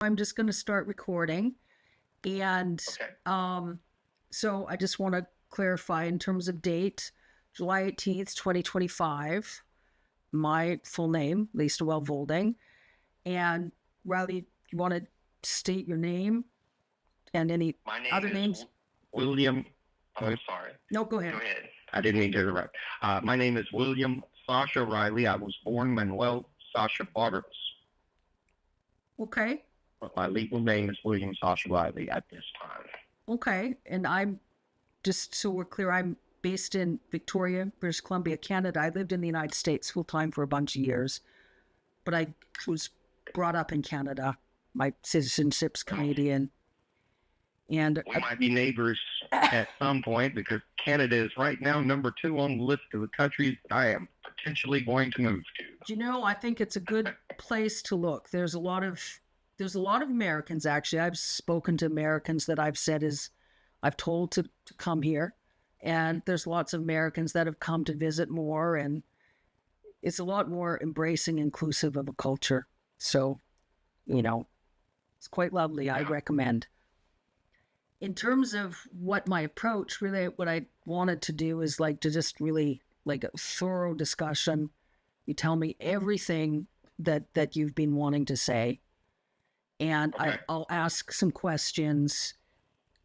I'm just going to start recording. And Okay. so I just want to clarify in terms of date, July 18th, 2025, my full name, Lisa Volding. And Riley, you want to state your name and any My name other is names? William. Oh, I'm sorry. No, go Go ahead. ahead. I didn't mean to interrupt. My name is William Sasha Riley. I was born Manuel Sasha Barros, Okay. but my legal name is William Sasha Riley at this time. Okay. And I'm just so we're clear, I'm based in Victoria, British Columbia, Canada. I lived in the United States full time for a bunch of years, but I was brought up in Canada. My citizenship's Canadian. And We might be neighbors at some point because Canada is right now number 2 on the list of the countries that I am potentially going to move to. you know, I think it's a good place to look. There's a lot of Americans actually. I've spoken to Americans that I've told to come here. And there's lots of Americans that have come to visit more, and it's a lot more embracing, inclusive of a culture. So, it's quite lovely. I recommend. In terms of what my approach, really, what I wanted to do is like to just really like a thorough discussion. You tell me everything that you've been wanting to say, and Okay. I'll ask some questions.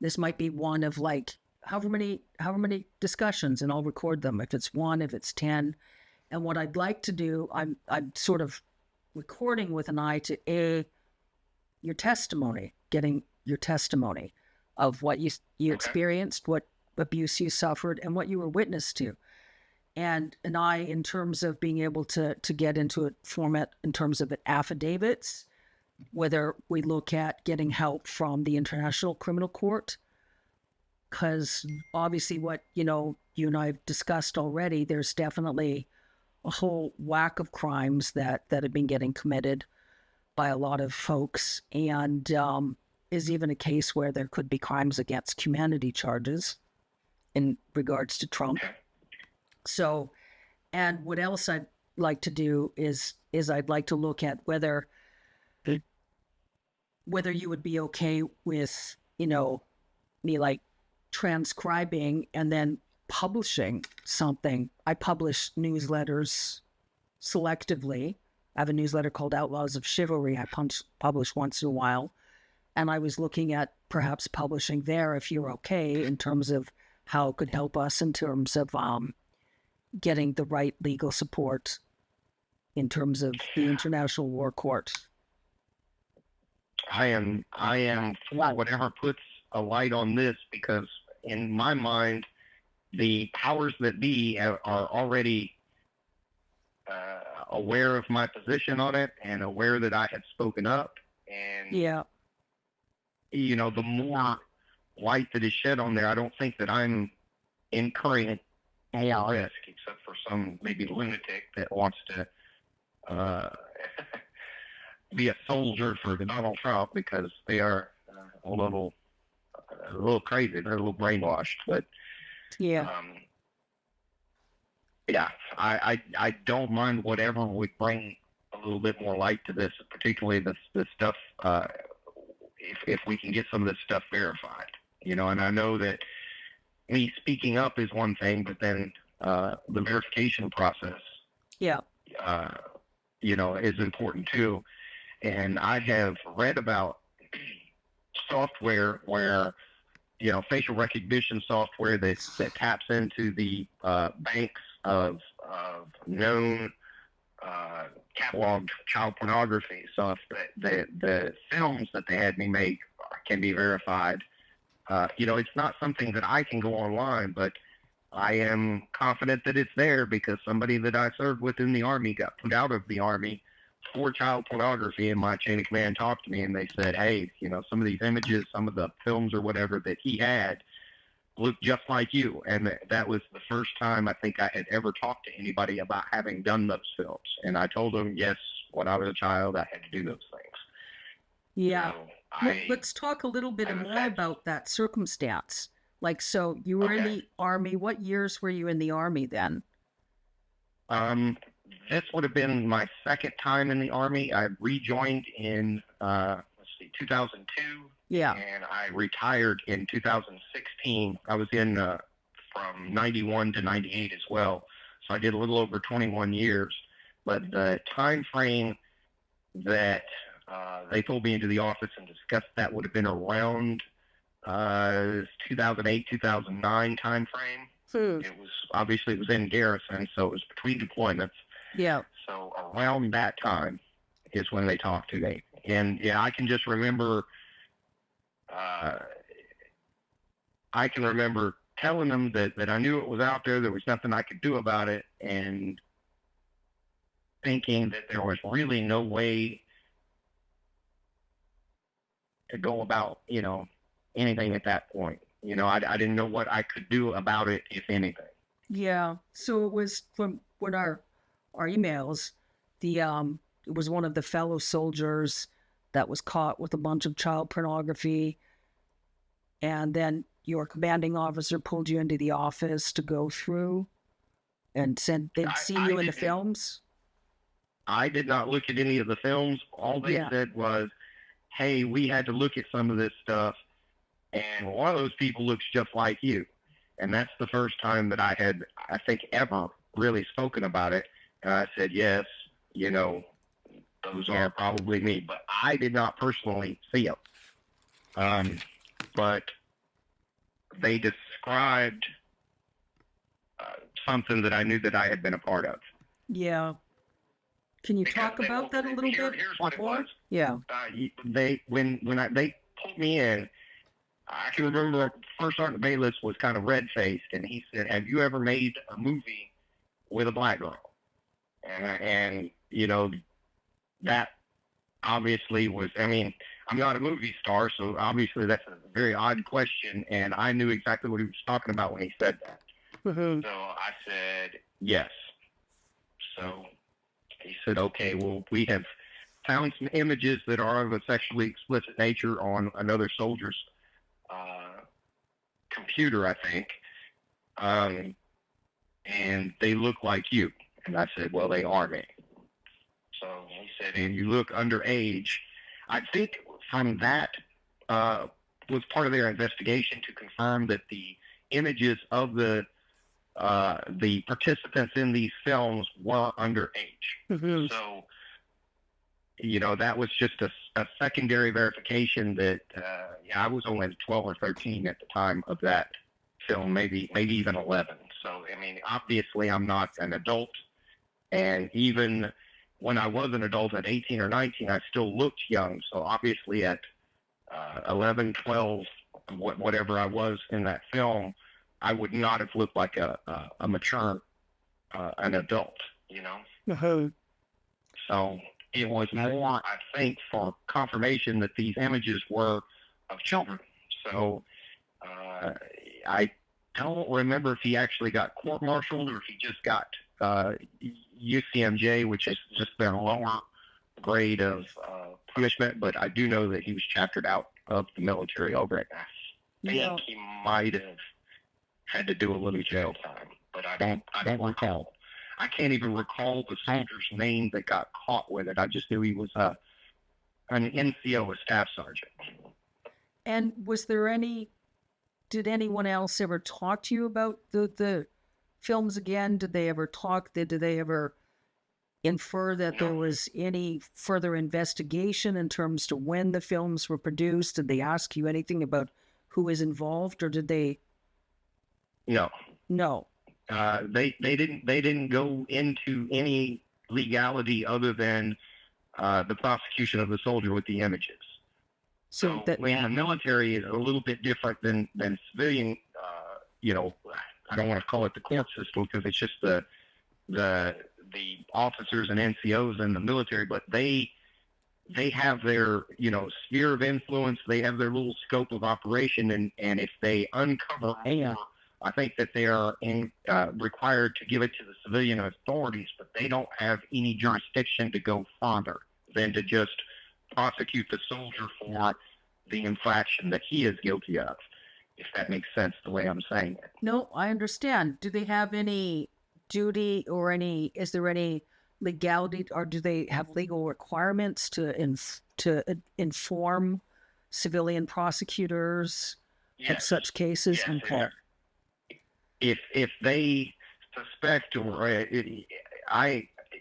This might be one of like however many discussions, and I'll record them. If it's one, if it's 10, and what I'd like to do, I'm sort of recording with an eye to your testimony, getting your testimony of what you Okay. experienced, what abuse you suffered, and what you were witness to. And an eye in terms of being able to get into a format in terms of affidavits, whether we look at getting help from the International Criminal Court, because obviously what, you and I have discussed already, there's definitely a whole whack of crimes that have been getting committed by a lot of folks, and is even a case where there could be crimes against humanity charges in regards to Trump. Okay. So, and what else I'd like to do is I'd like to look at whether you would be okay with, me like transcribing and then publishing something. I publish newsletters selectively. I have a newsletter called Outlaws of Chivalry. I publish once in a while. And I was looking at perhaps publishing there if you're okay in terms of how it could help us in terms of getting the right legal support in terms of the International War Court. I am for whatever puts a light on this, because in my mind, the powers that be are already aware of my position on it and aware that I had spoken up. And yeah, the more light that is shed on there, I don't think that I'm incurring any risk, except for some maybe lunatic that wants to be a soldier for Donald Trump because they are a little crazy. They're a little brainwashed. But yeah, yeah, I don't mind whatever would bring a little bit more light to this, particularly this stuff. If we can get some of this stuff verified, and I know that me speaking up is one thing, but then the verification process, yeah, is important too. And I have read about software where, facial recognition software that taps into the banks of known catalog child pornography stuff. That the films that they had me make can be verified. It's not something that I can go online, but I am confident that it's there because somebody that I served with in the Army got put out of the Army for child pornography, and my chain of command talked to me and they said, hey, some of these images, some of the films or whatever that he had looked just like you. And that was the first time I think I had ever talked to anybody about having done those films. And I told them, yes, when I was a child, I had to do those things. yeah. Let's talk a little bit more about that circumstance. Like, so you were in the Army. What years were you in the Army then? This would have been my second time in the Army. I rejoined in, 2002. Yeah. And I retired in 2016. I was in from 91 to 98 as well. So I did a little over 21 years. But the time frame that they pulled me into the office and discussed that would have been around 2008, 2009 time frame. It was obviously it was in garrison, so it was between deployments. Yeah. So around that time is when they talked to me, and yeah, I can just remember. I can remember telling them that I knew it was out there. There was nothing I could do about it, and thinking that there was really no way to go about, anything at that point. I didn't know what I could do about it, if anything. Yeah. So it was from when our emails, it was one of the fellow soldiers that was caught with a bunch of child pornography, and then your commanding officer pulled you into the office to go through and said they'd seen you in the films. I did not look at any of the films. All they said was, hey, we had to look at some of this stuff, and one of those people looks just like you. And that's the first time that I had, I think, ever really spoken about it. And I said, yes, those are probably me. But I did not personally see them. But they described something that I knew that I had been a part of. Yeah. Can you talk about that a little bit? Here's what it was. Yeah. They pulled me in, I can remember the first Sergeant Bayless was kind of red-faced, and he said, have you ever made a movie with a black girl? And that obviously was, I'm not a movie star, so obviously that's a very odd question, and I knew exactly what he was talking about when he said that. Mm-hmm. So I said, yes. So he said, okay, well, we have found some images that are of a sexually explicit nature on another soldier's computer, I think, and they look like you. And I said, well, they are me. So he said, and you look underage. I think from that was part of their investigation to confirm that the images of the participants in these films were underage. Mm-hmm. So, that was just a secondary verification that, I was only 12 or 13 at the time of that film, maybe even 11. So, obviously I'm not an adult. And even when I was an adult at 18 or 19, I still looked young. So obviously at 11, 12, whatever I was in that film, I would not have looked like a mature, an adult, Uh-huh. So it was more, I think, for confirmation that these images were of children. So I don't remember if he actually got court-martialed or if he just got UCMJ, which is just their lower grade of punishment. But I do know that he was chaptered out of the military over it. I think he might have had to do a little jail time, but I don't recall. I can't even recall the soldier's name that got caught with it. I just knew he was an NCO, a staff sergeant. And did anyone else ever talk to you about the films again? Did they ever talk? Did they ever infer that there was any further investigation in terms to when the films were produced? Did they ask you anything about who was involved, or did they? No. They didn't go into any legality other than the prosecution of the soldier with the images. So the military is a little bit different than civilian. I don't want to call it the court system because it's just the officers and NCOs in the military, but they have their sphere of influence. They have their little scope of operation, and if they uncover more, I think that they are required to give it to the civilian authorities, but they don't have any jurisdiction to go farther than to just prosecute the soldier for the infraction that he is guilty of, if that makes sense the way I'm saying it. No, I understand. Do they have any duty or is there any legality, or do they have legal requirements to inform civilian prosecutors of Yes. such cases? Yes. Okay. If they suspect or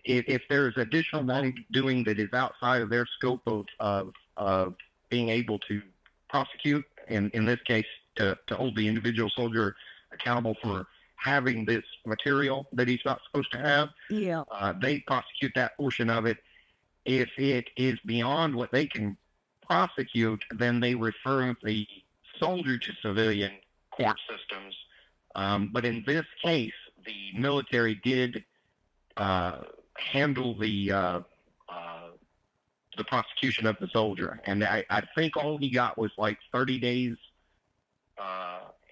if there's additional wrongdoing that is outside of their scope of being able to prosecute, and in this case to hold the individual soldier accountable for having this material that he's not supposed to have, Yeah. they prosecute that portion of it. If it is beyond what they can prosecute, then they refer the soldier to civilian court systems. But in this case, the military did handle the prosecution of the soldier, and I think all he got was like 30 days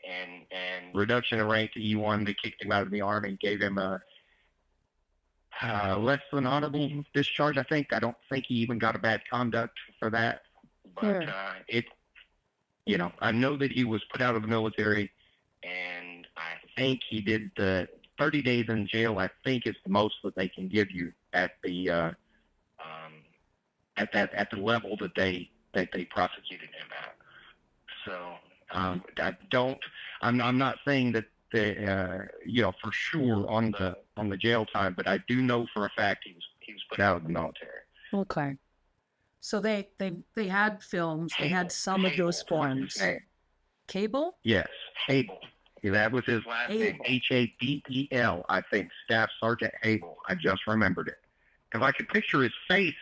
and reduction of rank to E1. They kicked him out of the army and gave him a less than honorable discharge. I don't think he even got a bad conduct for that. But I know that he was put out of the military, and I think he did the 30 days in jail. I think is the most that they can give you at the at the level that they prosecuted him at. So I'm not saying that for sure on the jail time, but I do know for a fact he was put out of the military. Okay. So they had films. They had some of those films. Cable? Yes, Hable. Yeah, that was his last name. Habel. I think. Staff Sergeant Hable. I just remembered it because I could picture his face,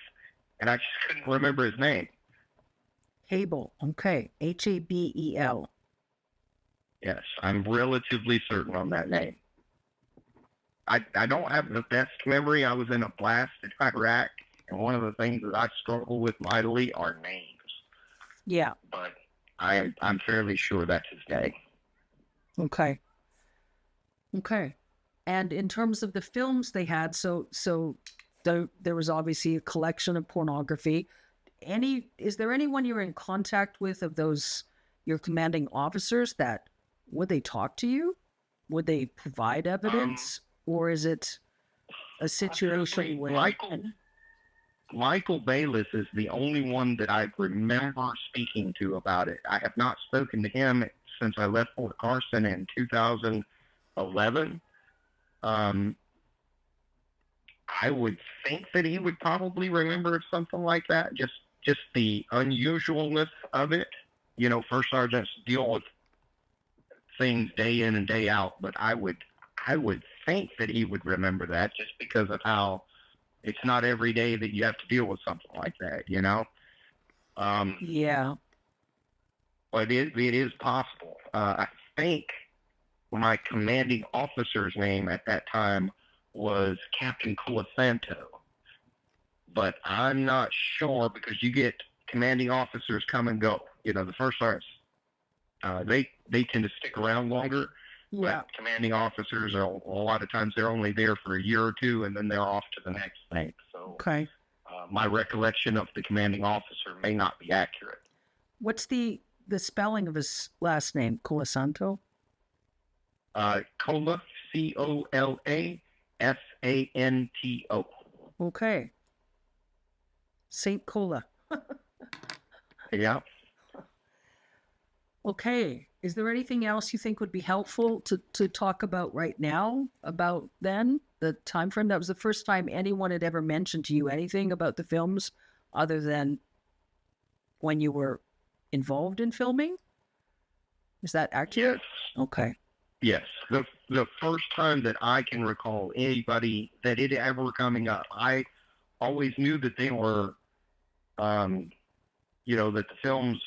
and I just couldn't remember his name. Hable. Okay. Habel. Yes, I'm relatively certain on that name. I don't have the best memory. I was in a blast in Iraq, and one of the things that I struggle with mightily are names. Yeah. But I'm fairly sure that's his name. Okay. And in terms of the films they had, so there was obviously a collection of pornography. Is there anyone you're in contact with of those, your commanding officers, that would they talk to you? Would they provide evidence? Or is it a situation where Michael Bayless is the only one that I remember speaking to about it. I have not spoken to him since I left Fort Carson in 2011. I would think that he would probably remember something like that. Just the unusualness of it. First sergeants deal with things day in and day out, but I would think that he would remember that just because of how it's not every day that you have to deal with something like that, Yeah. But it is possible. I think my commanding officer's name at that time was Captain Colasanto, but I'm not sure because you get commanding officers come and go. The first sergeants, they tend to stick around longer. Yeah. But commanding officers are a lot of times they're only there for a year or two, and then they're off to the next thing. So, okay. My recollection of the commanding officer may not be accurate. What's the spelling of his last name? Colasanto? Cola, Colasanto. Okay. Saint Cola. Yeah. Okay. Is there anything else you think would be helpful to talk about right now about then, the time frame? That was the first time anyone had ever mentioned to you anything about the films other than when you were involved in filming? Is that accurate? Yes. Okay. Yes. The first time that I can recall anybody that it ever coming up, I always knew that they were, that the films,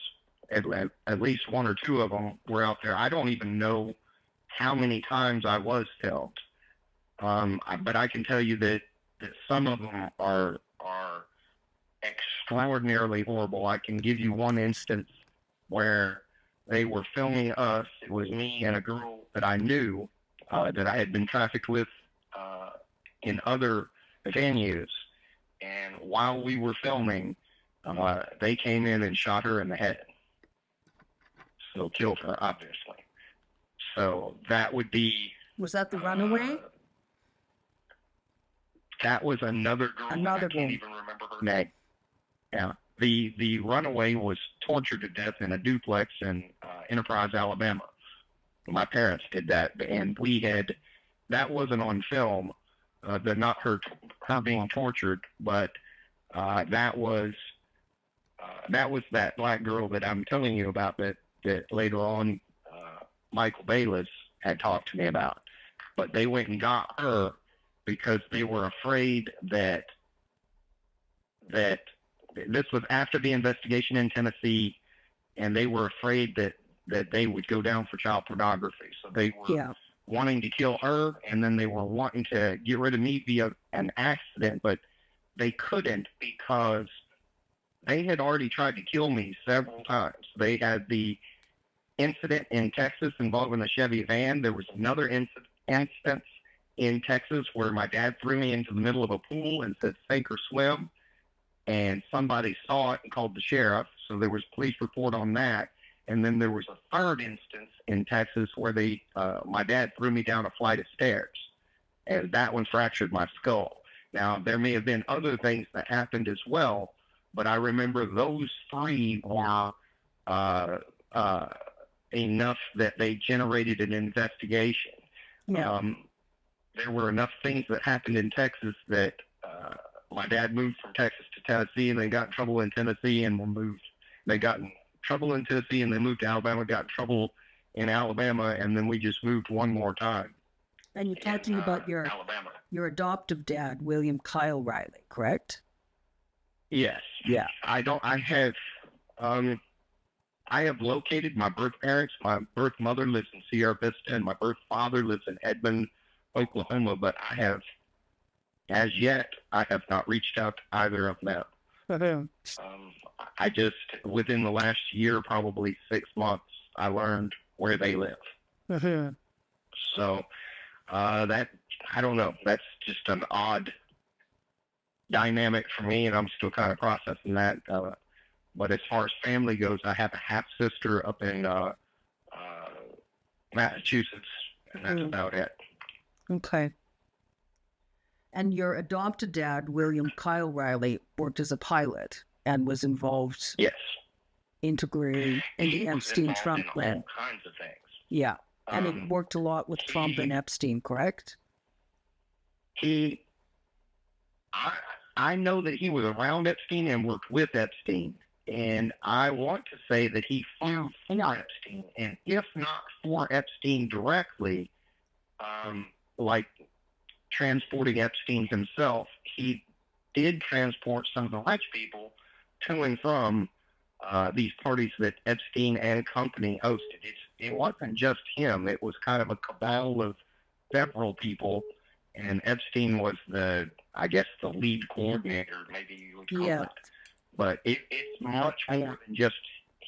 at least one or two of them were out there. I don't even know how many times I was filmed. But I can tell you that some of them are extraordinarily horrible. I can give you one instance where they were filming us. It was me and a girl that I knew that I had been trafficked with in other venues. And while we were filming, they came in and shot her in the head. So killed her, obviously. So that would be... Was that the runaway? That was another girl. Another I can't one. even remember her name. Yeah. The runaway was tortured to death in a duplex in Enterprise, Alabama. My parents did that, and that wasn't on film. Not her not being tortured, but that was that black girl that I'm telling you about that later on Michael Bayless had talked to me about. But they went and got her because they were afraid that this was after the investigation in Tennessee, and they were afraid that they would go down for child pornography. So they were wanting to kill her, and then they were wanting to get rid of me via an accident, but they couldn't because they had already tried to kill me several times. They had the incident in Texas involving the Chevy van. There was another instance in Texas where my dad threw me into the middle of a pool and said, "Sink or swim." And somebody saw it and called the sheriff. So there was a police report on that. And then there was a third instance in Texas where my dad threw me down a flight of stairs, and that one fractured my skull. Now, there may have been other things that happened as well, but I remember those three were enough that they generated an investigation. Yeah. There were enough things that happened in Texas that my dad moved from Texas to Tennessee, and they got in trouble in Tennessee, and they got in trouble in Tennessee, and they moved to Alabama, got in trouble in Alabama, and then we just moved one more time. And you're talking about your adoptive dad, William Kyle Riley, correct? Yes. Yeah. I have located my birth parents. My birth mother lives in Sierra Vista, and my birth father lives in Edmond, Oklahoma, but as yet, I have not reached out to either of them. I just, within the last year, probably 6 months, I learned where they live. So, I don't know. That's just an odd dynamic for me, and I'm still kind of processing that. But as far as family goes, I have a half sister up in Massachusetts, and that's about it. Okay. And your adopted dad, William Kyle Riley, worked as a pilot and was involved integrally in the Epstein-Trump plan. All kinds of things. Yeah. And he worked a lot with Trump and Epstein, correct? I know that he was around Epstein and worked with Epstein. And I want to say that he flew for Epstein. And if not for Epstein directly, like transporting Epstein himself, he did transport some of the rich people to and from these parties that Epstein and company hosted. It wasn't just him. It was kind of a cabal of several people, and Epstein was the lead coordinator, maybe you would call it. But it's much more than just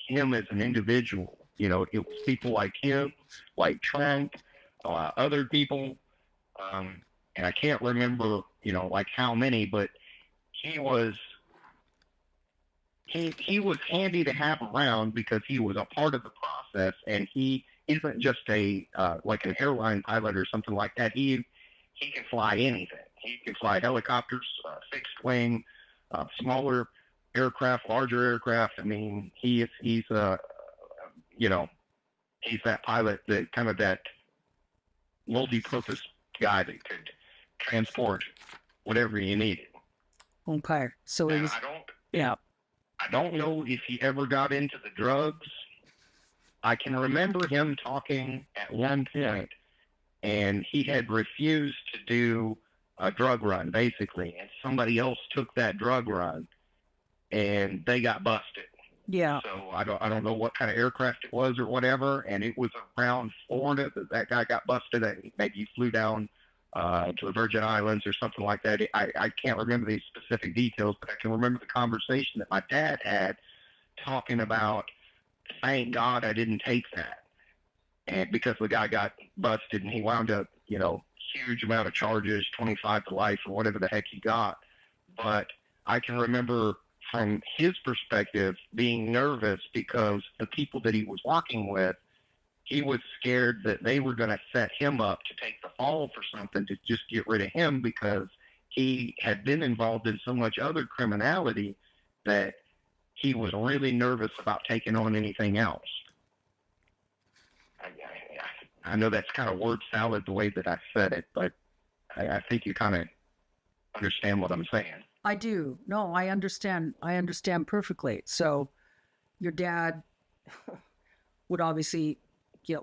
him as an individual. You know, it was people like him, like Trump, other people, and I can't remember, like how many, but he was handy to have around because he was a part of the process, and he isn't just like an airline pilot or something like that. He can fly anything. He can fly helicopters, fixed wing, smaller aircraft, larger aircraft. I mean, he's that pilot, that multi-purpose guy that could transport whatever you needed. Okay, so it was. I don't know if he ever got into the drugs. I can remember him talking at one point, and he had refused to do a drug run, basically, and somebody else took that drug run, and they got busted. Yeah. So I don't know what kind of aircraft it was or whatever, and it was around Florida that guy got busted. Maybe he flew down to the Virgin Islands or something like that. I can't remember the specific details, but I can remember the conversation that my dad had talking about, thank God I didn't take that. And because the guy got busted and he wound up, huge amount of charges, 25 to life or whatever the heck he got. But I can remember from his perspective being nervous because the people that he was working with, he was scared that they were going to set him up to take the fall for something to just get rid of him because he had been involved in so much other criminality that he was really nervous about taking on anything else. I know that's kind of word salad the way that I said it, but I think you kind of understand what I'm saying. I do. No, I understand. I understand perfectly. So your dad would obviously,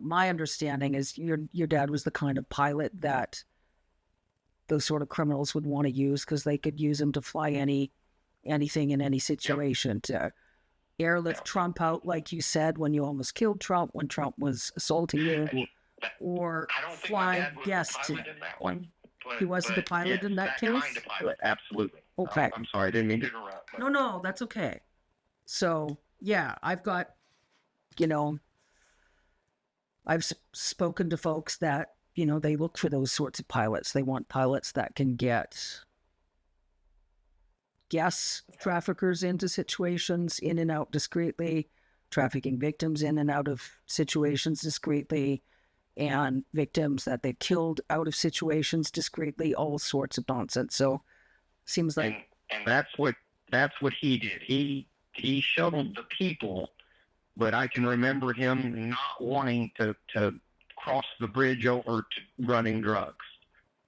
my understanding is your dad was the kind of pilot that those sort of criminals would want to use because they could use him to fly anything in any situation, to airlift Trump out, like you said, when you almost killed Trump, when Trump was assaulting you, or fly guests in. He wasn't the pilot in that case? Absolutely. Okay. I'm sorry, I didn't mean to interrupt. No, that's okay. So, yeah, I've got, I've spoken to folks that, they look for those sorts of pilots. They want pilots that can get guests, traffickers into situations in and out discreetly, trafficking victims in and out of situations discreetly, and victims that they killed out of situations discreetly, all sorts of nonsense. So seems like and that's what he did. He shuttled the people, but I can remember him not wanting to cross the bridge over to running drugs.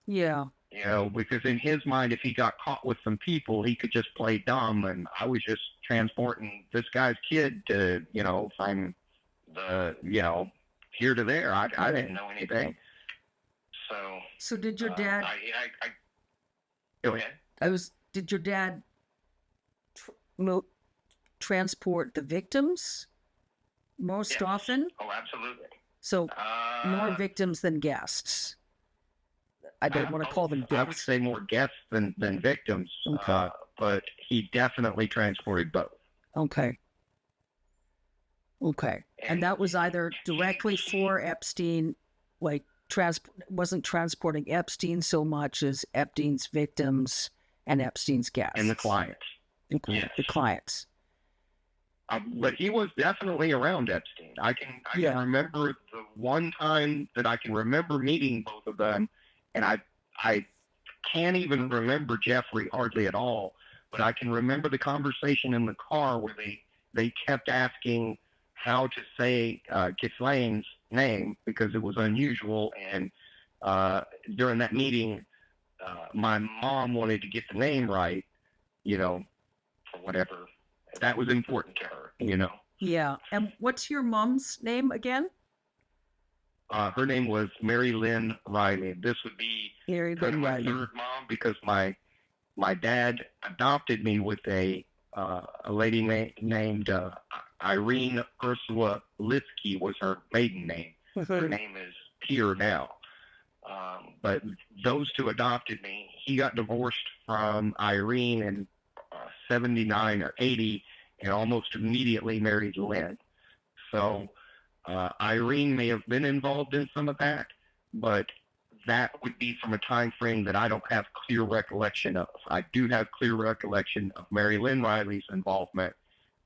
Yeah. Because in his mind, if he got caught with some people, he could just play dumb, and I was just transporting this guy's kid to, find the, here to there. I didn't know anything. So did your dad? Go ahead. Did your dad transport the victims most often? Oh, absolutely. So more victims than guests. I don't want to call them guests. I would say more guests than victims. Okay. But he definitely transported both. Okay. And that was either directly for Epstein, like wasn't transporting Epstein so much as Epstein's victims and Epstein's guests. And the clients. Yes. The clients. But he was definitely around Epstein. I can remember the one time that I can remember meeting both of them, and I can't even remember Jeffrey hardly at all, but I can remember the conversation in the car where they kept asking how to say Ghislaine's name because it was unusual, and during that meeting, my mom wanted to get the name right, for whatever. That was important to her, Yeah. And what's your mom's name again? Her name was Mary Lynn Riley. This would be Mary Lynn my Riley. third mom because my dad adopted me with a lady named Irene Ursula Litsky was her maiden name. Her name is Peter now. But those two adopted me. He got divorced from Irene in 79 or 80 and almost immediately married Lynn. So Irene may have been involved in some of that, but that would be from a time frame that I don't have clear recollection of. I do have clear recollection of Mary Lynn Riley's involvement,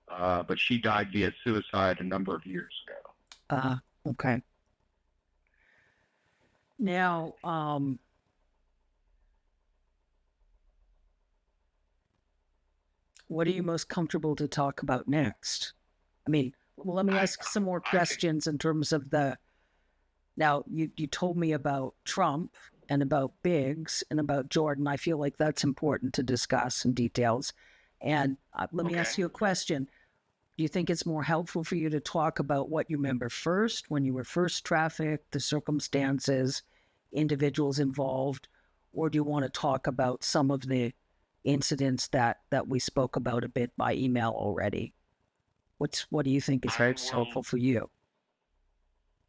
but she died via suicide a number of years ago. Okay. Now, what are you most comfortable to talk about next? I mean, well, let me ask some more questions in terms of now you told me about Trump and about Biggs and about Jordan. I feel like that's important to discuss in details. And let me ask you a question. Do you think it's more helpful for you to talk about what you remember first, when you were first trafficked, the circumstances, individuals involved, or do you want to talk about some of the incidents that we spoke about a bit by email already? What do you think is most helpful for you?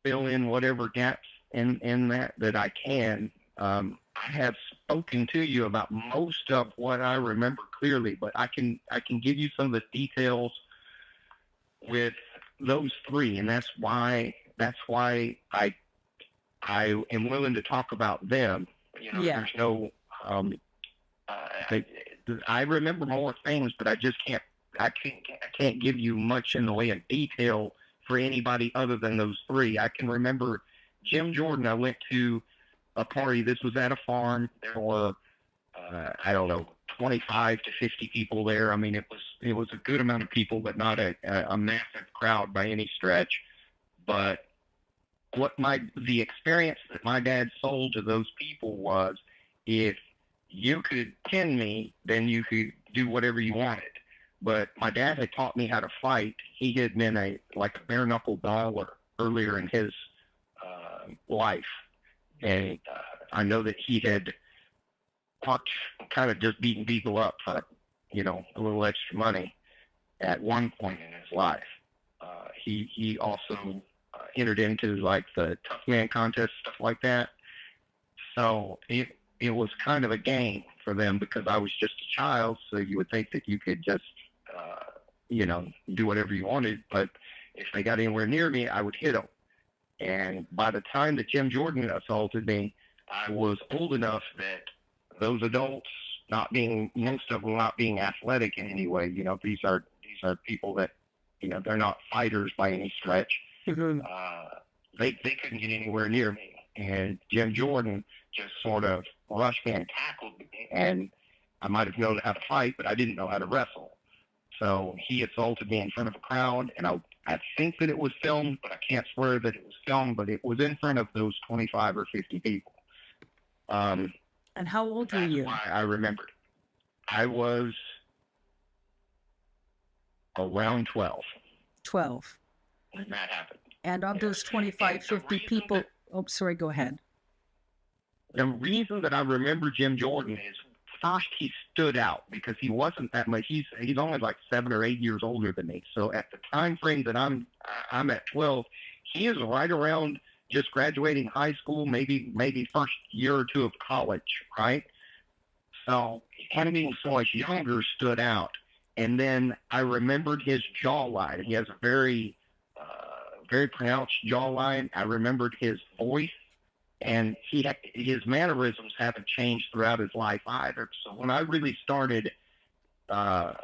Fill in whatever gaps in that I can. I have spoken to you about most of what I remember clearly, but I can give you some of the details with those three, and that's why I am willing to talk about them. There's no. I remember more things, but I can't give you much in the way of detail for anybody other than those three. I can remember Jim Jordan. I went to a party. This was at a farm. There were I don't know, 25 to 50 people there. I mean, it was a good amount of people, but not a massive crowd by any stretch. But the experience that my dad sold to those people was, if you could pin me, then you could do whatever you wanted. But my dad had taught me how to fight. He had been a bare knuckle brawler earlier in his life, and I know that he had kind of just beaten people up for a little extra money at one point in his life. He also entered into like the tough man contest, stuff like that. So it was kind of a game for them, because I was just a child. So you would think that you could just do whatever you wanted. But if they got anywhere near me, I would hit them. And by the time that Jim Jordan assaulted me, I was old enough that those adults, most of them not being athletic in any way, these are people that, they're not fighters by any stretch. Mm-hmm. They couldn't get anywhere near me. And Jim Jordan just sort of rushed me and tackled me. And I might have known how to fight, but I didn't know how to wrestle. So he assaulted me in front of a crowd, and I think that it was filmed, but I can't swear that it was filmed, but it was in front of those 25 or 50 people. And how old were you? That's why I remembered. I was around 12. 12. When that happened. And of those 25, 50 people, sorry, go ahead. The reason that I remember Jim Jordan is, first, he stood out because he wasn't that much. He's only like 7 or 8 years older than me. So at the time frame that I'm at 12, he is right around just graduating high school, maybe first year or two of college, right? So him being so much younger stood out. And then I remembered his jawline. He has a very pronounced jawline. I remembered his voice. And his mannerisms haven't changed throughout his life either. So when I really started, as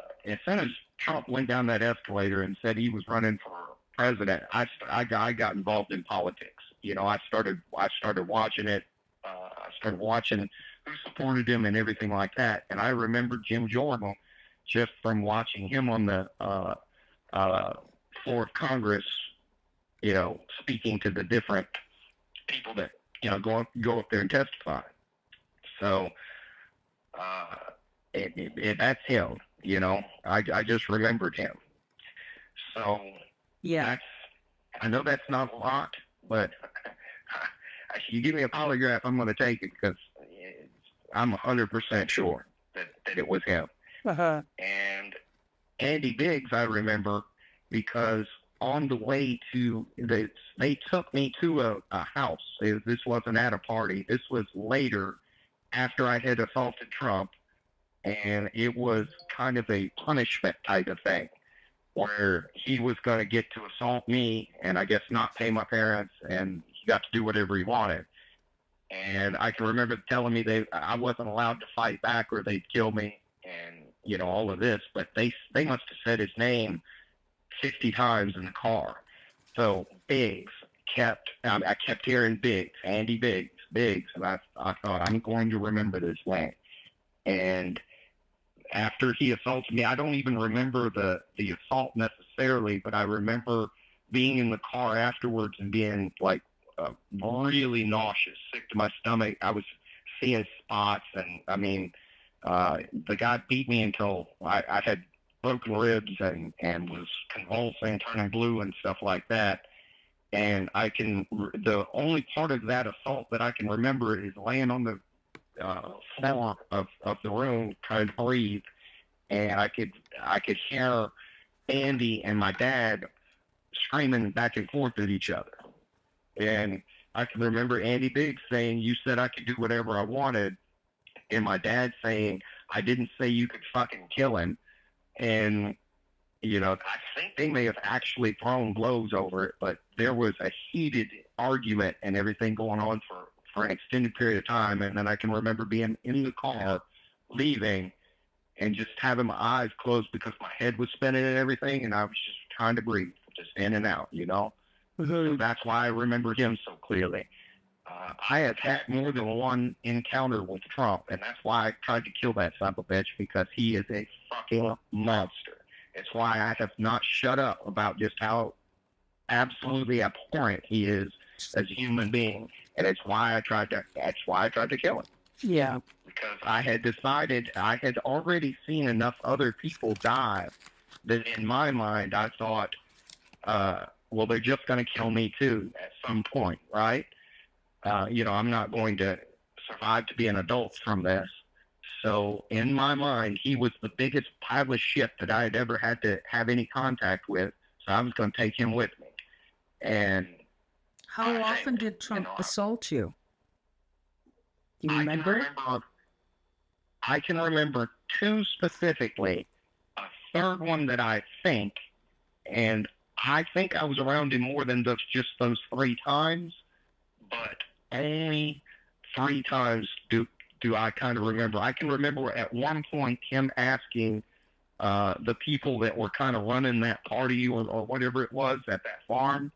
soon as Trump went down that escalator and said he was running for president, I got involved in politics. I started watching it. I started watching who supported him and everything like that. And I remember Jim Jordan just from watching him on the floor of Congress, speaking to the different people that go up there and testify. So that's him. I just remembered him. So yeah, I know that's not a lot, but if you give me a polygraph, I'm going to take it, because I'm 100% sure that it was him. Uh-huh. And Andy Biggs, I remember, because on the way to they took me to a house. This wasn't at a party. This was later, after I had assaulted Trump, and it was kind of a punishment type of thing, where he was going to get to assault me and I guess not pay my parents, and he got to do whatever he wanted. And I can remember telling me I wasn't allowed to fight back or they'd kill me, and all of this. But they must have said his name 50 times in the car. So Biggs I kept hearing Biggs, Andy Biggs, and I thought, I'm going to remember this name. And after he assaulted me, I don't even remember the assault necessarily, but I remember being in the car afterwards and being like really nauseous, sick to my stomach. I was seeing spots, and I mean, the guy beat me until I had broken ribs and was convulsing, turning blue and stuff like that. And the only part of that assault that I can remember is laying on the floor of the room trying to breathe, and I could hear Andy and my dad screaming back and forth at each other. And I can remember Andy Biggs saying, "You said I could do whatever I wanted," and my dad saying, "I didn't say you could fucking kill him." And I think they may have actually thrown blows over it, but there was a heated argument and everything going on for an extended period of time. And then I can remember being in the car, leaving, and just having my eyes closed because my head was spinning and everything, and I was just trying to breathe, just in and out, So that's why I remember him so clearly. I have had more than one encounter with Trump, and that's why I tried to kill that son of a bitch, because he is a fucking monster. It's why I have not shut up about just how absolutely abhorrent he is as a human being, and it's why I tried to. That's why I tried to kill him. Yeah. Because I had decided I had already seen enough other people die that in my mind I thought, well, they're just going to kill me too at some point, right? I'm not going to survive to be an adult from this. So in my mind, he was the biggest pile of shit that I had ever had to have any contact with. So I was going to take him with me. And how often did Trump assault you? Do you remember? I can remember two specifically. A third one that I think, and I think I was around him more than just those 3 times, but only 3 times do I kind of remember. I can remember at one point him asking the people that were kind of running that party or whatever it was at that farm.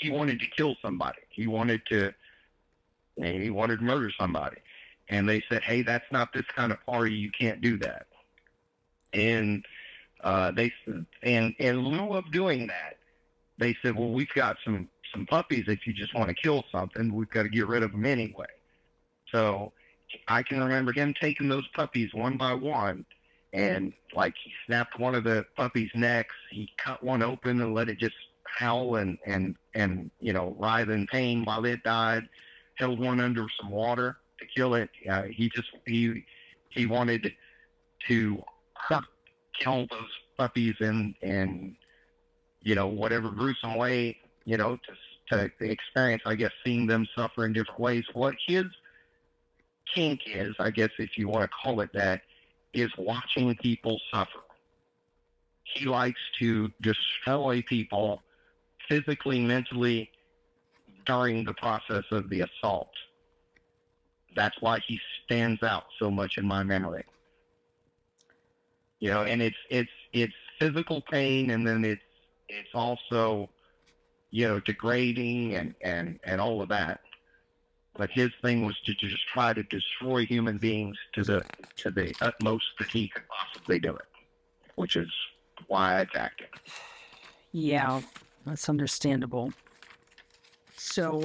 He wanted to kill somebody. He wanted to murder somebody. And they said, hey, that's not this kind of party. You can't do that. And in lieu of doing that, they said, well, we've got some puppies. If you just want to kill something, we've got to get rid of them anyway. So I can remember him taking those puppies one by one, and like he snapped one of the puppies' necks. He cut one open and let it just howl and writhe in pain while it died. Held one under some water to kill it. He wanted to kill those puppies in whatever gruesome way, to experience, I guess, seeing them suffer in different ways. What his kink is, I guess, if you want to call it that, is watching people suffer. He likes to destroy people physically, mentally, during the process of the assault. That's why he stands out so much in my memory. And it's physical pain, and then it's also, degrading and all of that. But his thing was to just try to destroy human beings to the utmost that he could possibly do it, which is why I attacked him. Yeah, that's understandable. So,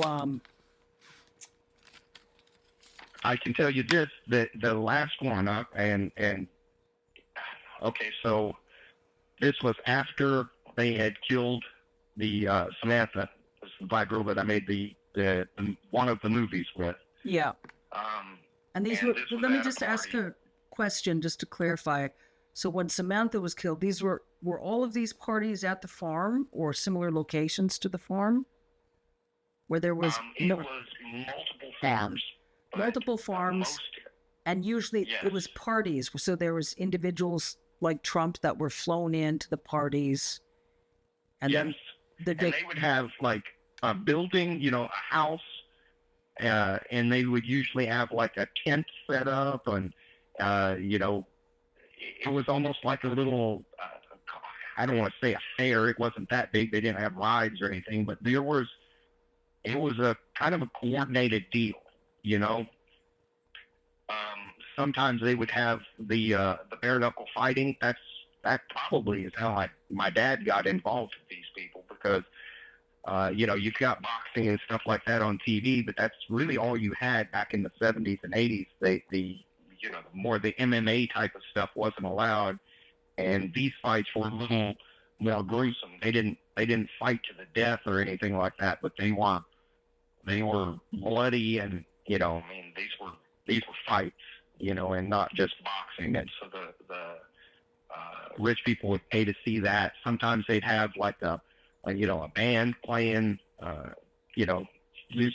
I can tell you this, that the last one up, and okay, so this was after they had killed the Samantha, the black girl that I made the one of the movies with. Yeah. And these were, let me just ask a question just to clarify. So when Samantha was killed, these were all of these parties at the farm or similar locations to the farm? Where there was it was multiple farms. Multiple farms, and usually it was parties. So there was individuals like Trump that were flown into the parties, and then they would have like a building, a house, and they would usually have like a tent set up, and it was almost like a little. I don't want to say a fair. It wasn't that big. They didn't have rides or anything, but it was a kind of a coordinated deal. Sometimes they would have the bare knuckle fighting. That probably is how my dad got involved with these people, because you've got boxing and stuff like that on TV, but that's really all you had back in the 70s and 80s. More the MMA type of stuff wasn't allowed, and these fights were a little gruesome. They didn't fight to the death or anything like that, but they were bloody, and these were fights, and not just boxing. And so the rich people would pay to see that. Sometimes they'd have like a band playing,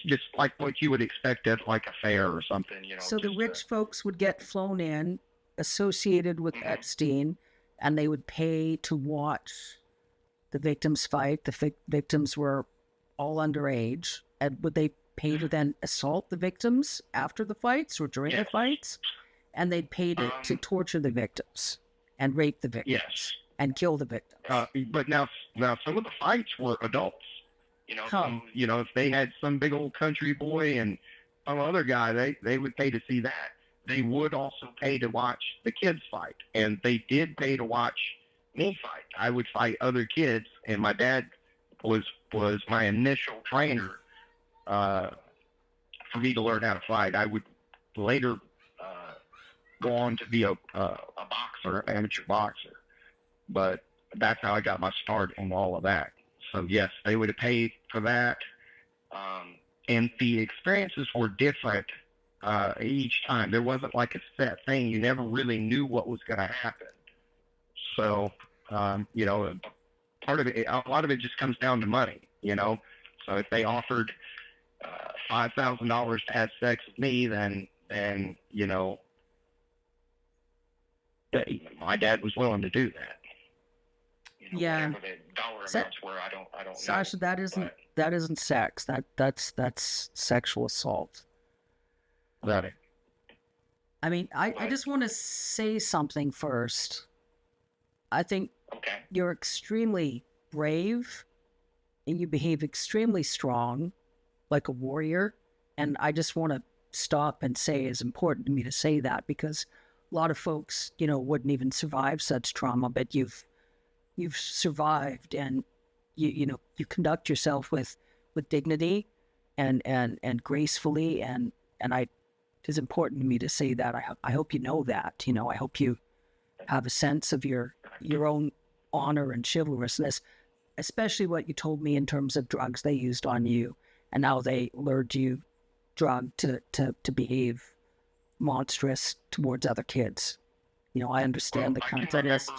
just like what you would expect at like a fair or something. So the rich folks would get flown in, associated with Epstein, and they would pay to watch the victims fight. The victims were all underage. And would they pay to then assault the victims after the fights or during the fights? And they'd pay to torture the victims and rape the victims and kill the victims. But now some of the fights were adults. Huh. If they had some big old country boy and some other guy, they would pay to see that. They would also pay to watch the kids fight, and they did pay to watch me fight. I would fight other kids, and my dad was my initial trainer uh, for me to learn how to fight. I would later uh, go on to be a boxer, amateur boxer, but that's how I got my start in all of that. So yes, they would have paid for that, and the experiences were different each time. There wasn't like a set thing. You never really knew what was going to happen. So part of it, a lot of it just comes down to money. So if they offered $5,000 to have sex with me, then my dad was willing to do that. Yeah. Whatever the dollar amounts were, I don't Sasha, know. that isn't sex. That's sexual assault. Right. I mean, I just want to say something first. I think Okay. you're extremely brave and you behave extremely strong, like a warrior. And I just want to stop and say it's important to me to say that because a lot of folks, wouldn't even survive such trauma, but you've survived and you conduct yourself with dignity and gracefully and it's important to me to say that. I hope you know that. I hope you have a sense of your own honor and chivalrousness, especially what you told me in terms of drugs they used on you and how they lured you drugged to behave monstrous towards other kids. I understand the context.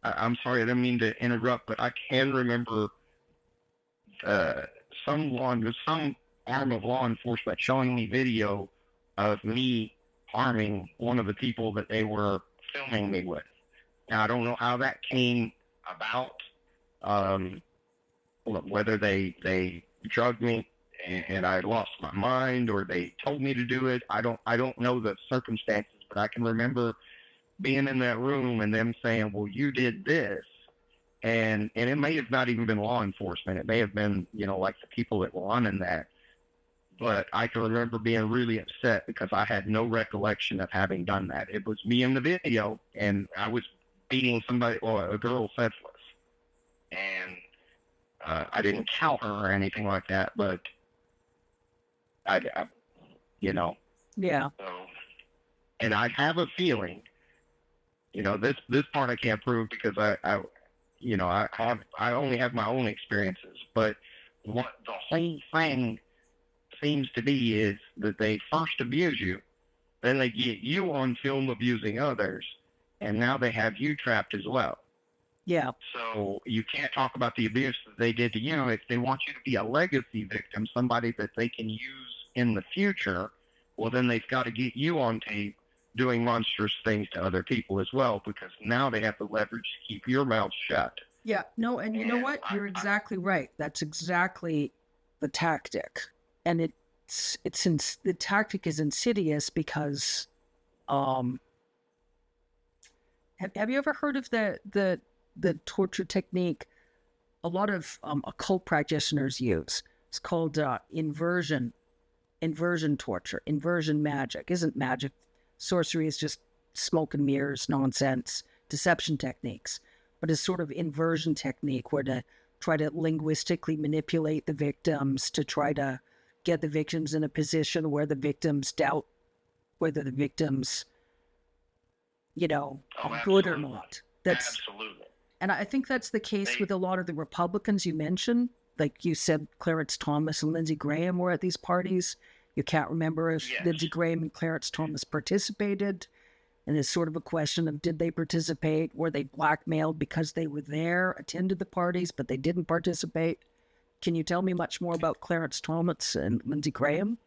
I'm sorry, I didn't mean to interrupt, but I can remember some arm of law enforcement showing me video of me harming one of the people that they were filming me with. Now I don't know how that came about, whether they drugged me and I lost my mind or they told me to do it. I don't know the circumstances, but I can remember being in that room and them saying, "Well, you did this," and it may have not even been law enforcement. It may have been like the people that were running that. But I can remember being really upset because I had no recollection of having done that. It was me in the video, and I was beating somebody or a girl senseless, and I didn't count her or anything like that, but I Yeah. So, and I have a feeling, this part I can't prove because I only have my own experiences, but what the whole thing seems to be is that they first abuse you, then they get you on film abusing others, and now they have you trapped as well. Yeah. So you can't talk about the abuse that they did to you. If they want you to be a legacy victim, somebody that they can use in the future, well, then they've got to get you on tape doing monstrous things to other people as well, because now they have the leverage to keep your mouth shut. Yeah. No, and you know what? You're exactly right. That's exactly the tactic. And the tactic is insidious because have you ever heard of the torture technique a lot of occult practitioners use? It's called inversion torture, inversion magic. Isn't magic. Sorcery is just smoke and mirrors, nonsense, deception techniques. But it's sort of inversion technique where to try to linguistically manipulate the victims to try to get the victims in a position where the victims doubt whether the victims, are good or not. Absolutely. And I think that's the case with a lot of the Republicans you mentioned. Like you said, Clarence Thomas and Lindsey Graham were at these parties. You can't remember if Lindsey Graham and Clarence Thomas participated. And it's sort of a question of, did they participate? Were they blackmailed because they were there, attended the parties, but they didn't participate? Can you tell me much more about Clarence Thomas and Lindsey Graham?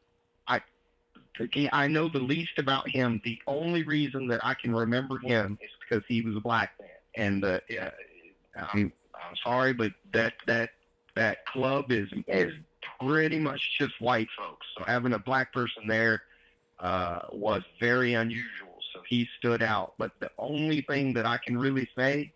I know the least about him. The only reason that I can remember him is because he was a black man. And I'm sorry, but that club is pretty much just white folks. So having a black person there was very unusual. So he stood out. But the only thing that I can really say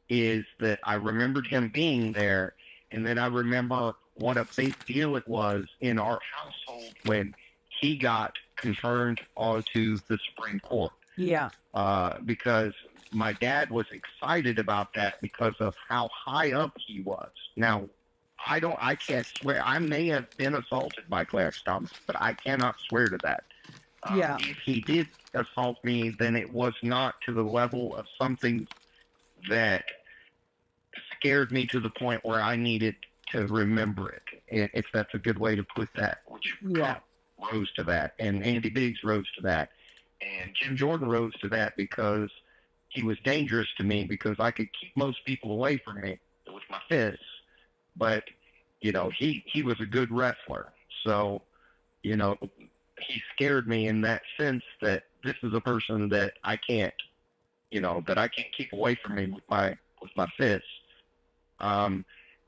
is that I remembered him being there, and then I remember what a big deal it was in our household when he got confirmed onto the Supreme Court. Yeah. Because my dad was excited about that because of how high up he was. Now, I can't swear. I may have been assaulted by Clarence Thomas, but I cannot swear to that. Yeah. If he did assault me, then it was not to the level of something that scared me to the point where I needed to remember it, if that's a good way to put that, which Yeah. rose to that, and Andy Biggs rose to that, and Jim Jordan rose to that because he was dangerous to me because I could keep most people away from me with my fists, but, you know, he was a good wrestler, so, you know, he scared me in that sense that this is a person that I can't, you know, that I can't keep away from me with my fists.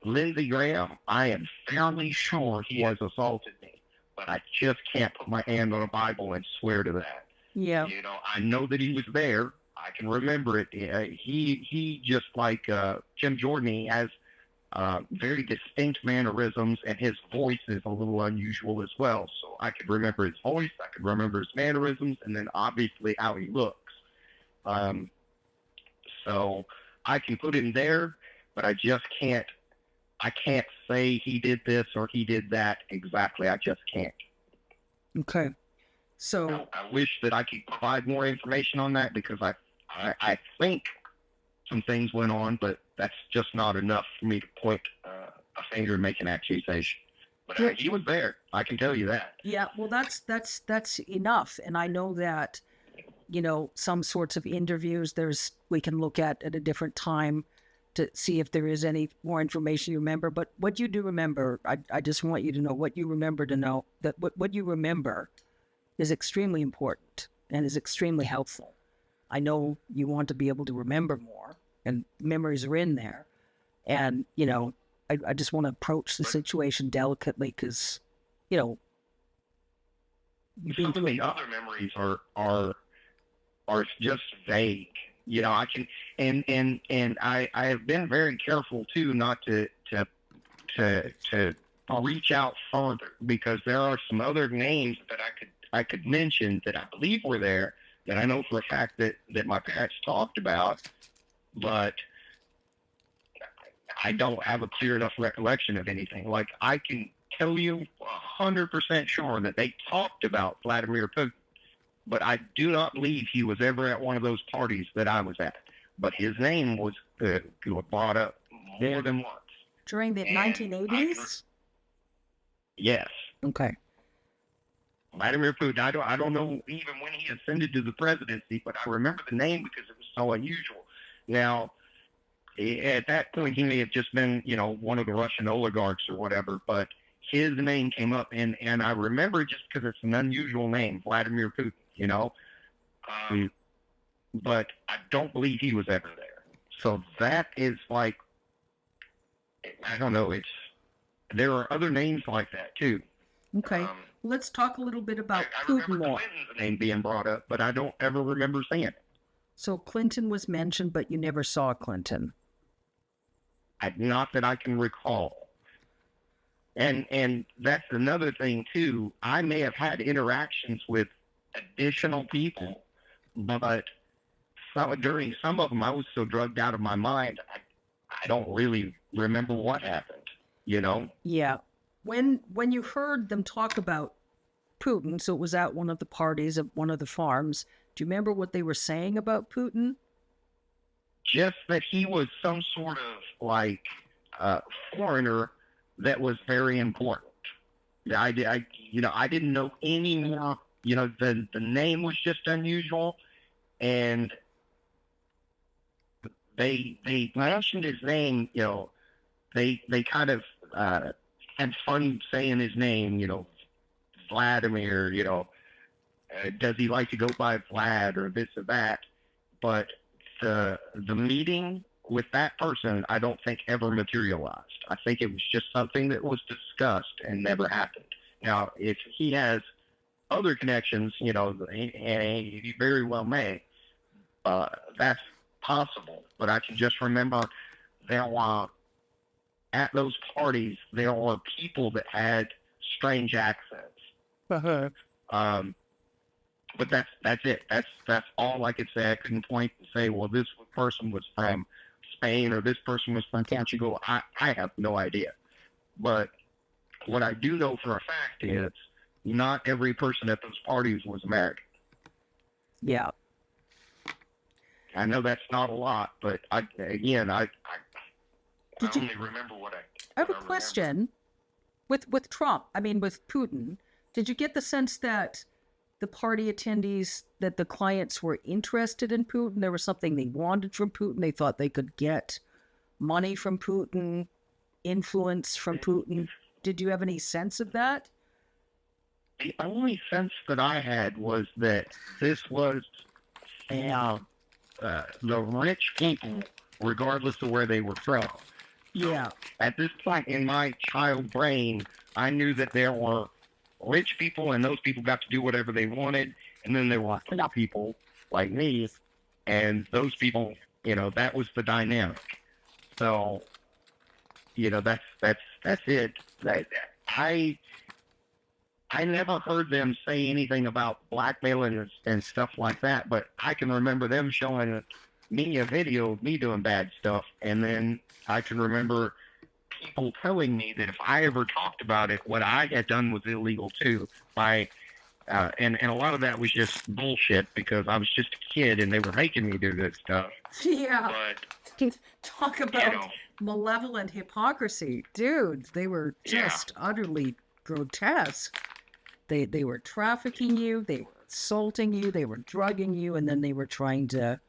Lindsey Graham, I am fairly sure he has assaulted me, but I just can't put my hand on a Bible and swear to that. Yeah. You know, I know that he was there. I can remember it. He just like Jim Jordan, he has very distinct mannerisms, and his voice is a little unusual as well. So I could remember his voice, I could remember his mannerisms, and then obviously how he looks. So I can put him there, but I just can't. I can't say he did this or he did that exactly. I just can't. Okay. So Now, I wish that I could provide more information on that because I think some things went on, but that's just not enough for me to point a finger and make an accusation. But he was there. I can tell you that. yeah, well, that's enough, and I know that, you know, some sorts of interviews we can look at a different time to see if there is any more information you remember. But what you do remember, I just want you to know what you remember, to know that what you remember is extremely important and is extremely helpful. I know you want to be able to remember more, and memories are in there. And, you know, I just want to approach the situation delicately because, you know, Some of the other memories are just vague. You know, I can and I have been very careful too not to reach out further because there are some other names that I could mention that I believe were there that I know for a fact that my parents talked about, but I don't have a clear enough recollection of anything. Like I can tell you 100% sure that they talked about Vladimir Putin, but I do not believe he was ever at one of those parties that I was at. But his name was brought up more than once. During the 1980s? Yes. Okay. Vladimir Putin, I don't know even when he ascended to the presidency, but I remember the name because it was so unusual. Now, at that point, he may have just been, you know, one of the Russian oligarchs or whatever, but his name came up, and I remember just because it's an unusual name, Vladimir Putin, you know. But I don't believe he was ever there. So that is like, I don't know, there are other names like that too. Okay. Let's talk a little bit about I Putin remember more. Clinton's name being brought up, but I don't ever remember seeing it. So Clinton was mentioned, but you never saw Clinton. Not that I can recall. And that's another thing too. I may have had interactions with additional people, but during some of them I was so drugged out of my mind, I don't really remember what happened, you know? Yeah. When you heard them talk about Putin, so it was at one of the parties at one of the farms, do you remember what they were saying about Putin? Just that he was some sort of like foreigner that was very important. I didn't know any more. You know, the name was just unusual, and they mentioned his name. You know, they kind of had fun saying his name. You know, Vladimir. You know, does he like to go by Vlad or this or that? But the meeting with that person, I don't think ever materialized. I think it was just something that was discussed and never happened. Now, if he has other connections, you know, and he very well may, that's possible. But I can just remember there were at those parties, there were people that had strange accents. Um, but that's it. That's all I could say. I couldn't point and say, well, this person was from Spain or this person was from Portugal. I have no idea. But what I do know for a fact is not every person at those parties was American. Yeah. I know that's not a lot, but I only remember what I have a question with Trump. I mean, with Putin. Did you get the sense that the party attendees, that the clients were interested in Putin? There was something they wanted from Putin. They thought they could get money from Putin, influence from Putin. Did you have any sense of that? The only sense that I had was that this was the rich people, regardless of where they were from. Yeah. At this point in my child brain, I knew that there were rich people, and those people got to do whatever they wanted, and then there were poor people like me, and those people, that was the dynamic. So, that's it. I never heard them say anything about blackmailing and stuff like that, but I can remember them showing me a video of me doing bad stuff, and then I can remember people telling me that if I ever talked about it, what I had done was illegal too. And a lot of that was just bullshit because I was just a kid and they were making me do this stuff. Yeah. But talk about malevolent hypocrisy, dude. They were just utterly grotesque. They were trafficking you, they were assaulting you, they were drugging you, and then they were trying to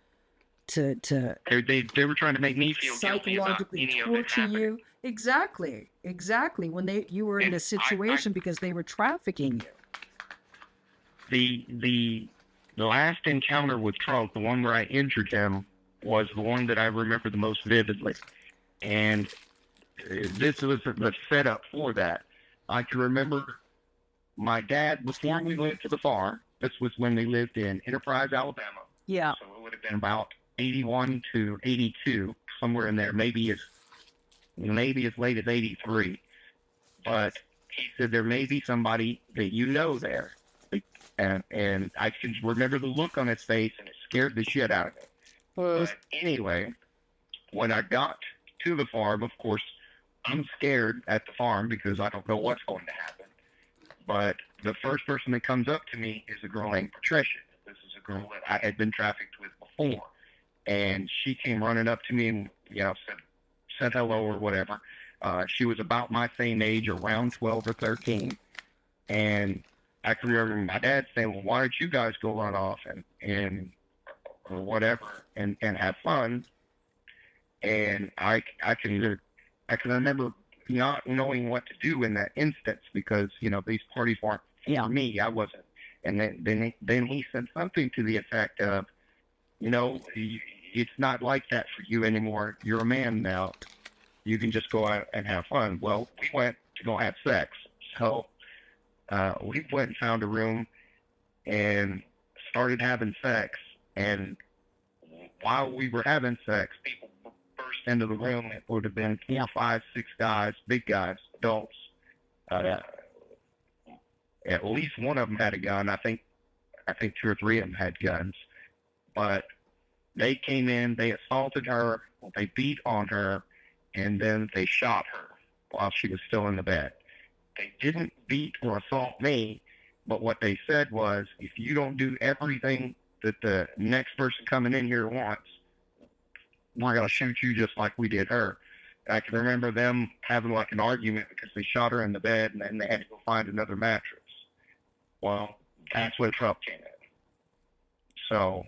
they were trying to make me feel psychologically torture you. Exactly. When you were in a situation because they were trafficking you. The last encounter with Trump, the one where I injured him, was the one that I remember the most vividly, and this was the setup for that. I can remember my dad, before we went to the farm, this was when they lived in Enterprise, Alabama. Yeah. So it would have been about 81 to 82, somewhere in there, maybe as late as 83. But he said there may be somebody that there. And I can remember the look on his face, and it scared the shit out of me. But anyway, when I got to the farm, of course, I'm scared at the farm because I don't know what's going to happen. But the first person that comes up to me is a girl named Patricia. This is a girl that I had been trafficked with before. And she came running up to me and, said hello or whatever. She was about my same age, around 12 or 13. And I can remember my dad saying, well, why don't you guys go run off and or whatever and have fun? And I can remember not knowing what to do in that instance because, these parties weren't for me. I wasn't. And then he said something to the effect of, it's not like that for you anymore. You're a man now. You can just go out and have fun. Well, we went to go have sex. So we went and found a room and started having sex. And while we were having sex, people burst into the room. It would have been 4, 5, 6 guys, big guys, adults. At least one of them had a gun. I think 2 or 3 of them had guns. But they came in, they assaulted her, they beat on her, and then they shot her while she was still in the bed. They didn't beat or assault me, but what they said was, if you don't do everything that the next person coming in here wants, we're going to shoot you just like we did her. And I can remember them having like an argument because they shot her in the bed and then they had to go find another mattress. Well, that's when Trump came in. So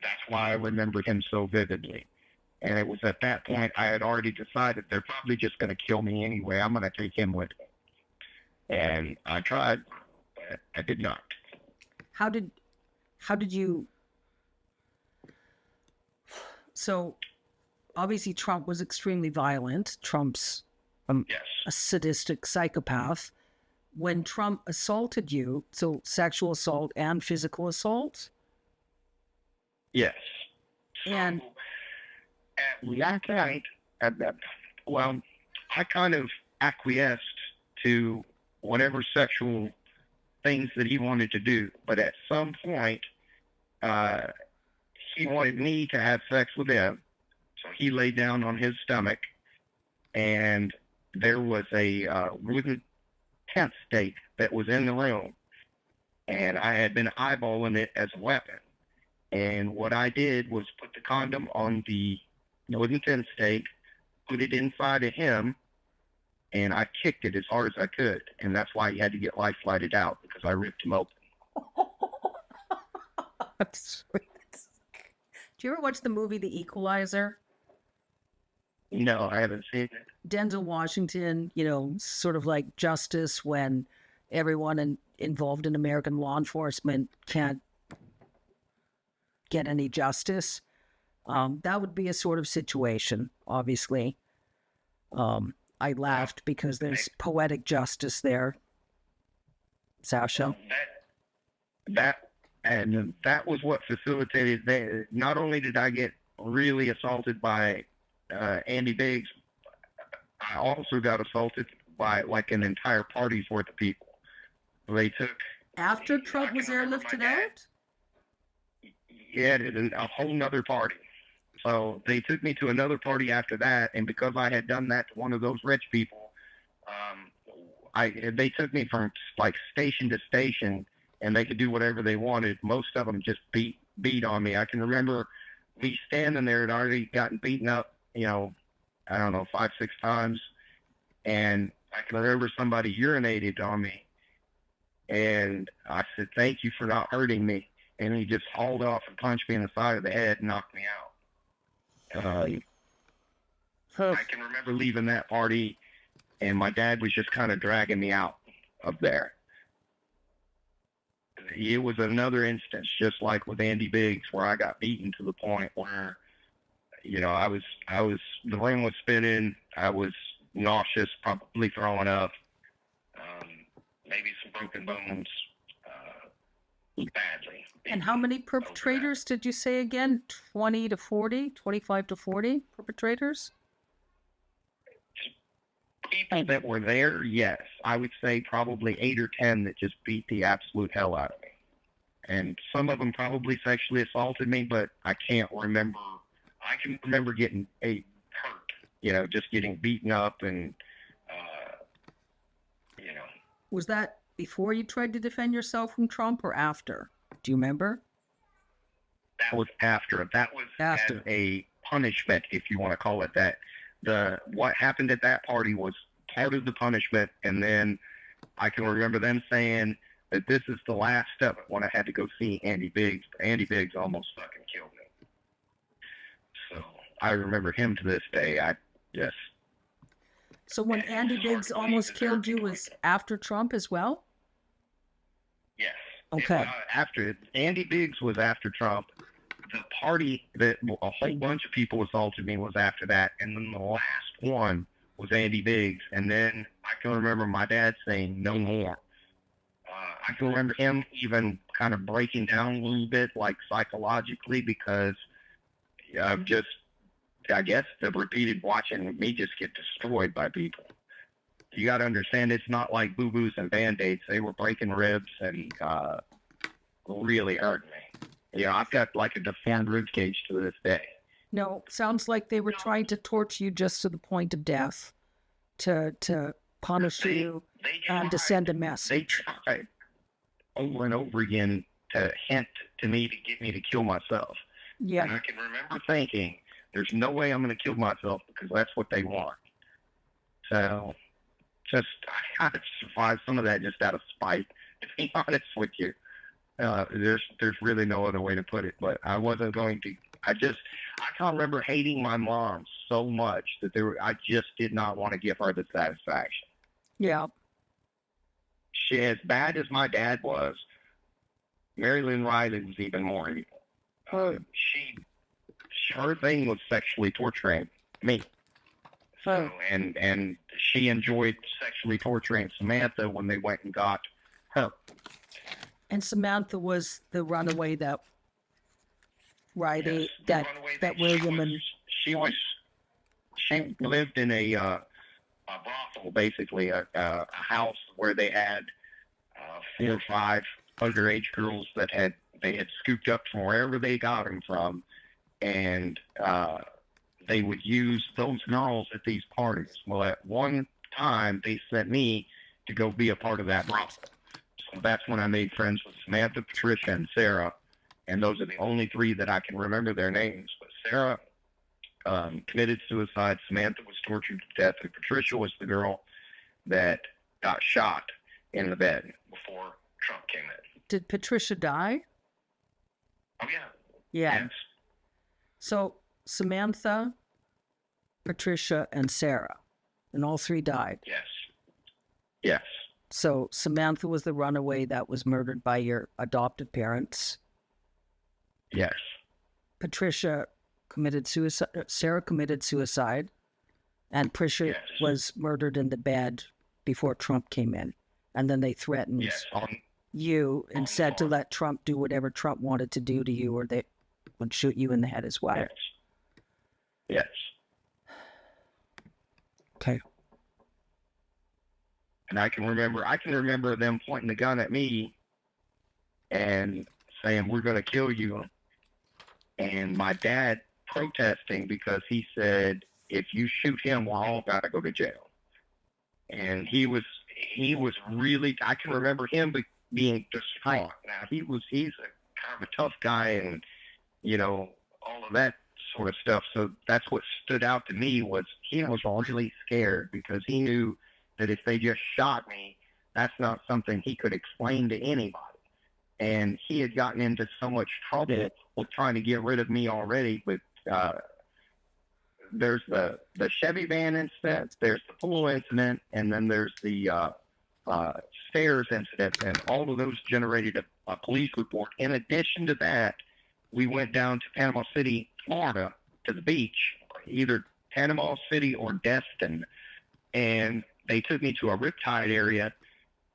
that's why I remember him so vividly. And it was at that point I had already decided they're probably just going to kill me anyway. I'm going to take him with me. And I tried, but I did not. How did you? So obviously Trump was extremely violent. Trump's Yes. a sadistic psychopath. When Trump assaulted you, so sexual assault and physical assault? Yes. And at that night, well, I kind of acquiesced to whatever sexual things that he wanted to do. But at some point, uh, he wanted me to have sex with him. So he laid down on his stomach, and there was a wooden tent stake that was in the room, and I had been eyeballing it as a weapon. And what I did was put the condom on the wooden tent stake, put it inside of him, and I kicked it as hard as I could. And that's why he had to get life flighted out, because I ripped him open. That's sweet. Do you ever watch the movie The Equalizer? No, I haven't seen it. Denzel Washington, sort of like justice when everyone involved in American law enforcement can't get any justice. That would be a sort of situation, obviously. I laughed because there's poetic justice there, Sasha. That was what facilitated that. Not only did I get really assaulted by Andy Biggs, I also got assaulted by like an entire party's worth of people. They took After Trump was airlifted out? Yeah, a whole nother party. So they took me to another party after that, and because I had done that to one of those rich people, they took me from like station to station, and they could do whatever they wanted. Most of them just beat on me. I can remember me standing there and already gotten beaten up, I don't know, 5, 6 times, and I can remember somebody urinated on me, and I said, "Thank you for not hurting me." And he just hauled off and punched me in the side of the head and knocked me out. I can remember leaving that party, and my dad was just kind of dragging me out of there. It was another instance, just like with Andy Biggs, where I got beaten to the point where, I was, the ring was spinning, I was nauseous, probably throwing up, maybe some broken bones, badly. And how many perpetrators did you say again? 20 to 40? 25 to 40 perpetrators? People that were there, yes. I would say probably 8 or 10 that just beat the absolute hell out of me. And some of them probably sexually assaulted me, but I can't remember. I can remember getting hurt, just getting beaten up and, Was that before you tried to defend yourself from Trump or after? Do you remember? That was after. That was after. As a punishment, if you want to call it that. What happened at that party was part of the punishment, and then I can remember them saying that this is the last step when I had to go see Andy Biggs. Andy Biggs almost fucking killed me. So I remember him to this day. So when Andy Biggs almost killed you was after Trump as well? Yes. Okay. After Andy Biggs was after Trump. The party that a whole bunch of people assaulted me was after that, and then the last one was Andy Biggs, and then I can remember my dad saying no more. I can remember him even kind of breaking down a little bit, like psychologically, because of just, I guess, the repeated watching me just get destroyed by people. You got to understand, it's not like boo-boos and Band-Aids. They were breaking ribs and really hurting me. I've got like a deformed rib cage to this day. No, sounds like they were trying to torture you just to the point of death, to punish you and to send a message. They tried over and over again to hint to me to get me to kill myself. Yeah. And I can remember thinking, there's no way I'm going to kill myself because that's what they want. So I had to survive some of that just out of spite, to be honest with you. There's really no other way to put it, but I wasn't going to. I can't remember hating my mom so much that I just did not want to give her the satisfaction. Yeah. She, as bad as my dad was, Marilyn Riley was even more evil. Her thing was sexually torturing me. So, and she enjoyed sexually torturing Samantha when they went and got her. And Samantha was the runaway that Riley, yes, that William and she lived in a brothel, basically a house where they had 4 or 5 underage girls that they had scooped up from wherever they got them from, and they would use those girls at these parties. Well, at one time, they sent me to go be a part of that brothel. So that's when I made friends with Samantha, Patricia, and Sarah, and those are the only 3 that I can remember their names. But Sarah committed suicide, Samantha was tortured to death, and Patricia was the girl that got shot in the bed before Trump came in. Did Patricia die? Oh, yeah. Yeah. Yes. So Samantha, Patricia, and Sarah, and all 3 died. Yes. Yes. So Samantha was the runaway that was murdered by your adoptive parents. Yes. Patricia committed suicide. Sarah committed suicide, and Patricia was murdered in the bed before Trump came in. And then they threatened you and said to let Trump do whatever Trump wanted to do to you, or they would shoot you in the head as well. Yes. Yes. Okay. And I can remember them pointing the gun at me and saying, "We're going to kill you." And my dad protesting because he said, "If you shoot him, we'll all got to go to jail." And he was really, I can remember him being distraught. Now he's a kind of a tough guy, and all of that sort of stuff. So that's what stood out to me was he was really scared because he knew that if they just shot me, that's not something he could explain to anybody. And he had gotten into so much trouble with trying to get rid of me already. But there's the Chevy van incident, there's the pool incident, and then there's the stairs incident, and all of those generated a police report. In addition to that, we went down to Panama City, Florida, to the beach, either Panama City or Destin, and they took me to a riptide area.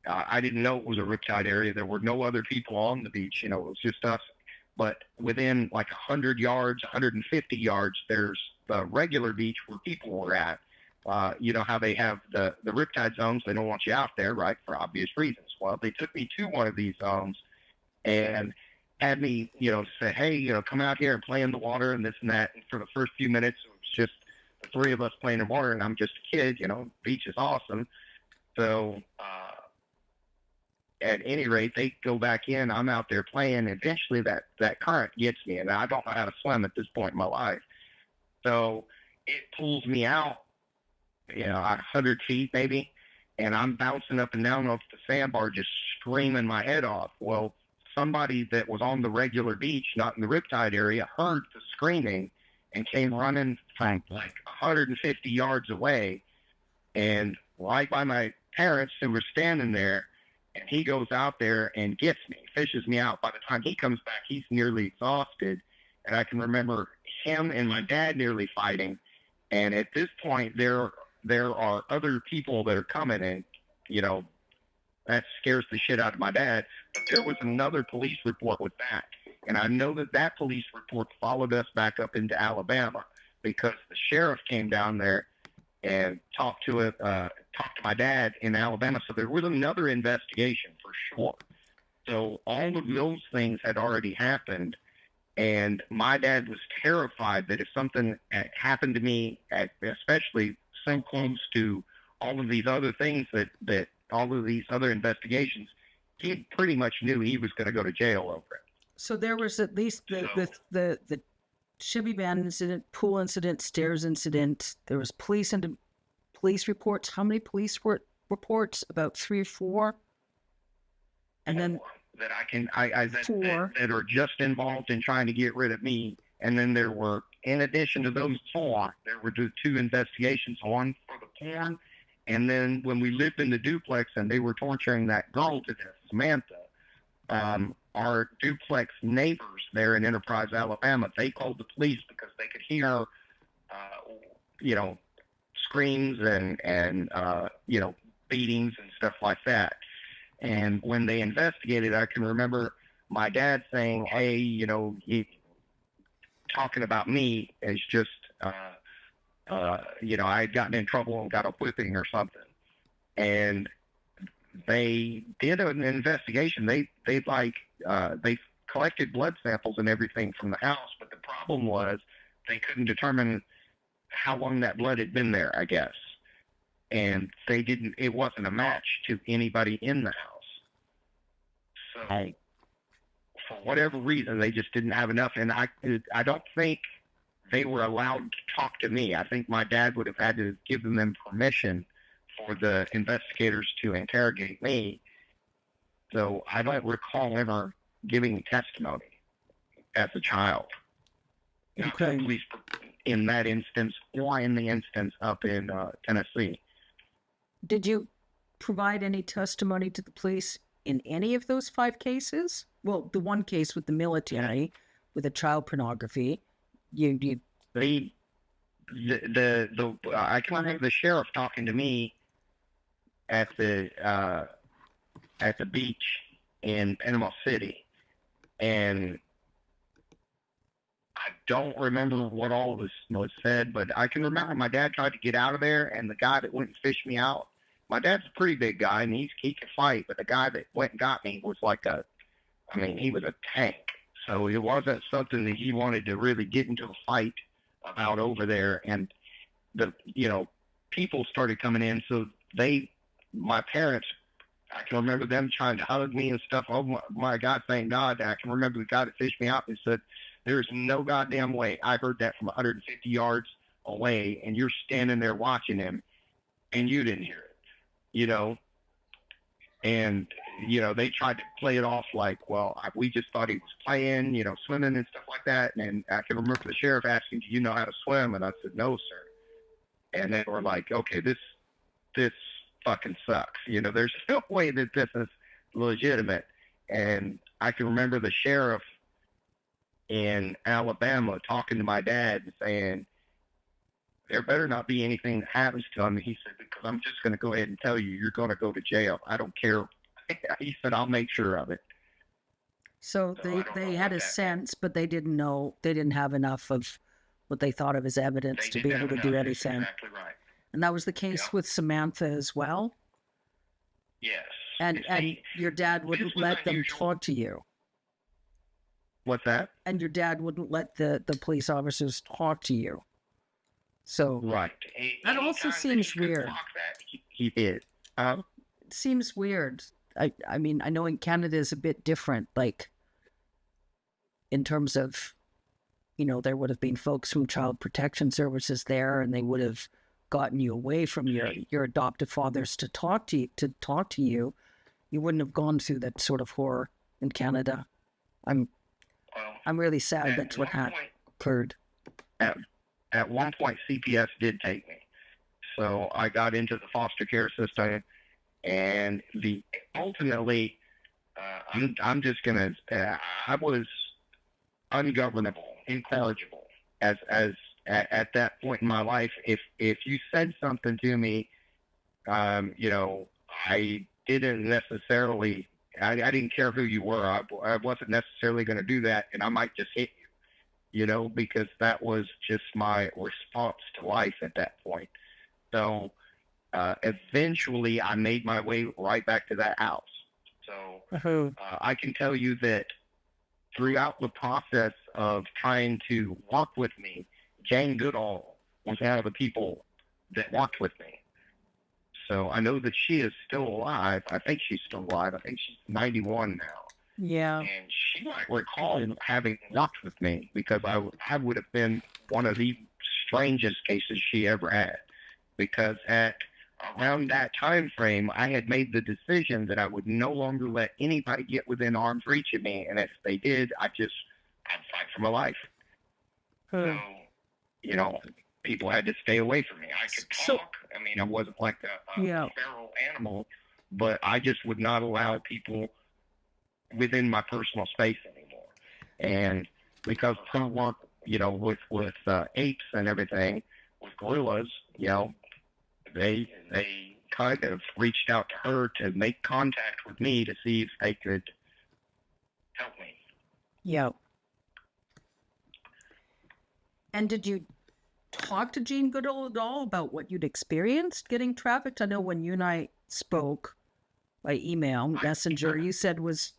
I didn't know it was a riptide area. There were no other people on the beach. It was just us. But within like 100 yards, 150 yards, there's the regular beach where people were at. You know how they have the riptide zones. They don't want you out there, right, for obvious reasons. Well, they took me to one of these zones and had me, say, "Hey, come out here and play in the water," and this and that. And for the first few minutes, it was just the 3 of us playing in water, and I'm just a kid. Beach is awesome. So at any rate, they go back in. I'm out there playing. Eventually, that current gets me, and I don't know how to swim at this point in my life. So it pulls me out, 100 feet maybe, and I'm bouncing up and down off the sandbar, just screaming my head off. Well, somebody that was on the regular beach, not in the riptide area, heard the screaming and came running like 150 yards away, and right by my parents who were standing there. And he goes out there and gets me, fishes me out. By the time he comes back, he's nearly exhausted. And I can remember him and my dad nearly fighting. And at this point, there are other people that are coming, and that scares the shit out of my dad. But there was another police report with that, and I know that police report followed us back up into Alabama because the sheriff came down there and talked to my dad in Alabama. So there was another investigation for sure. So all of those things had already happened. And my dad was terrified that if something happened to me, especially so close to all of these other things that all of these other investigations, he pretty much knew he was going to go to jail over it. So there was at least the Chevy van incident, pool incident, stairs incident. There was police reports. How many police reports? About 3 or 4. And then that I 4 that are just involved in trying to get rid of me. And then there were, in addition to those 4, there were 2 investigations, one for the porn, and then when we lived in the duplex and they were torturing that girl to death, Samantha, our duplex neighbors there in Enterprise, Alabama, they called the police because they could hear, screams and beatings and stuff like that. And when they investigated, I can remember my dad saying, "Hey, he talking about me as just I had gotten in trouble and got a whipping or something. And they did an investigation. They collected blood samples and everything from the house, but the problem was they couldn't determine how long that blood had been there, I guess. And they didn't. It wasn't a match to anybody in the house. So for whatever reason, they just didn't have enough. And I don't think they were allowed to talk to me. I think my dad would have had to give them permission for the investigators to interrogate me. So I don't recall ever giving testimony as a child. Not to the police in that instance, or in the instance up in Tennessee. Did you provide any testimony to the police in any of those 5 cases? Well, the one case with the military, with the child pornography, you I can remember the sheriff talking to me at the beach in Panama City, and I don't remember what all was said, but I can remember my dad tried to get out of there, and the guy that went and fished me out, my dad's a pretty big guy, and he can fight, but the guy that went and got me was he was a tank. So it wasn't something that he wanted to really get into a fight about over there. And people started coming in, so my parents, I can remember them trying to hug me and stuff. Oh my God, thank God. I can remember the guy that fished me out and said, "There's no goddamn way." I heard that from 150 yards away, and you're standing there watching him, and you didn't hear it, And, they tried to play it off like, well, we just thought he was playing, swimming and stuff like that. And I can remember the sheriff asking, "Do you know how to swim?" And I said, "No, sir." And they were like, "Okay, this fucking sucks. There's no way that this is legitimate." And I can remember the sheriff in Alabama talking to my dad and saying, "There better not be anything that happens to him." He said, "Because I'm just going to go ahead and tell you, you're going to go to jail. I don't care." He said, "I'll make sure of it." So they had a sense, but they didn't know, they didn't have enough of what they thought of as evidence to be able to do anything. Exactly right. And that was the case with Samantha as well? Yes. And your dad wouldn't let them talk to you? What's that? And your dad wouldn't let the police officers talk to you? So right. That also seems weird. He did. It seems weird. I mean, I know in Canada is a bit different, like in terms of, there would have been folks from Child Protection Services there, and they would have gotten you away from your adoptive fathers to talk to you. You wouldn't have gone through that sort of horror in Canada. I'm really sad that's what occurred. At one point, CPS did take me, so I got into the foster care system, and ultimately, I'm just gonna. I was ungovernable, incorrigible, at that point in my life. If you said something to me, I didn't necessarily. I didn't care who you were. I wasn't necessarily going to do that, and I might just hit you. Because that was just my response to life at that point. So eventually I made my way right back to that house. So I can tell you that throughout the process of trying to walk with me, Jane Goodall was one of the people that walked with me. So I know that she is still alive. I think she's still alive. I think she's 91 now. Yeah. And she might recall having walked with me, because I would have been one of the strangest cases she ever had. Because at around that time frame, I had made the decision that I would no longer let anybody get within arm's reach of me. And if they did, I'd fight for my life. So, people had to stay away from me. I could talk. I mean, I wasn't like a feral animal, but I just would not allow people within my personal space anymore. And because some work, with apes and everything, with gorillas, they kind of reached out to her to make contact with me to see if they could help me. Yeah. And did you talk to Jean Goodall at all about what you'd experienced getting trafficked? I know when you and I spoke by email, messenger, you said was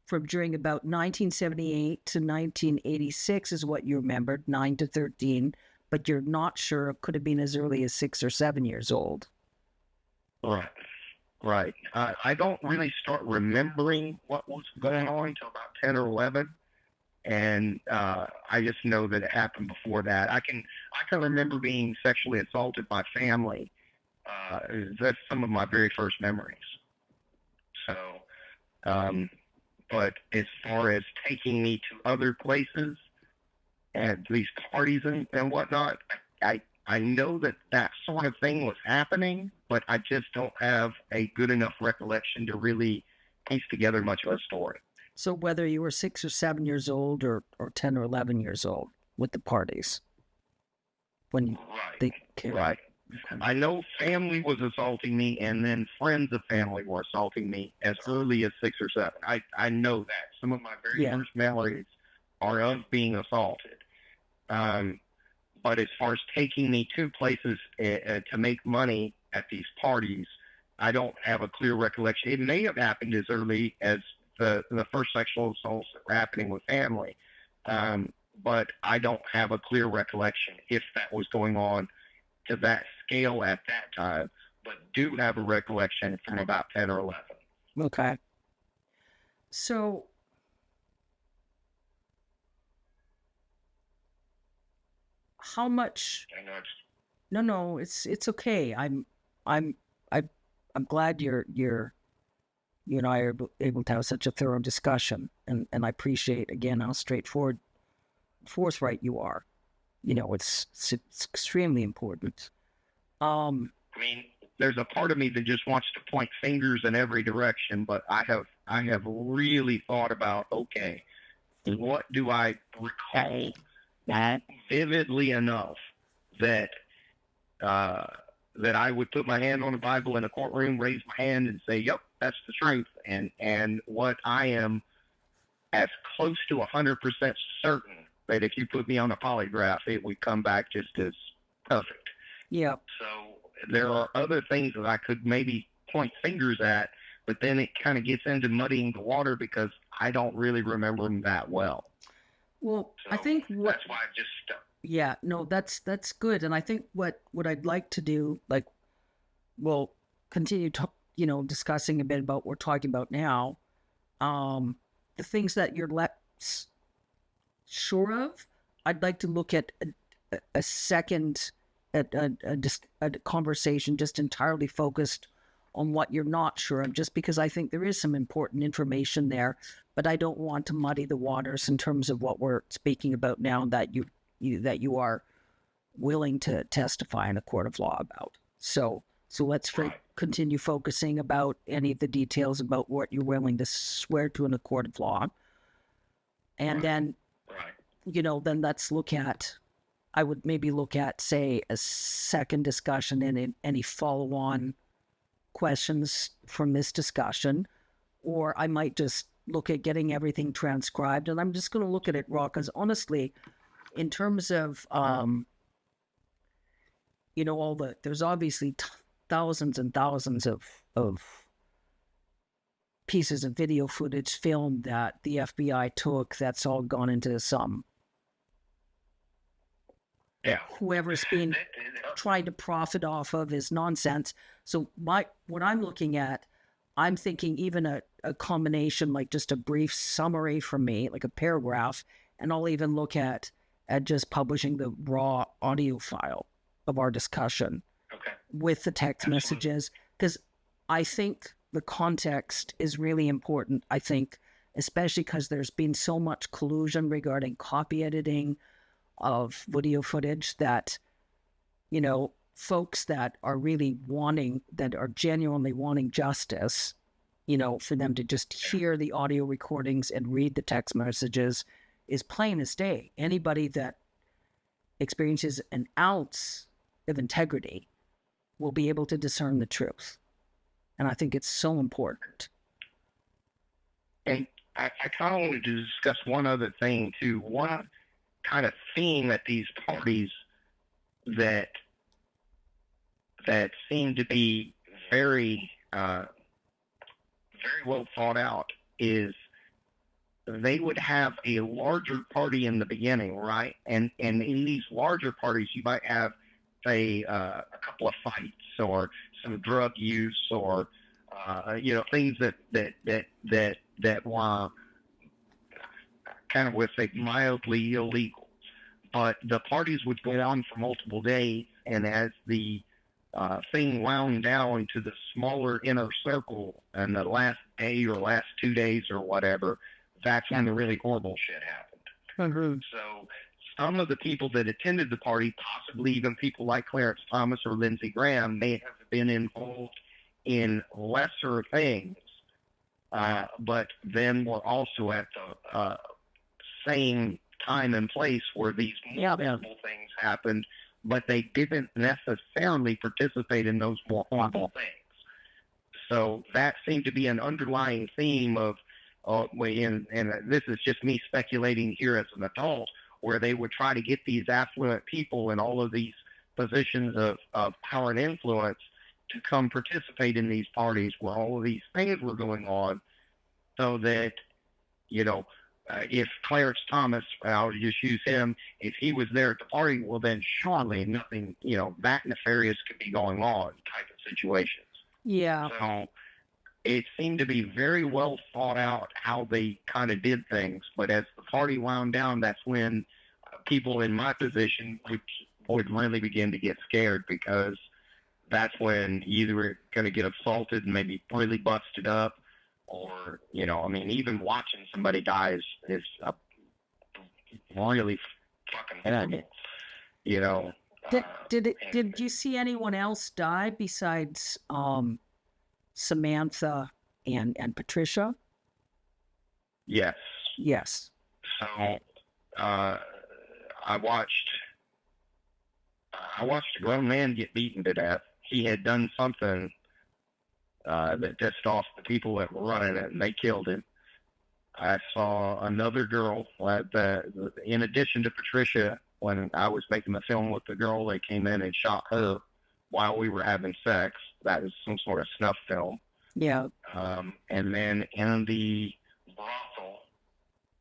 from during about 1978 to 1986 is what you remembered, 9 to 13, but you're not sure it could have been as early as 6 or 7 years old. Right. Right. I don't really start remembering what was going on until about 10 or 11. And I just know that it happened before that. I can remember being sexually assaulted by family. That's some of my very first memories. So, but as far as taking me to other places and these parties and whatnot, I know that sort of thing was happening, but I just don't have a good enough recollection to really piece together much of a story. So whether you were 6 or 7 years old or 10 or 11 years old with the parties when they came. Right. Okay. I know family was assaulting me, and then friends of family were assaulting me as early as 6 or 7. I know that. Some of my very first memories are of being assaulted. But as far as taking me to places to make money at these parties, I don't have a clear recollection. It may have happened as early as the first sexual assaults that were happening with family, but I don't have a clear recollection if that was going on to that scale at that time, but do have a recollection from about 10 or 11. Okay. So how much? No, it's okay. I'm glad you and I are able to have such a thorough discussion, and I appreciate again how straightforward, forthright you are. It's extremely important. I mean, there's a part of me that just wants to point fingers in every direction, but I have really thought about, okay, what do I recall vividly enough that that I would put my hand on the Bible in a courtroom, raise my hand, and say, "Yep, that's the truth." And what I am as close to 100% certain that if you put me on a polygraph, it would come back just as perfect. Yeah. So there are other things that I could maybe point fingers at, but then it kind of gets into muddying the water because I don't really remember them that well. Well, so I think that's why I just stuck. Yeah, no, that's good, and I think what I'd like to do, like, we'll continue discussing a bit about what we're talking about now. The things that you're less sure of, I'd like to look at a second at a conversation just entirely focused on what you're not sure of, just because I think there is some important information there, but I don't want to muddy the waters in terms of what we're speaking about now that you are willing to testify in a court of law about. So let's continue focusing about any of the details about what you're willing to swear to in a court of law. And then, then let's look at, I would maybe look at, say, a second discussion and any follow-on questions from this discussion, or I might just look at getting everything transcribed, and I'm just going to look at it raw, because honestly, in terms of, there's obviously thousands and thousands of pieces of video footage filmed that the FBI took that's all gone into some whoever's been trying to profit off of is nonsense. So what I'm looking at, I'm thinking even a combination, like just a brief summary from me, like a paragraph, and I'll even look at just publishing the raw audio file of our discussion with the text messages, because I think the context is really important. I think, especially because there's been so much collusion regarding copy editing of video footage that, folks that are really that are genuinely wanting justice, for them to just hear the audio recordings and read the text messages is plain as day. Anybody that experiences an ounce of integrity will be able to discern the truth. And I think it's so important. And I kind of wanted to discuss one other thing too. One kind of theme at these parties that that seem to be very very well thought out is they would have a larger party in the beginning, right? And in these larger parties, you might have a couple of fights or some drug use or things that were kind of with say mildly illegal. But the parties would go on for multiple days, and as the thing wound down to the smaller inner circle and the last day or last 2 days or whatever, that's when the really horrible shit happened. Mm-hmm. So some of the people that attended the party, possibly even people like Clarence Thomas or Lindsey Graham, may have been involved in lesser things, but then were also at the same time and place where these multiple things happened, but they didn't necessarily participate in those more horrible things. So that seemed to be an underlying theme of, and this is just me speculating here as an adult, where they would try to get these affluent people in all of these positions of power and influence to come participate in these parties where all of these things were going on, so that, if Clarence Thomas, I'll just use him, if he was there at the party, well, then surely nothing, that nefarious could be going on type of situations. Yeah. So it seemed to be very well thought out how they kind of did things. But as the party wound down, that's when people in my position would really begin to get scared, because that's when you either were going to get assaulted and maybe really busted up, or, even watching somebody die is really fucking horrible, Did you see anyone else die besides Samantha and Patricia? Yes. Yes. So I watched a grown man get beaten to death. He had done something that pissed off the people that were running it, and they killed him. I saw another girl, in addition to Patricia, when I was making the film with the girl, they came in and shot her while we were having sex. That was some sort of snuff film. Yeah. And then in the brothel,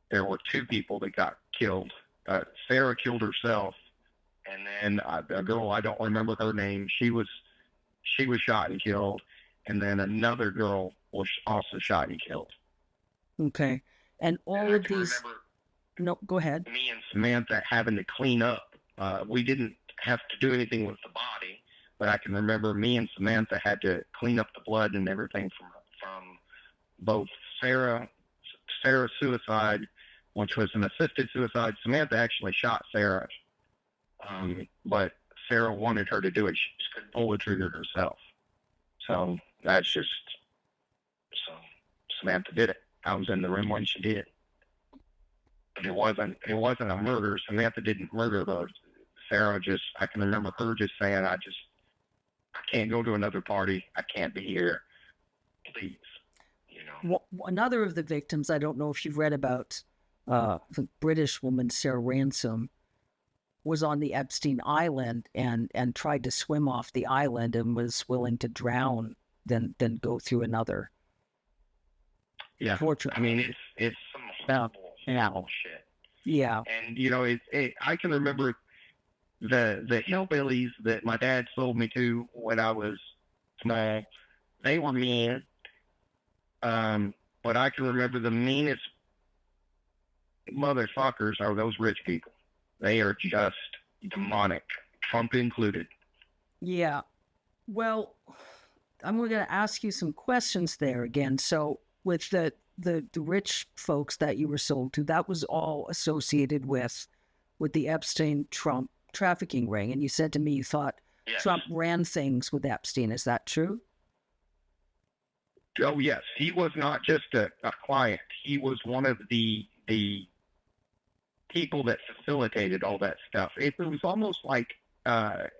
there were 2 people that got killed. Sarah killed herself, and then a girl, I don't remember her name, she was shot and killed, and then another girl was also shot and killed. Okay. And all of these... No, go ahead. Me and Samantha having to clean up. We didn't have to do anything with the body, but I can remember me and Samantha had to clean up the blood and everything from both Sarah's suicide, which was an assisted suicide. Samantha actually shot Sarah, but Sarah wanted her to do it. She just couldn't pull the trigger herself. So that's just, so Samantha did it. I was in the room when she did. But it wasn't a murder. Samantha didn't murder those. Sarah I can remember her just saying, I can't go to another party. I can't be here. Please. Well, another of the victims, I don't know if you've read about, the British woman, Sarah Ransom, was on the Epstein Island and tried to swim off the island and was willing to drown than go through another. Yeah. Torture. I mean, it's some horrible shit. Yeah. And, I can remember the hillbillies that my dad sold me to when I was small. They were mean. But I can remember the meanest motherfuckers are those rich people. They are just demonic, Trump included. Yeah. Well, I'm going to ask you some questions there again. So with the rich folks that you were sold to, that was all associated with the Epstein-Trump trafficking ring. And you said to me you thought Yes. Trump ran things with Epstein. Is that true? Oh, yes. He was not just a client. He was one of the people that facilitated all that stuff. It was almost like, this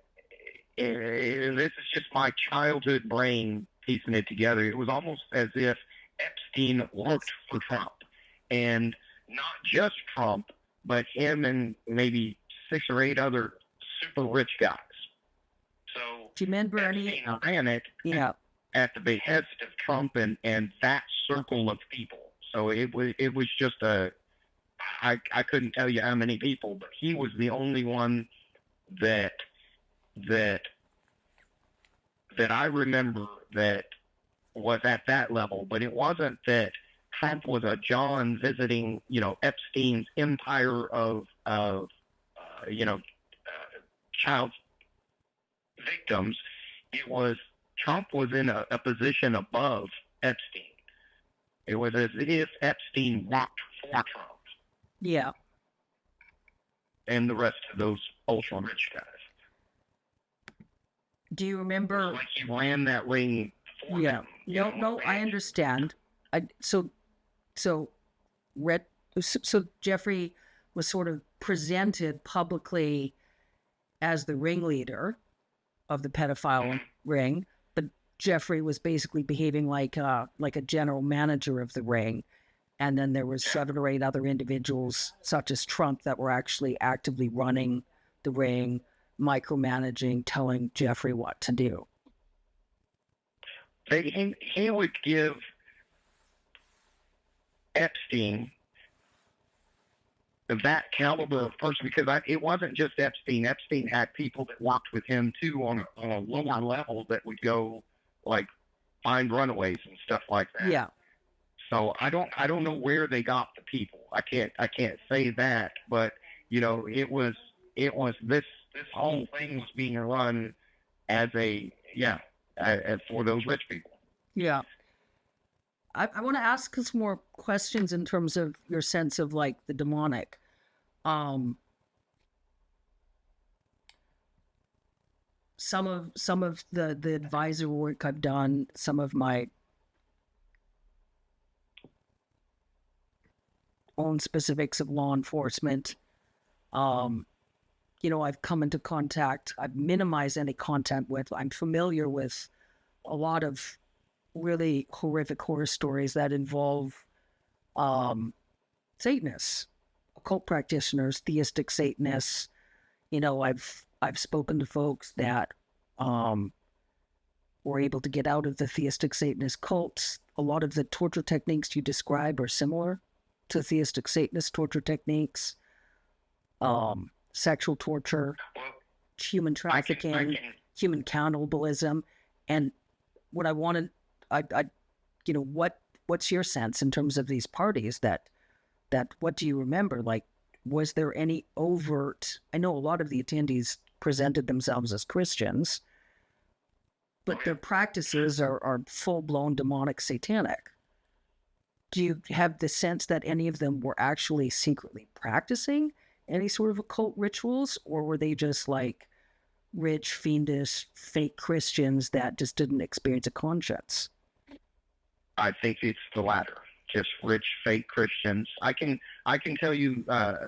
is just my childhood brain piecing it together. It was almost as if Epstein worked for Trump, and not just Trump, but him and maybe 6 or 8 other super rich guys. So do you remember any? Epstein ran it Yeah, at the behest of Trump and that circle of people. So it was just I couldn't tell you how many people, but he was the only one that that that I remember that was at that level. But it wasn't that Trump was a John visiting, Epstein's empire of child victims. It was Trump was in a position above Epstein. It was as if Epstein worked for Trump yeah. and the rest of those ultra rich guys. Do you remember? Like he ran that ring for Yeah. them. No, I understand. So Jeffrey was sort of presented publicly as the ringleader of the pedophile ring, but Jeffrey was basically behaving like a general manager of the ring. And then there was 7 or 8 other individuals, such as Trump, that were actually actively running the ring, micromanaging, telling Jeffrey what to do. He would give Epstein that caliber of person because it wasn't just Epstein. Epstein had people that worked with him too on a lower level that would go like find runaways and stuff like that. Yeah. So I don't know where they got the people. I can't say that, but it was this whole thing was being run as as for those rich people. Yeah. I want to ask some more questions in terms of your sense of like the demonic. Some of the advisor work I've done, some of my own specifics of law enforcement. I've come into contact, I've minimized any content with, I'm familiar with a lot of really horrific horror stories that involve Satanists, occult practitioners, theistic Satanists. I've spoken to folks that were able to get out of the theistic Satanist cults. A lot of the torture techniques you describe are similar to theistic Satanist torture techniques, sexual torture, human trafficking, human cannibalism. And what I wanted, what's your sense in terms of these parties that what do you remember? Like, was there any overt, I know a lot of the attendees presented themselves as Christians, but their practices are full-blown demonic satanic. Do you have the sense that any of them were actually secretly practicing any sort of occult rituals, or were they just like rich, fiendish, fake Christians that just didn't experience a conscience? I think it's the latter. Just rich, fake Christians. I can tell you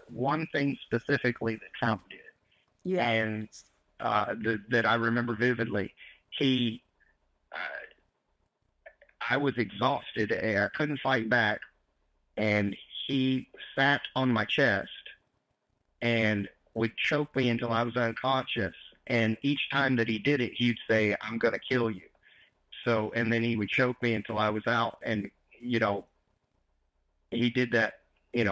one thing specifically that Trump did. Yeah. And that I remember vividly. I was exhausted. I couldn't fight back. And he sat on my chest and would choke me until I was unconscious. And each time that he did it, he'd say, "I'm going to kill you." So, and then he would choke me until I was out. And, he did that,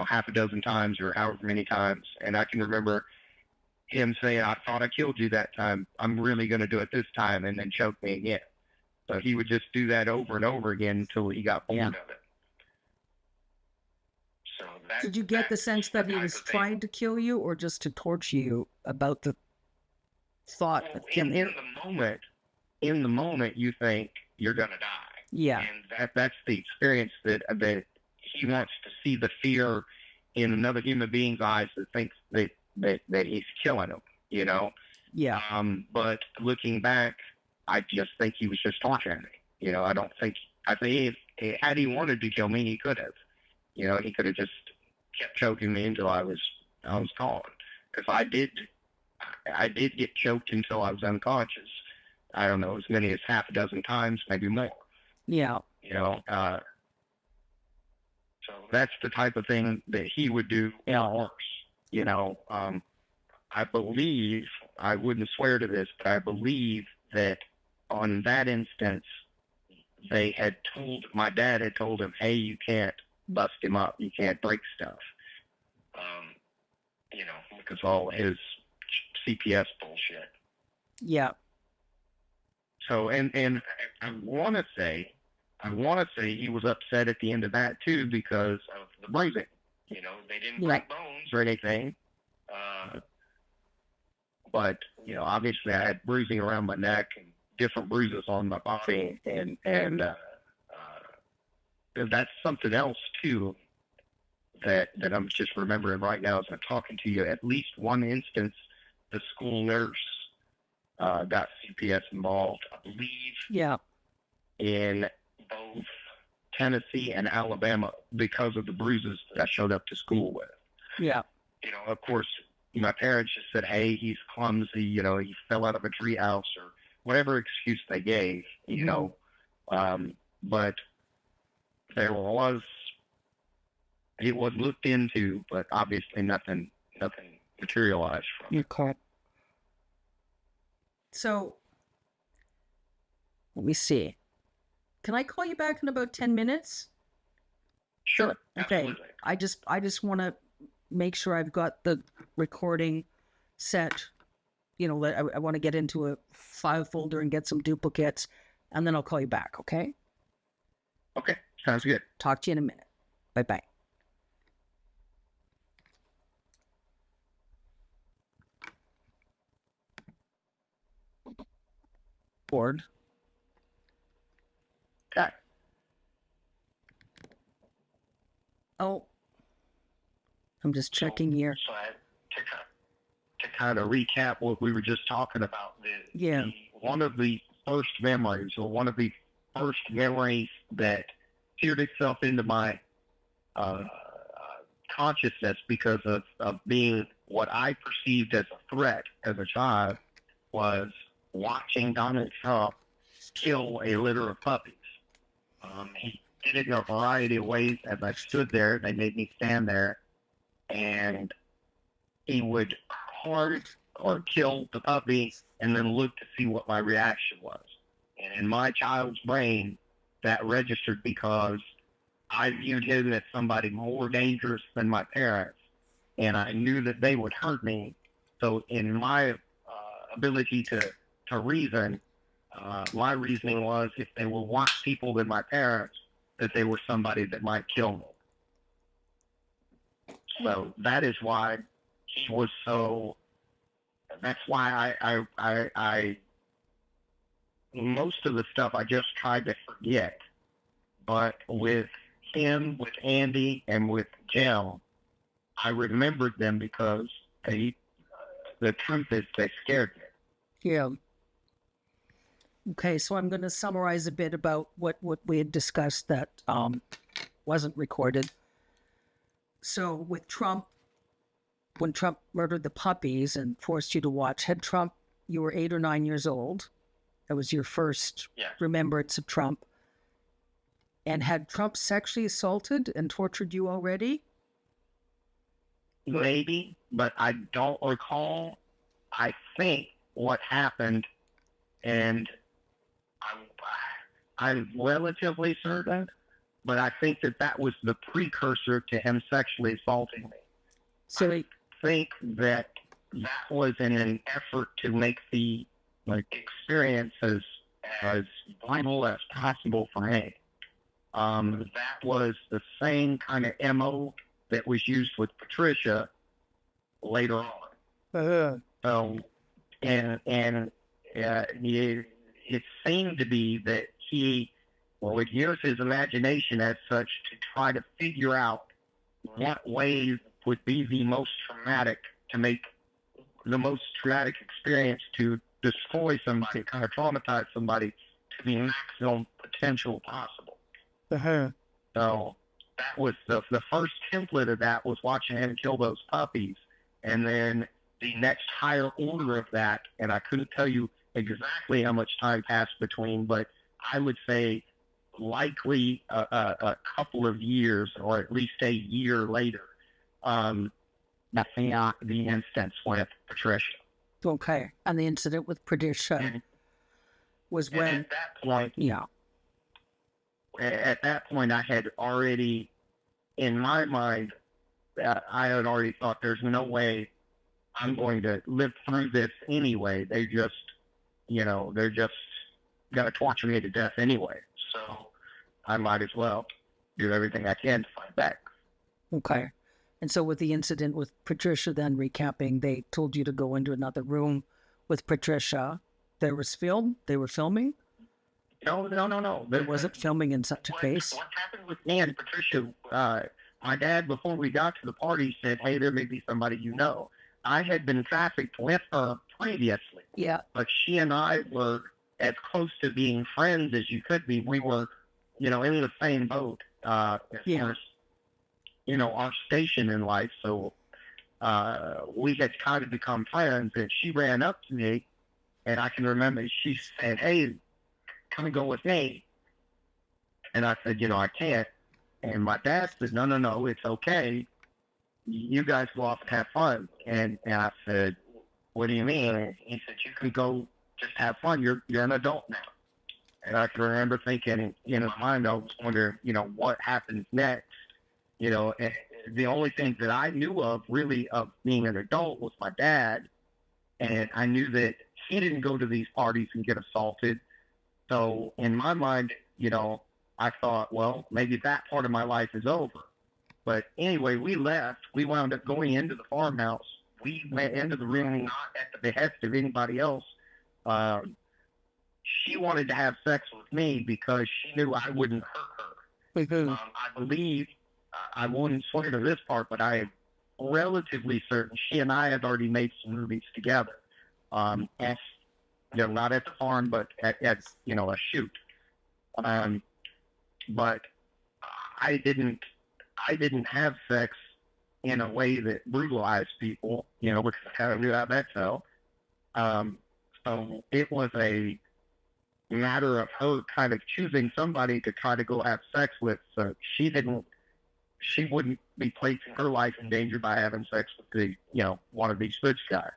half a dozen times or however many times. And I can remember him saying, "I thought I killed you that time. I'm really going to do it this time," and then choke me again. So he would just do that over and over again until he got bored of it. So did you get the sense that he was trying to kill you or just to torture you about the thought of killing you? In the moment, you think you're going to die. Yeah. And that's the experience that he wants to see the fear in another human being's eyes that thinks that he's killing him, Yeah. But looking back, I just think he was just torturing me. I think had he wanted to kill me, he could have. He could have just kept choking me until I was gone. Because I did get choked until I was unconscious. I don't know, as many as half a dozen times, maybe more. Yeah. So that's the type of thing that he would do worse. I believe, I wouldn't swear to this, but I believe that on that instance, my dad had told him, hey, you can't bust him up. You can't break stuff. Because all his CPS bullshit. Yeah. So, and I want to say he was upset at the end of that too because of the bruising. They didn't break bones or anything. But, obviously I had bruising around my neck and different bruises on my body. And that's something else too that I'm just remembering right now as I'm talking to you. At least one instance, the school nurse got CPS involved, I believe. Yeah. In both Tennessee and Alabama because of the bruises that I showed up to school with. Yeah. Of course, my parents just said, hey, he's clumsy, he fell out of a treehouse or whatever excuse they gave, but it was looked into, but obviously nothing materialized from it. Okay. So, let me see. Can I call you back in about 10 minutes? Sure. Okay. Absolutely. I just want to make sure I've got the recording set. I want to get into a file folder and get some duplicates, and then I'll call you back, okay? Okay. Sounds good. Talk to you in a minute. Bye-bye. Board. Okay. Oh, I'm just checking here. So to kind of recap what we were just talking about, one of the first memories that seared itself into my consciousness because of being what I perceived as a threat as a child was watching Donald Trump kill a litter of puppies. He did it in a variety of ways. As I stood there, they made me stand there, and he would harm or kill the puppy and then look to see what my reaction was. And in my child's brain, that registered because I viewed him as somebody more dangerous than my parents, and I knew that they would hurt me. So in my ability to reason, my reasoning was if they were worse people than my parents, that they were somebody that might kill me. So that is why he was so. That's why I most of the stuff I just tried to forget, but with him, with Andy, and with Jill, I remembered them because the truth is they scared me. Yeah. Okay, so I'm going to summarize a bit about what we had discussed that wasn't recorded. So with Trump, when Trump murdered the puppies and forced you to watch, you were 8 or 9 years old. That was your first remembrance of Trump. And had Trump sexually assaulted and tortured you already? Maybe, but I don't recall. I think what happened, and I'm relatively certain, but I think that was the precursor to him sexually assaulting me. So I think that was in an effort to make the experience as vital as possible for me. That was the same kind of MO that was used with Patricia later on. It seemed to be that he would use his imagination as such to try to figure out what ways would be the most traumatic to make the most traumatic experience to destroy somebody, kind of traumatize somebody to the maximum potential possible. So that was the first template of that was watching him kill those puppies, and then the next higher order of that, and I couldn't tell you exactly how much time passed between, but I would say likely a couple of years, or at least a year later, the instance with Patricia. Okay. And the incident with Patricia And, was and when, at that point, yeah. I had already, in my mind, I had already thought there's no way I'm going to live through this anyway. They're just going to torture me to death anyway. So I might as well do everything I can to fight back. Okay. And so with the incident with Patricia, then recapping, they told you to go into another room with Patricia. There was film? They were filming? No. It wasn't filming in such a case? What happened with me and Patricia, my dad, before we got to the party, said, hey, there may be somebody you know. I had been trafficked with her previously. Yeah. But she and I were as close to being friends as you could be. We were, in the same boat as far as, our station in life. So we had kind of become friends, and she ran up to me, and I can remember she said, hey, come and go with me. And I said, I can't. And my dad said, no, it's okay. You guys go off and have fun. And I said, what do you mean? He said, you can go just have fun. You're an adult now. And I can remember thinking in his mind, I was wondering, what happens next? And the only thing that I knew of really of being an adult was my dad. And I knew that he didn't go to these parties and get assaulted. So in my mind, I thought, well, maybe that part of my life is over. But anyway, we left. We wound up going into the farmhouse. We went into the room not at the behest of anybody else. She wanted to have sex with me because she knew I wouldn't hurt her. I believe, I won't swear to this part, but I am relatively certain she and I had already made some movies together. Not at the farm, but at a shoot. But I didn't have sex in a way that brutalized people, which is how I knew how that felt. So it was a matter of her kind of choosing somebody to try to go have sex with. So she wouldn't be placing her life in danger by having sex with one of these butch guys.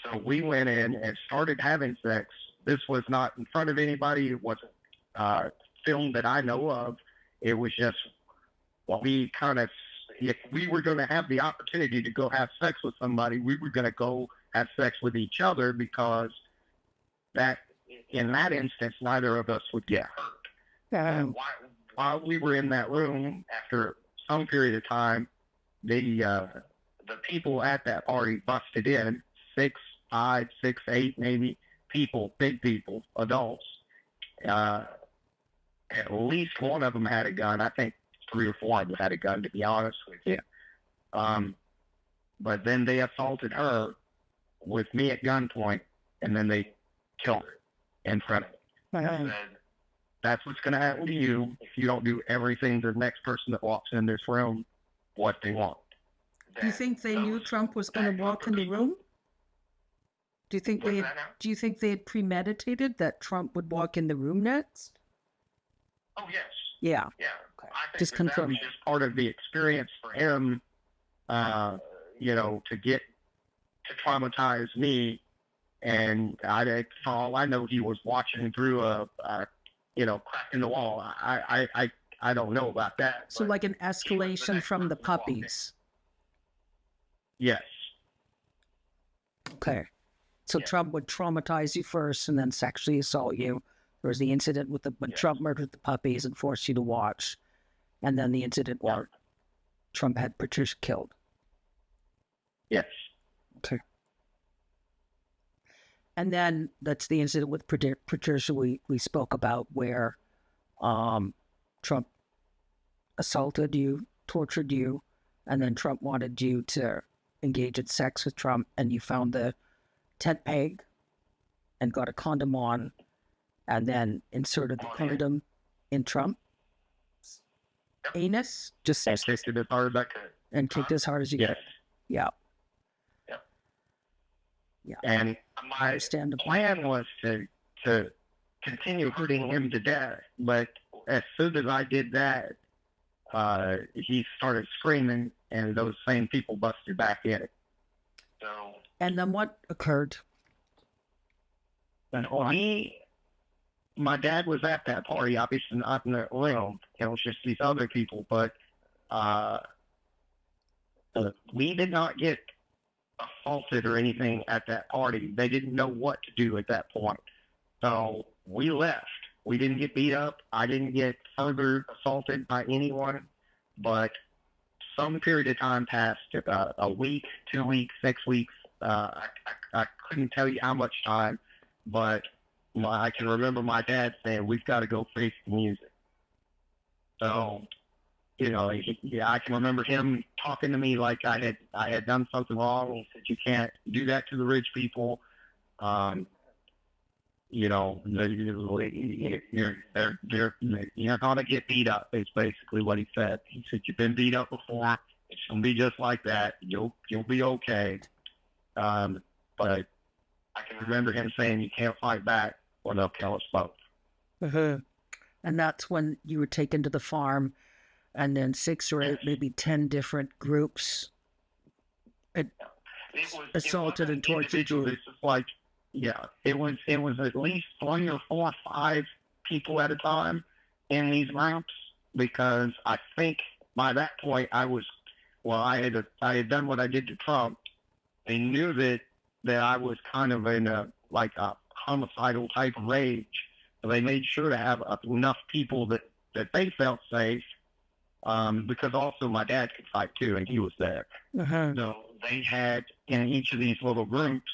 So we went in and started having sex. This was not in front of anybody. It wasn't film that I know of. It was just we kind of, if we were going to have the opportunity to go have sex with somebody, we were going to go have sex with each other because that, in that instance, neither of us would get hurt. While we were in that room, after some period of time, the people at that party busted in, 6, 5, 6, 8 maybe people, big people, adults. At least one of them had a gun. I think 3 or 4 of them had a gun, to be honest with you. But then they assaulted her with me at gunpoint, and then they killed her in front of me. And that's what's going to happen to you if you don't do everything to the next person that walks in this room what they want. Do you think they knew Trump was going to walk in the room? Do you think they had premeditated that Trump would walk in the room next? Oh, yes. Yeah. Yeah. Okay. I think Just confirm. That was just part of the experience for him, to traumatize me. And all I know, he was watching through a crack in the wall. I don't know about that. So like an escalation from the puppies. Yes. Okay. So yeah. Trump would traumatize you first and then sexually assault you. There was the incident with when Trump murdered the puppies and forced you to watch. And then the incident where Trump had Patricia killed. Yes. Okay. And then that's the incident with Patricia we spoke about where Trump assaulted you, tortured you, and then Trump wanted you to engage in sex with Trump, and you found the tent peg and got a condom on and then inserted the condom in Trump's anus. Just kicked it as hard as I could. And kicked as hard as you could. Yeah. Yeah. And my plan was to continue hurting him to death, but as soon as I did that, he started screaming and those same people busted back in it. So, And then what occurred? and my dad was at that party, obviously not in the room. It was just these other people, but uh, we did not get assaulted or anything at that party. They didn't know what to do at that point. So we left. We didn't get beat up. I didn't get further assaulted by anyone, but some period of time passed, a week, 2 weeks, 6 weeks. I couldn't tell you how much time, but I can remember my dad saying, "We've got to go face the music." So, I can remember him talking to me like I had done something wrong. He said, "You can't do that to the rich people. You're gonna get beat up." Is basically what he said. He said, "You've been beat up before. It's gonna be just like that. You'll be okay." But I can remember him saying, "You can't fight back, or they'll kill us both." And that's when you were taken to the farm, and then 6 or 8, maybe 10 different groups assaulted and tortured you. It's just like, it was at least 3 or 4 or 5 people at a time in these groups, because I think by that point I had done what I did to Trump. They knew that I was kind of in a homicidal type of rage. So they made sure to have enough people that they felt safe, because also my dad could fight too, and he was there. So they had, in each of these little groups,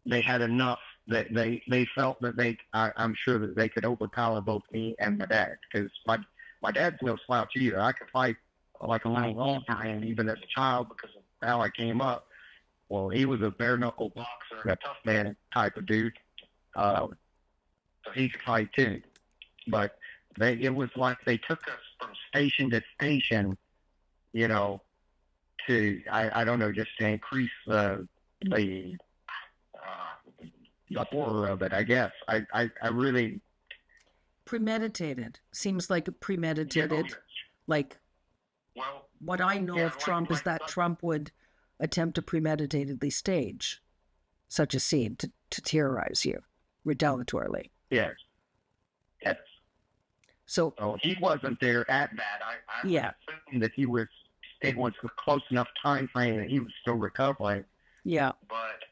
they had enough that they felt that I'm sure that they could overpower both me and my dad, because my dad's no slouch either. I could fight like a long time, even as a child, because of how I came up. Well, he was a bare knuckle boxer, a tough man type of dude. So he could fight too. But it was like they took us from station to station, to I don't know, just to increase the horror of it, I guess. I really Premeditated. Seems like premeditated. Like, what I know of Trump is that Trump would attempt to premeditatedly stage such a scene to terrorize you retaliatorily. Yes. So he wasn't there at that. I assume that it was a close enough time frame that he was still recovering. Yeah. But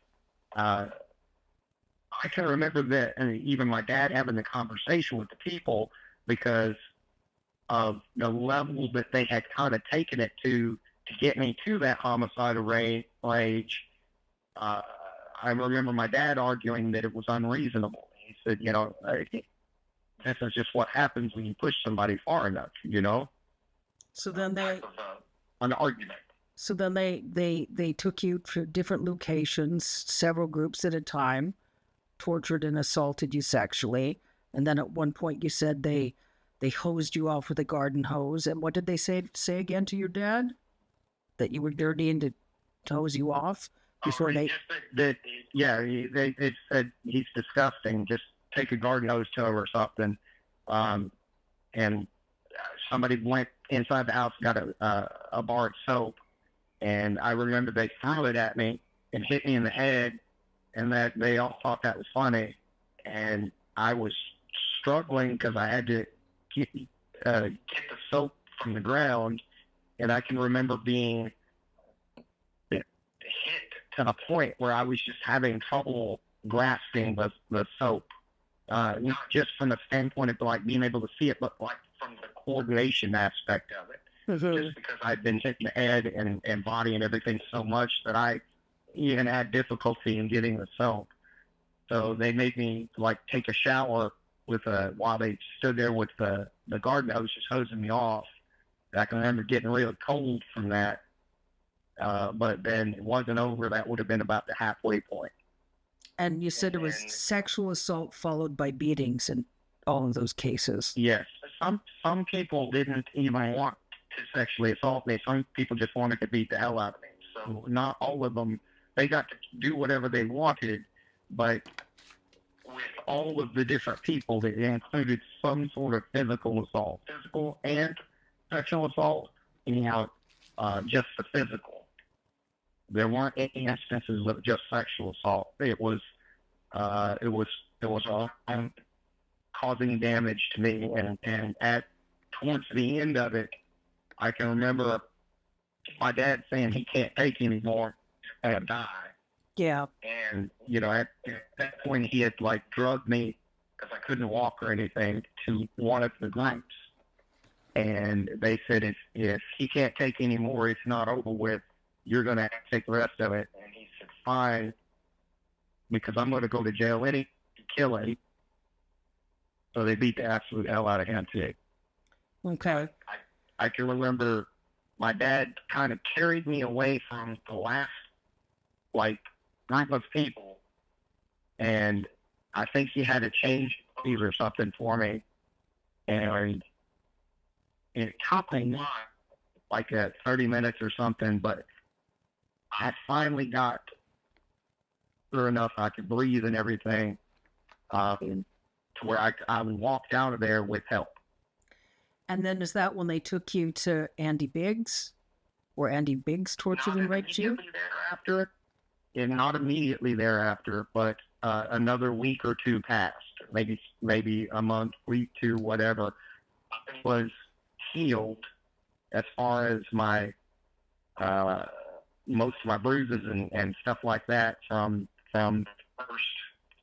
I can remember that, and even my dad having the conversation with the people, because of the level that they had kind of taken it to get me to that homicidal rage. I remember my dad arguing that it was unreasonable. He said, this is just what happens when you push somebody far enough, So then an argument. So then they took you to different locations, several groups at a time, tortured and assaulted you sexually, and then at one point you said they hosed you off with a garden hose. And what did they say again to your dad? That you were dirty and to hose you off before they said said he's disgusting. Just take a garden hose to him or something. And somebody went inside the house, got a bar of soap, and I remember they threw it at me and hit me in the head, and that they all thought that was funny, and I was struggling because I had to get the soap from the ground, and I can remember being hit to a point where I was just having trouble grasping the soap, not just from the standpoint of like being able to see it, but like from the coordination aspect of it. Just because I'd been hitting the head and body and everything so much that I even had difficulty in getting the soap. So they made me like take a shower while they stood there with the garden hose just hosing me off. I can remember getting really cold from that. But then it wasn't over. That would have been about the halfway point. And you said it was sexual assault followed by beatings in all of those cases. Yes. Some people didn't even want to sexually assault me. Some people just wanted to beat the hell out of me. So not all of them, they got to do whatever they wanted, but with all of the different people, that included some sort of physical assault, physical and sexual assault and just the physical. There weren't any instances of just sexual assault. It was all causing damage to me, and at towards the end of it, I can remember my dad saying he can't take anymore and die. Yeah. And at that point, he had like drugged me because I couldn't walk or anything to one of the groups. And they said, if he can't take any more, it's not over with. You're going to have to take the rest of it. And he said, fine, because I'm going to go to jail to kill him. So they beat the absolute hell out of him too. Okay. I can remember my dad kind of carried me away from the last group of people, and I think he had to change clothes or something for me, and it took me like 30 minutes or something, but I finally got through enough I could breathe and everything, to where I walked out of there with help. And then is that when they took you to Andy Biggs? Or Andy Biggs tortured and raped you? Not immediately thereafter, but another week or two passed, maybe a month, week, two, whatever. I was healed as far as my most of my bruises and stuff like that from the first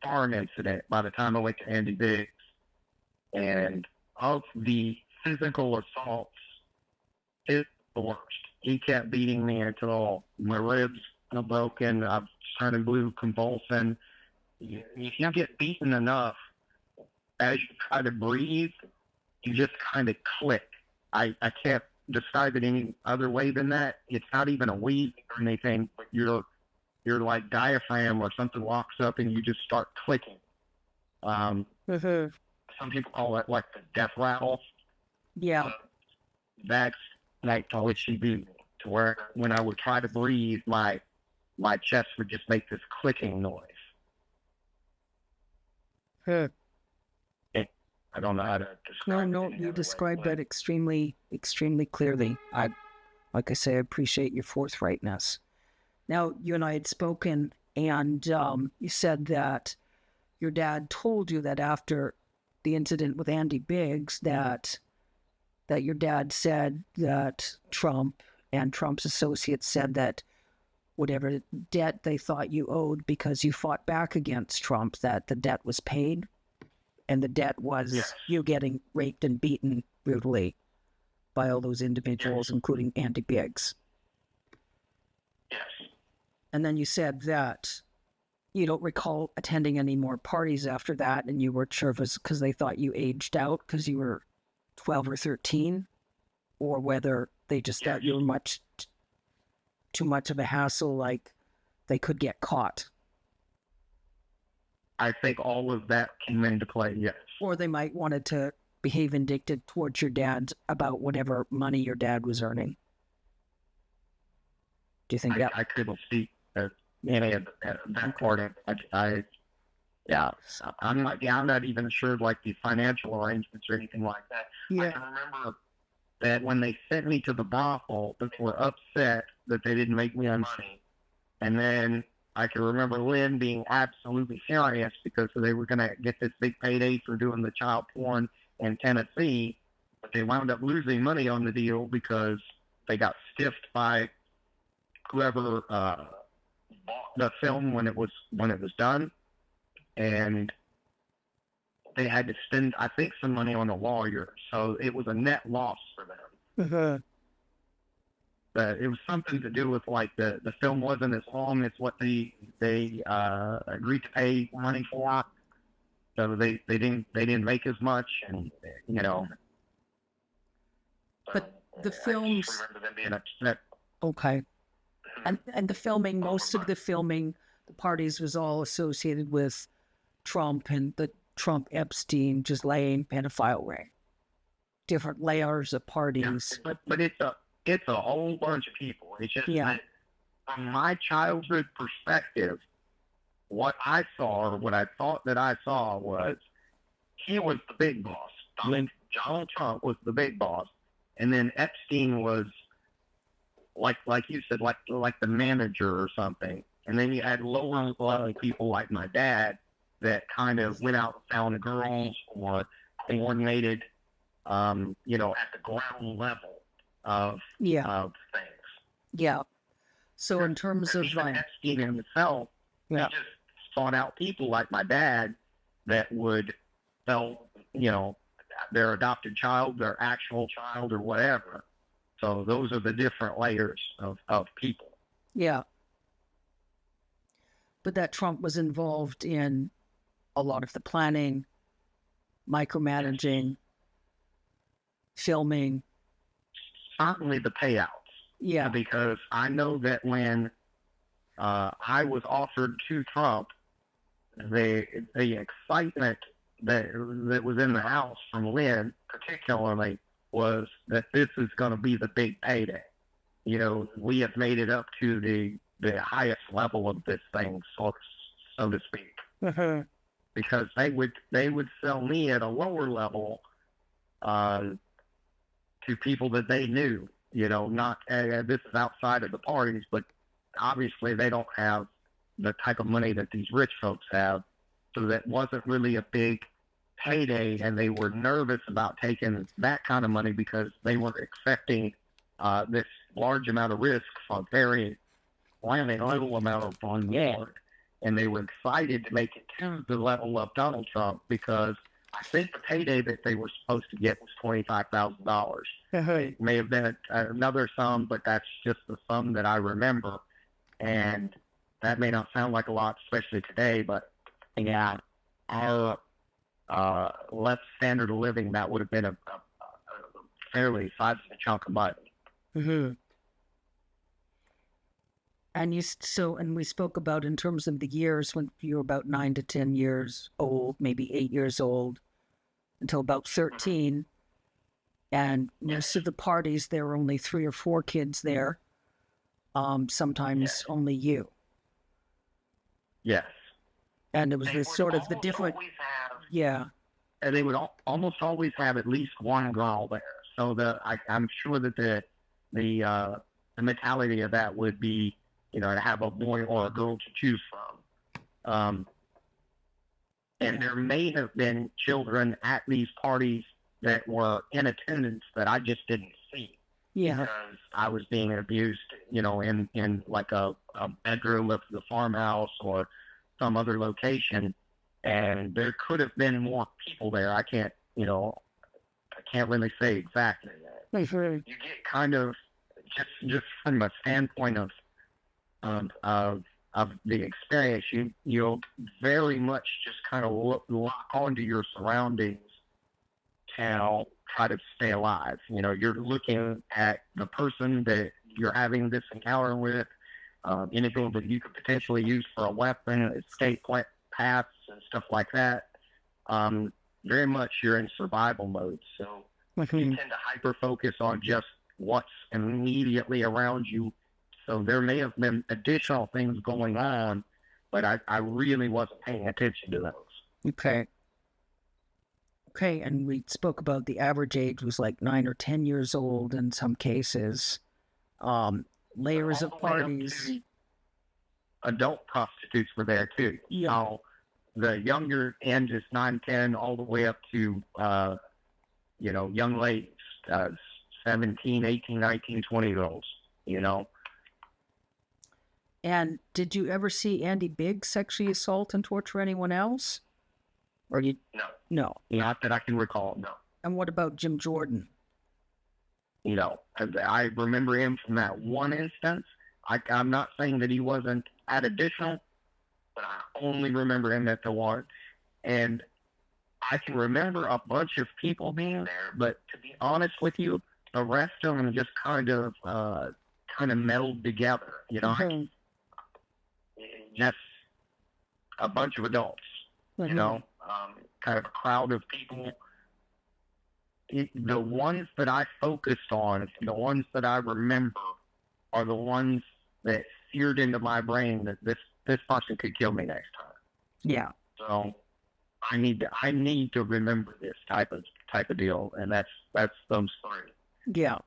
farm incident by the time I went to Andy Biggs. And of the physical assaults, it's the worst. He kept beating me until my ribs are broken. I've started blue convulsing. If you get beaten enough, as you try to breathe, you just kind of click. I can't describe it any other way than that. It's not even a wheeze or anything, but your like diaphragm or something locks up and you just start clicking. Some people call it like the death rattle. Yeah. That's like how it should be, to where when I would try to breathe, my chest would just make this clicking noise. I don't know how to describe it. No, you described that extremely, extremely clearly. Like I say, I appreciate your forthrightness. Now, you and I had spoken, and you said that your dad told you that after the incident with Andy Biggs, that your dad said that Trump and Trump's associates said that whatever debt they thought you owed because you fought back against Trump, that the debt was paid, and the debt was you getting raped and beaten brutally by all those individuals, including Andy Biggs. Yes. And then you said that you don't recall attending any more parties after that, and you were nervous because they thought you aged out because you were 12 or 13, or whether they just thought you were too much of a hassle, like they could get caught. I think all of that came into play, yes. Or they might wanted to behave vindictive towards your dad about whatever money your dad was earning. Do you think that? I couldn't speak any of that part of it. I'm not even sure like the financial arrangements or anything like that. Yeah. I can remember that when they sent me to the brothel, they were upset that they didn't make me money. And then I can remember Lynn being absolutely furious because they were going to get this big payday for doing the child porn in Tennessee, but they wound up losing money on the deal because they got stiffed by whoever bought the film when it was done, and they had to spend, I think, some money on a lawyer, so it was a net loss for them. But it was something to do with like the film wasn't as long as what they agreed to pay money for, so they didn't make as much, and But the films. I remember them being upset. Okay. And the filming, most of the filming, the parties was all associated with Trump and the Trump Epstein Ghislaine pedophile ring. Different layers of parties. Yeah, but it's a whole bunch of people. It's just that from my childhood perspective, what I saw, or what I thought that I saw, was he was the big boss. Donald Trump was the big boss, and then Epstein was like you said, like the manager or something. And then you had lower level people like my dad that kind of went out and found girls or coordinated, at the ground level of Yeah. of things. Yeah. So in terms of Even Epstein himself, he yeah. just sought out people like my dad that would sell, their adopted child, their actual child, or whatever. So those are the different layers of people. Yeah. But that Trump was involved in a lot of the planning, micromanaging, filming. Certainly the payouts. Yeah. Because I know that when I was offered to Trump, the excitement that was in the house from Lynn, particularly, was that this is going to be the big payday. We have made it up to the highest level of this thing, so to speak. Uh-huh. Because they would sell me at a lower level to people that they knew. Not this is outside of the parties, but obviously they don't have the type of money that these rich folks have. So that wasn't really a big payday, and they were nervous about taking that kind of money because they were expecting this large amount of risk for very little amount of reward. And they were excited to make it to the level of Donald Trump because I think the payday that they were supposed to get was $25,000. It may have been another sum, but that's just the sum that I remember. And that may not sound like a lot, especially today, but yeah, our less standard of living, that would have been a fairly sizable chunk of money. Mm-hmm. And and we spoke about in terms of the years when you were about 9 to 10 years old, maybe 8 years old, until about 13. And most of the parties, there were only 3 or 4 kids there. Sometimes only you. Yes. And it was the sort of the different. Yeah. And they would almost always have at least one girl there. So I'm sure that the mentality of that would be, to have a boy or a girl to choose from. And there may have been children at these parties that were in attendance that I just didn't see. Yeah. Because I was being abused, in like a bedroom of the farmhouse or some other location. And there could have been more people there. I can't really say exactly that. Sure. You get kind of just from a standpoint of the experience, you'll very much just kind of lock onto your surroundings to try to stay alive. You're looking at the person that you're having this encounter with, anything that you could potentially use for a weapon, escape paths and stuff like that. Very much you're in survival mode. So you tend to hyper focus on just what's immediately around you. So there may have been additional things going on, but I really wasn't paying attention to those. Okay, and we spoke about the average age was like 9 or 10 years old in some cases. Layers of parties. Adult prostitutes were there too. Yeah. So the younger end is 9, 10, all the way up to, young ladies, 17, 18, 19, 20-year-olds, And did you ever see Andy Biggs sexually assault and torture anyone else? Or you? No. Not that I can recall, no. And what about Jim Jordan? I remember him from that one instance. I'm not saying that he wasn't at additional, but I only remember him at the one. And I can remember a bunch of people being there, but to be honest with you, the rest of them just kind of melded together. Just a bunch of adults, kind of a crowd of people. The ones that I focused on, the ones that I remember, are the ones that seared into my brain that this person could kill me next time. Yeah. So I need to remember this type of deal, and that's those three. Yeah.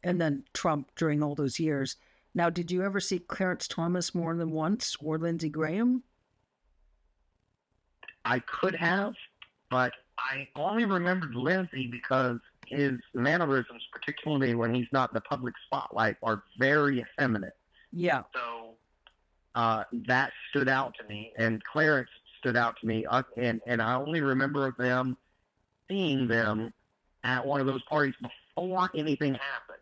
And then Trump during all those years. Now, did you ever see Clarence Thomas more than once or Lindsey Graham? I could have, but I only remembered Lindsay because his mannerisms, particularly when he's not in the public spotlight, are very effeminate. Yeah. So that stood out to me, and Clarence stood out to me, and I only remember them seeing them at one of those parties before anything happened.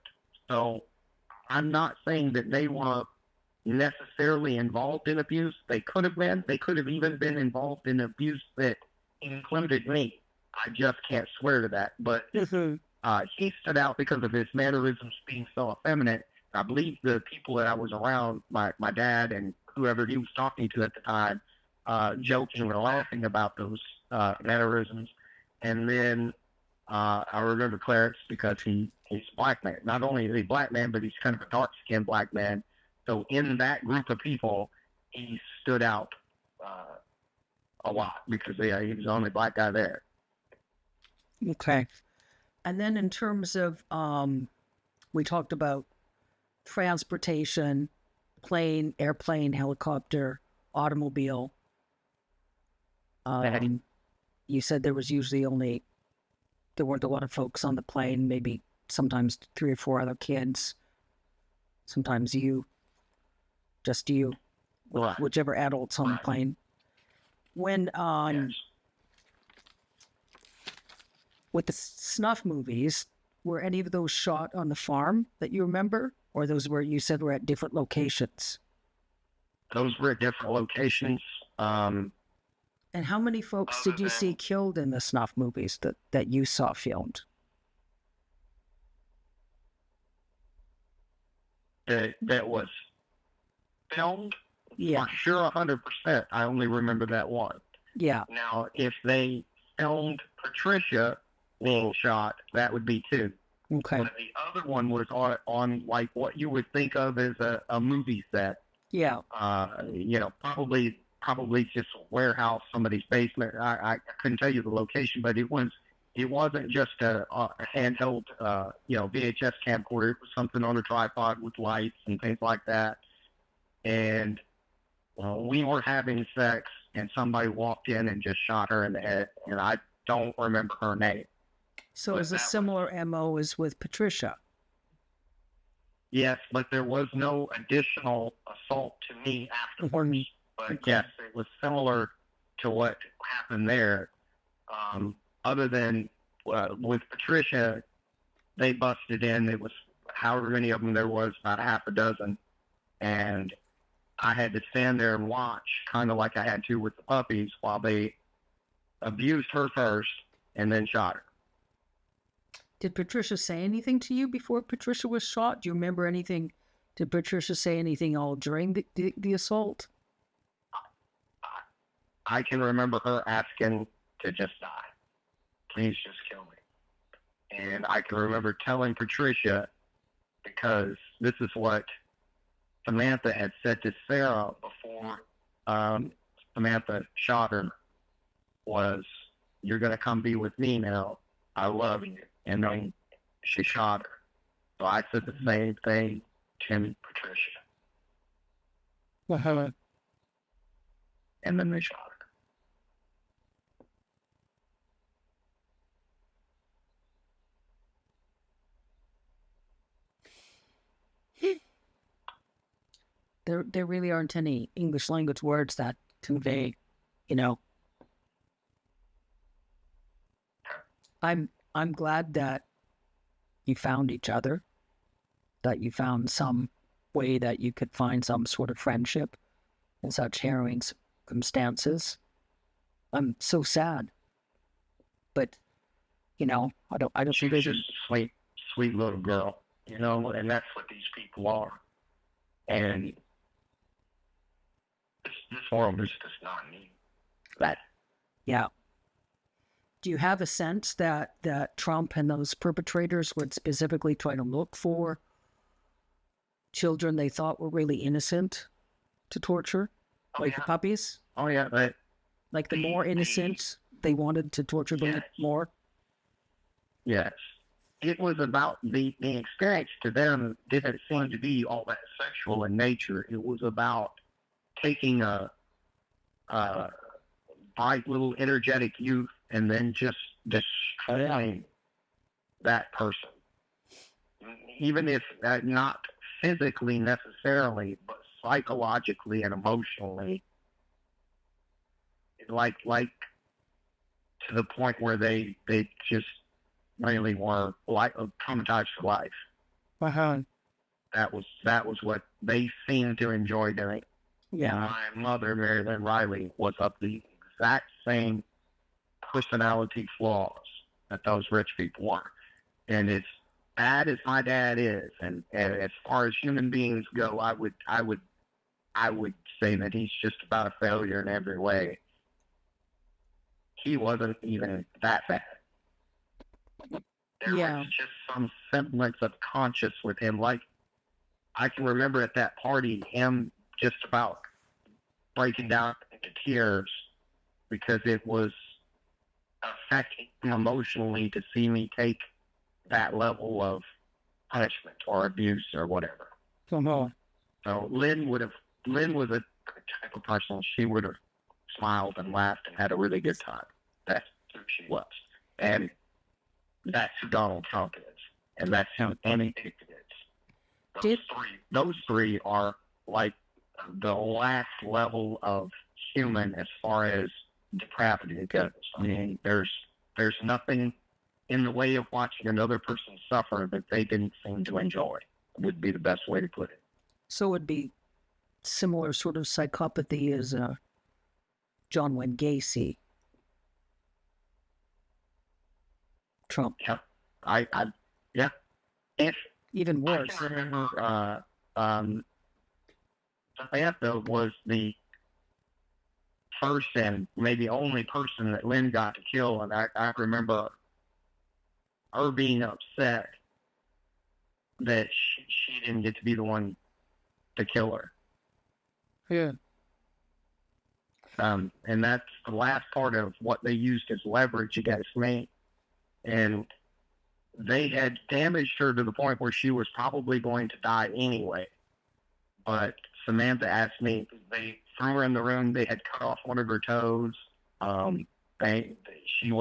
So I'm not saying that they were necessarily involved in abuse. They could have been. They could have even been involved in abuse that included me. I just can't swear to that. But he stood out because of his mannerisms being so effeminate. I believe the people that I was around, my dad and whoever he was talking to at the time, joking or laughing about those mannerisms. And then I remember Clarence because he's a black man. Not only is he a black man, but he's kind of a dark-skinned black man. So in that group of people, he stood out a lot because he was the only black guy there. Okay. And then in terms of, we talked about transportation, plane, airplane, helicopter, automobile. You said there was usually there weren't a lot of folks on the plane, maybe sometimes 3 or 4 other kids, sometimes just you, Right. whichever adults on the plane. When, Yes. with the snuff movies, were any of those shot on the farm that you remember? Or those were, you said, were at different locations? Those were at different locations. And how many folks did you see killed in the snuff movies that you saw filmed? That was filmed? Yeah. I'm sure 100%. I only remember that one. Yeah. Now, if they filmed Patricia being shot, that would be 2. Okay. But the other one was on like what you would think of as a movie set. Yeah. Probably just a warehouse, somebody's basement. I couldn't tell you the location, but it wasn't just a handheld, VHS camcorder. It was something on a tripod with lights and things like that. And we were having sex, and somebody walked in and just shot her in the head, and I don't remember her name. So it's a similar MO as with Patricia. Yes, but there was no additional assault to me afterwards. But yes, it was similar to what happened there. Other than with Patricia, they busted in. It was however many of them there was, about half a dozen. And I had to stand there and watch, kind of like I had to with the puppies, while they abused her first and then shot her. Did Patricia say anything to you before Patricia was shot? Do you remember anything? Did Patricia say anything all during the assault? I can remember her asking to just die. Please just kill me. And I can remember telling Patricia, because this is what Samantha had said to Sarah before Samantha shot her, was, "You're going to come be with me now. I love you." And then she shot her. So I said the same thing to Patricia. And then they shot her. There really aren't any English language words that convey, I'm glad that you found each other, that you found some way that you could find some sort of friendship in such harrowing circumstances. I'm so sad, but I don't. She was just a sweet little girl, and that's what these people are. And this world is just not me. That. Yeah. Do you have a sense that Trump and those perpetrators would specifically try to look for children they thought were really innocent to torture, like the puppies? Oh yeah, but like the more innocent they wanted to torture them more. Yes, it was about the experience to them didn't seem to be all that sexual in nature. It was about taking a bright little energetic youth and then just destroying that person, even if not physically necessarily, but psychologically and emotionally, like to the point where they just really were like traumatized for life. Uh-huh. That was what they seemed to enjoy doing. Yeah. My mother, Marilyn Riley, was of the exact same personality flaws that those rich people were. And as bad as my dad is, and as far as human beings go, I would say that he's just about a failure in every way. He wasn't even that bad. There was just some semblance of conscience with him. Like, I can remember at that party him just about breaking down into tears because it was affecting him emotionally to see me take that level of punishment or abuse or whatever. Uh-huh. So Lynn was a type of person. She would have smiled and laughed and had a really good time. That's who she was. And that's who Donald Trump is. And that's who anything is. Those three are like the last level of human as far as depravity goes. I mean, there's nothing in the way of watching another person suffer that they didn't seem to enjoy, would be the best way to put it. So it would be similar sort of psychopathy as John Wayne Gacy. Trump. Yeah. Yeah. If even worse. I can remember, Samantha was the first and maybe only person that Lynn got to kill, and I remember her being upset that she didn't get to be the one to kill her. Yeah. And that's the last part of what they used as leverage against me. And they had damaged her to the point where she was probably going to die anyway. But Samantha asked me, they threw her in the room, they had cut off one of her toes. She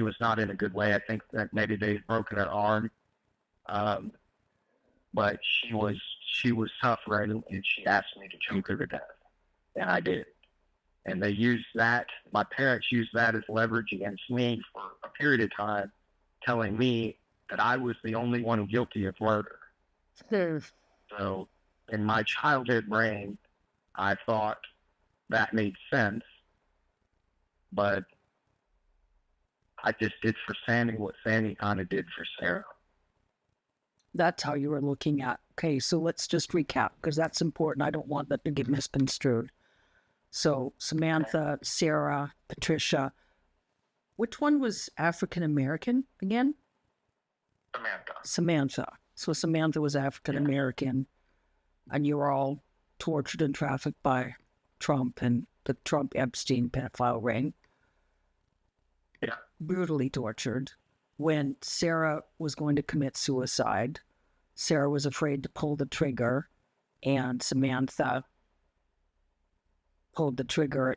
was not in a good way. I think that maybe they had broken her arm. But she was tough, right? And she asked me to choke her to death. And I did. And they used that, my parents used that as leverage against me for a period of time, telling me that I was the only one guilty of murder. So in my childhood brain, I thought that made sense. But I just did for Sandy what Sandy kind of did for Sarah. That's how you were looking at. Okay, so let's just recap, because that's important. I don't want that to get misconstrued. So Samantha, Sarah, Patricia. Which one was African American again? Samantha. So Samantha was African American, and you were all tortured and trafficked by Trump and the Trump Epstein pedophile ring. Yeah. Brutally tortured. When Sarah was going to commit suicide, Sarah was afraid to pull the trigger, and Samantha pulled the trigger,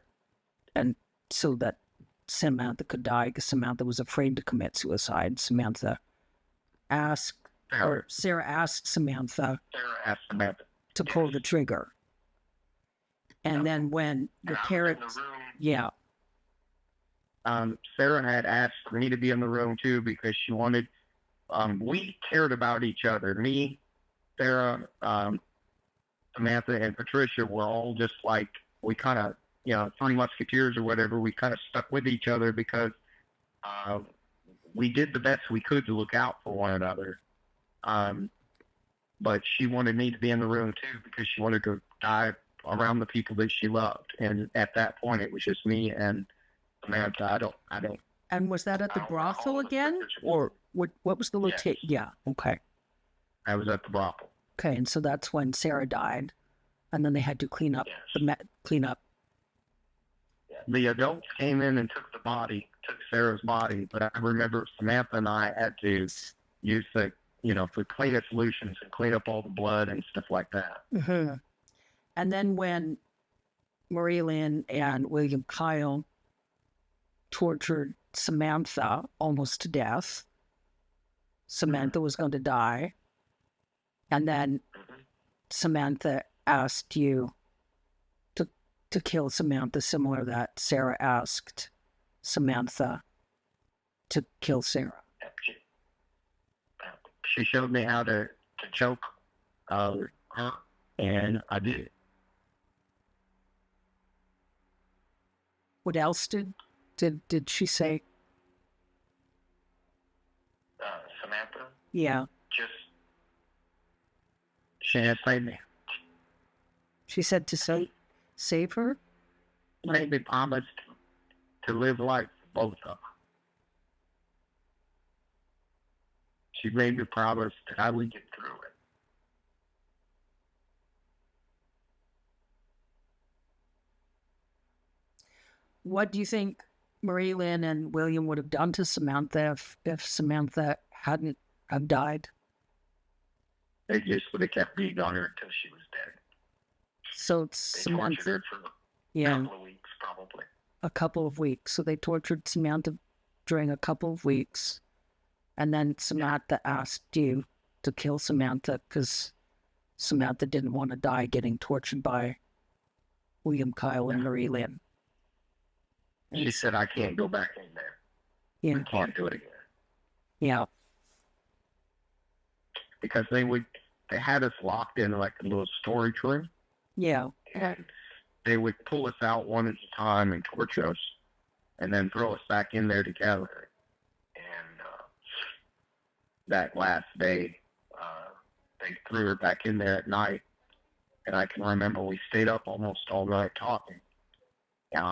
and so that Samantha could die, because Samantha was afraid to commit suicide. Sarah asked Samantha to pull the trigger. And then when your parents, Sarah had asked me to be in the room too, because she wanted, we cared about each other. Me, Sarah, Samantha, and Patricia were all just like, we kind of, Three Musketeers or whatever, we kind of stuck with each other because we did the best we could to look out for one another. But she wanted me to be in the room too, because she wanted to die around the people that she loved. And at that point, it was just me and Samantha. I don't. And was that at the brothel again? Or what was the location? Yes. Yeah, okay. I was at the brothel. Okay, and so that's when Sarah died. And then they had to clean up. The adults came in and took Sarah's body, but I remember Samantha and I had to use the, for cleaner solutions and clean up all the blood and stuff like that. Mm-hmm. And then when Marie Lynn and William Kyle tortured Samantha almost to death, Samantha was going to die. And then Samantha asked you to kill Samantha, similar that Sarah asked Samantha to kill Sarah. She showed me how to choke her, and I did it. What else did she say? Samantha? Yeah. She had saved me. She said to save her? Made me promise to live life for both of them. She made me promise that I would get through it. What do you think Marie Lynn and William would have done to Samantha if Samantha hadn't have died? They just would have kept beating on her until she was dead. So it's Samantha. For a couple of weeks, probably. A couple of weeks. So they tortured Samantha during a couple of weeks. And then Samantha asked you to kill Samantha because Samantha didn't want to die getting tortured by William, and Marie Lynn. She said, I can't go back in there. Yeah. I can't do it again. Yeah. Because they had us locked in like a little storage room. Yeah. And they would pull us out one at a time and torture us and then throw us back in there together. And that last day, they threw her back in there at night. And I can remember we stayed up almost all night talking. And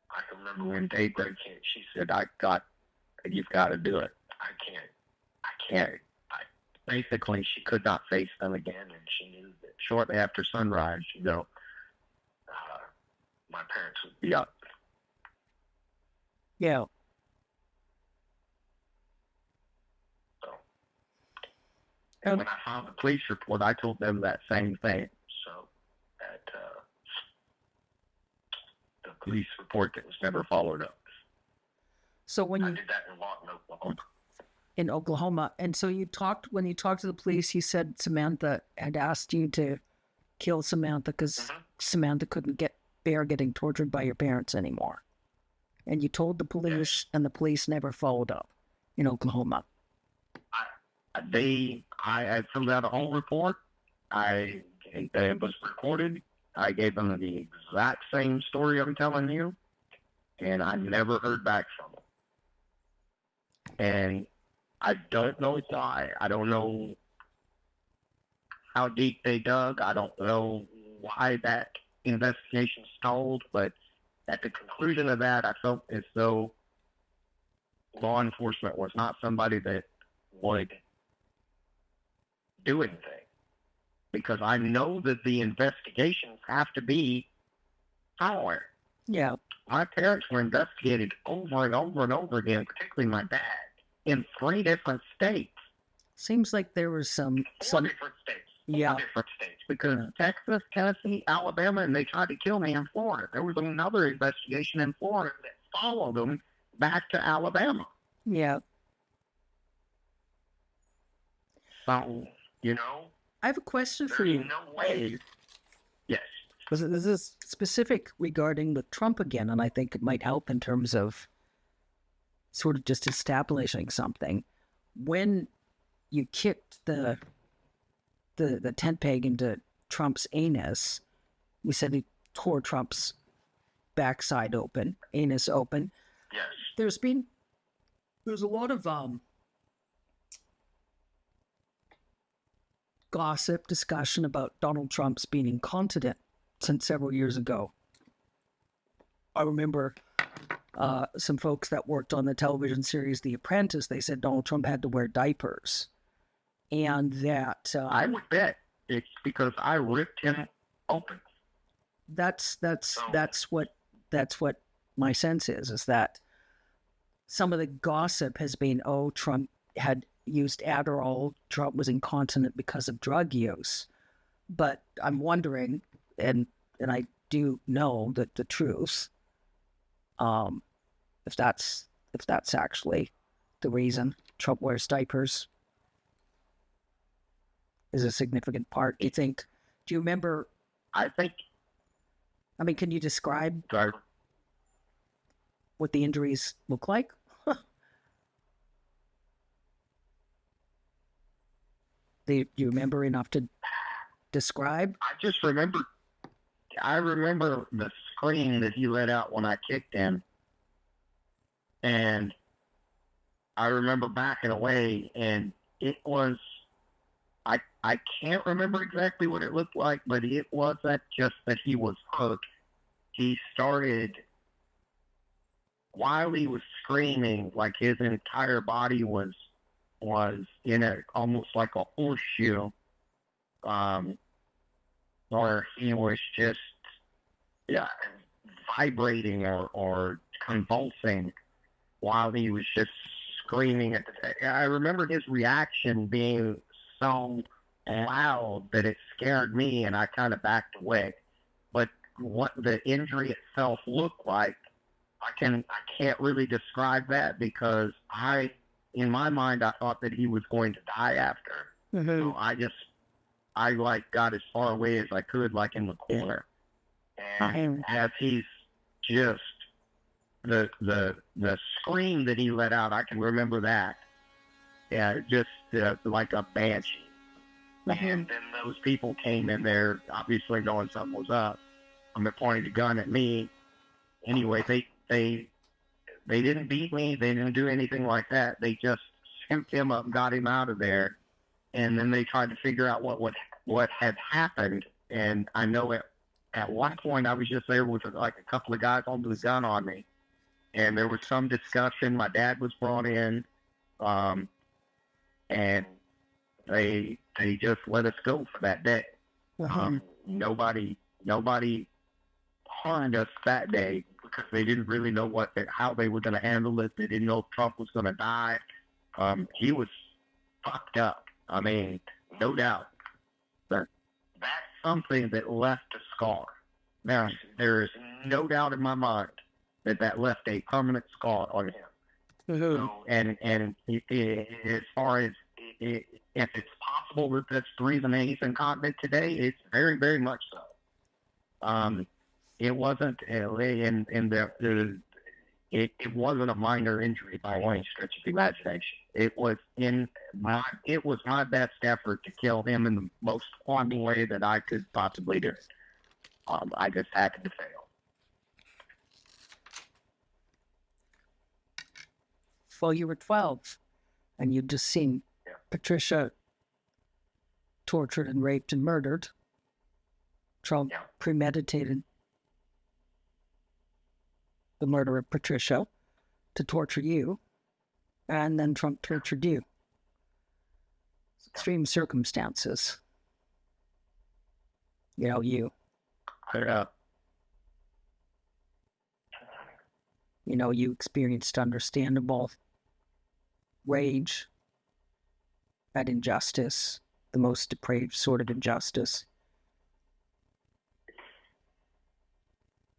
I can remember when daybreak came, she said, you've got to do it. I can't. Basically, she could not face them again, and she knew that shortly after sunrise, my parents would be up. Yeah. So, and when I filed the police report, I told them that same thing. So that the police report that was never followed up. So when I did that in Lawton, Oklahoma. In Oklahoma. And so when you talked to the police, you said Samantha had asked you to kill Samantha because Samantha couldn't bear getting tortured by your parents anymore. And you told the police, and the police never followed up in Oklahoma. I filled out a whole report. It was recorded. I gave them the exact same story I'm telling you, and I never heard back from them. And I don't know why. I don't know how deep they dug. I don't know why that investigation stalled, but at the conclusion of that, I felt as though law enforcement was not somebody that would do anything. Because I know that the investigations have to be thorough. Yeah. My parents were investigated over and over and over again, particularly my dad, in 3 different states. Seems like there was some different states. Yeah. 4 different states. Because Texas, Tennessee, Alabama, and they tried to kill me in Florida. There was another investigation in Florida that followed them back to Alabama. Yeah. So, I have a question for you. No way. Yes. Because this is specific regarding with Trump again, and I think it might help in terms of sort of just establishing something. When you kicked the tent peg into Trump's anus, we said he tore Trump's backside open, anus open. Yes. There's a lot of gossip, discussion about Donald Trump's being incontinent since several years ago. I remember some folks that worked on the television series The Apprentice, they said Donald Trump had to wear diapers. And that... I would bet it's because I ripped him open. That's what my sense is that some of the gossip has been, oh, Trump had used Adderall, Trump was incontinent because of drug use. But I'm wondering, and I do know that the truth, um, if that's actually the reason Trump wears diapers is a significant part. Do you think? Do you remember? I think. I mean, can you describe Sorry. what the injuries look like? Do you remember enough to describe? I just remember. I remember the scream that he let out when I kicked him, and I remember backing away, and it was. I can't remember exactly what it looked like, but it wasn't just that he was hurt. He started, while he was screaming, like his entire body was in a almost like a horseshoe, or he was just, yeah, vibrating or convulsing while he was just screaming at the. I remember his reaction being so loud that it scared me, and I kind of backed away. But what the injury itself looked like, I can't really describe that, because in my mind, I thought that he was going to die after. So I like got as far away as I could, like in the corner. And as he's just the scream that he let out, I can remember that. Yeah, just like a banshee. And then those people came in there, obviously knowing something was up. They're pointing a gun at me. Anyway, they didn't beat me. They didn't do anything like that. They just scooped him up and got him out of there. And then they tried to figure out what had happened. And I know at one point I was just there with like a couple of guys holding the gun on me, and there was some discussion. My dad was brought in, and they just let us go for that day. Nobody harmed us that day, because they didn't really know how they were going to handle it. They didn't know if Trump was going to die. He was fucked up. I mean, no doubt. But that's something that left a scar. Now, there is no doubt in my mind that left a permanent scar on him. So, and as far as if it's possible that that's the reason he's incontinent today, it's very, very much so. It wasn't, it wasn't a minor injury by any stretch of the imagination. It was my best effort to kill him in the most horrible way that I could possibly do it. I just happened to fail. Well, you were 12, and you'd just seen Patricia tortured and raped and murdered. Trump premeditated the murder of Patricia to torture you, and then Trump tortured you. Extreme circumstances. You experienced understandable rage at injustice, the most depraved sort of injustice.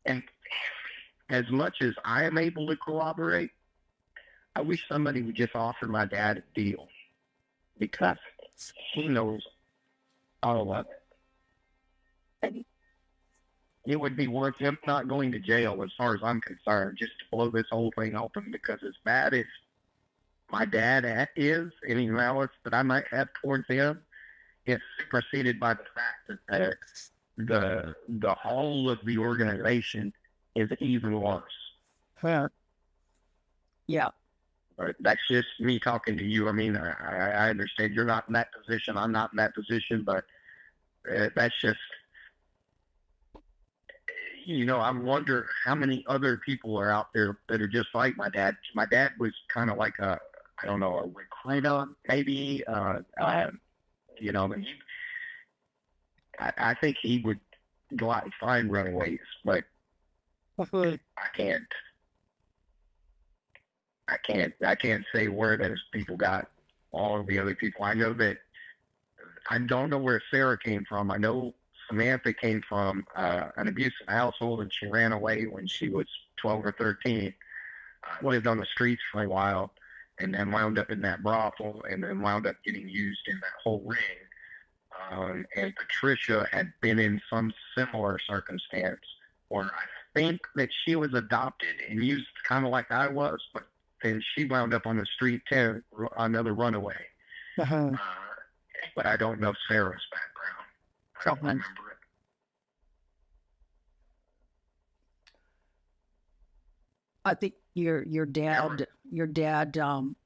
And as much as I am able to corroborate, I wish somebody would just offer my dad a deal, because he knows all of it. And it would be worth him not going to jail, as far as I'm concerned, just to blow this whole thing open, because as bad as my dad is, any malice that I might have towards him, it's superseded by the fact that the whole of the organization is even worse. Yeah. That's just me talking to you. I mean, I understand you're not in that position. I'm not in that position, but that's just, I wonder how many other people are out there that are just like my dad. My dad was kind of like a recruiter, maybe. I think he would go out and find runaways, but I can't. I can't say where those people got all of the other people. I know that I don't know where Sarah came from. I know Samantha came from an abusive household, and she ran away when she was 12 or 13. Lived on the streets for a while, and then wound up in that brothel, and then wound up getting used in that whole ring. And Patricia had been in some similar circumstance where I think that she was adopted and used kind of like I was, but then she wound up on the street too, another runaway. Uh-huh. But I don't know Sarah's background. I don't remember it. I think your dad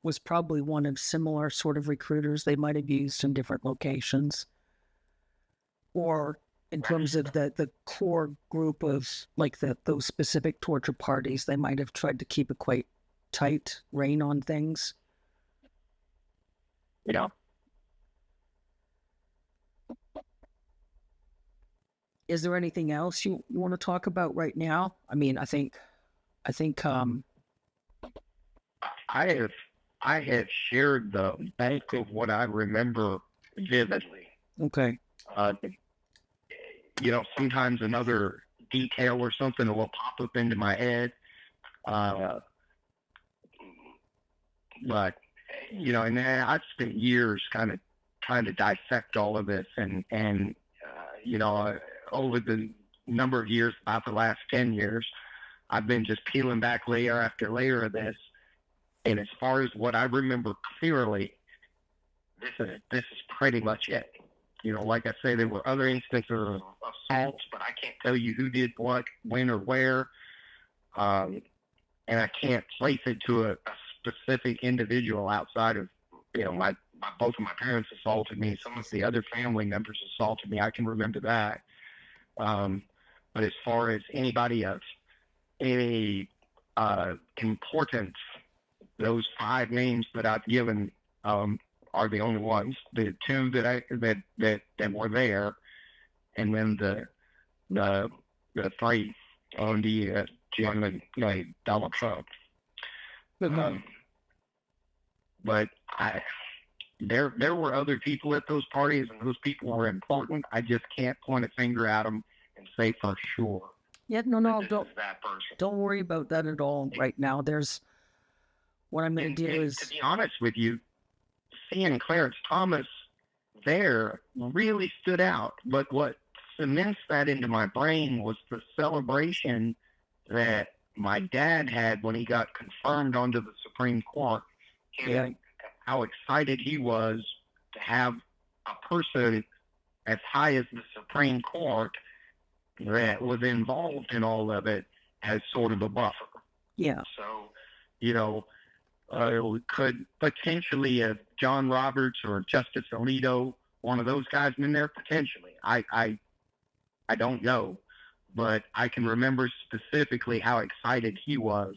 was probably one of similar sort of recruiters they might have used in different locations, or in terms of the core group of like those specific torture parties, they might have tried to keep a quite tight rein on things. Yeah. Is there anything else you want to talk about right now? I mean, I think I have shared the bulk of what I remember vividly. okay. Sometimes another detail or something will pop up into my head. But and then I've spent years kind of trying to dissect all of this, and over the number of years, about the last 10 years, I've been just peeling back layer after layer of this. And as far as what I remember clearly, this is pretty much it. Like I say, there were other instances of assaults, but I can't tell you who did what, when, or where. And I can't place it to a specific individual outside of, both of my parents assaulted me. Some of the other family members assaulted me. I can remember that. But as far as anybody of any importance, those 5 names that I've given are the only ones. The 2 that were there, and then the 3 on the gentleman named Donald Trump. But there were other people at those parties, and those people were important. I just can't point a finger at them and say for sure. Yeah, no, don't worry about that at all right now. What I'm going to do is, to be honest with you, seeing Clarence Thomas there really stood out. But what cements that into my brain was the celebration that my dad had when he got confirmed onto the Supreme Court. And how excited he was to have a person as high as the Supreme Court that was involved in all of it as sort of a buffer. Yeah. So, could potentially have John Roberts or Justice Alito, one of those guys in there, potentially. I don't know, but I can remember specifically how excited he was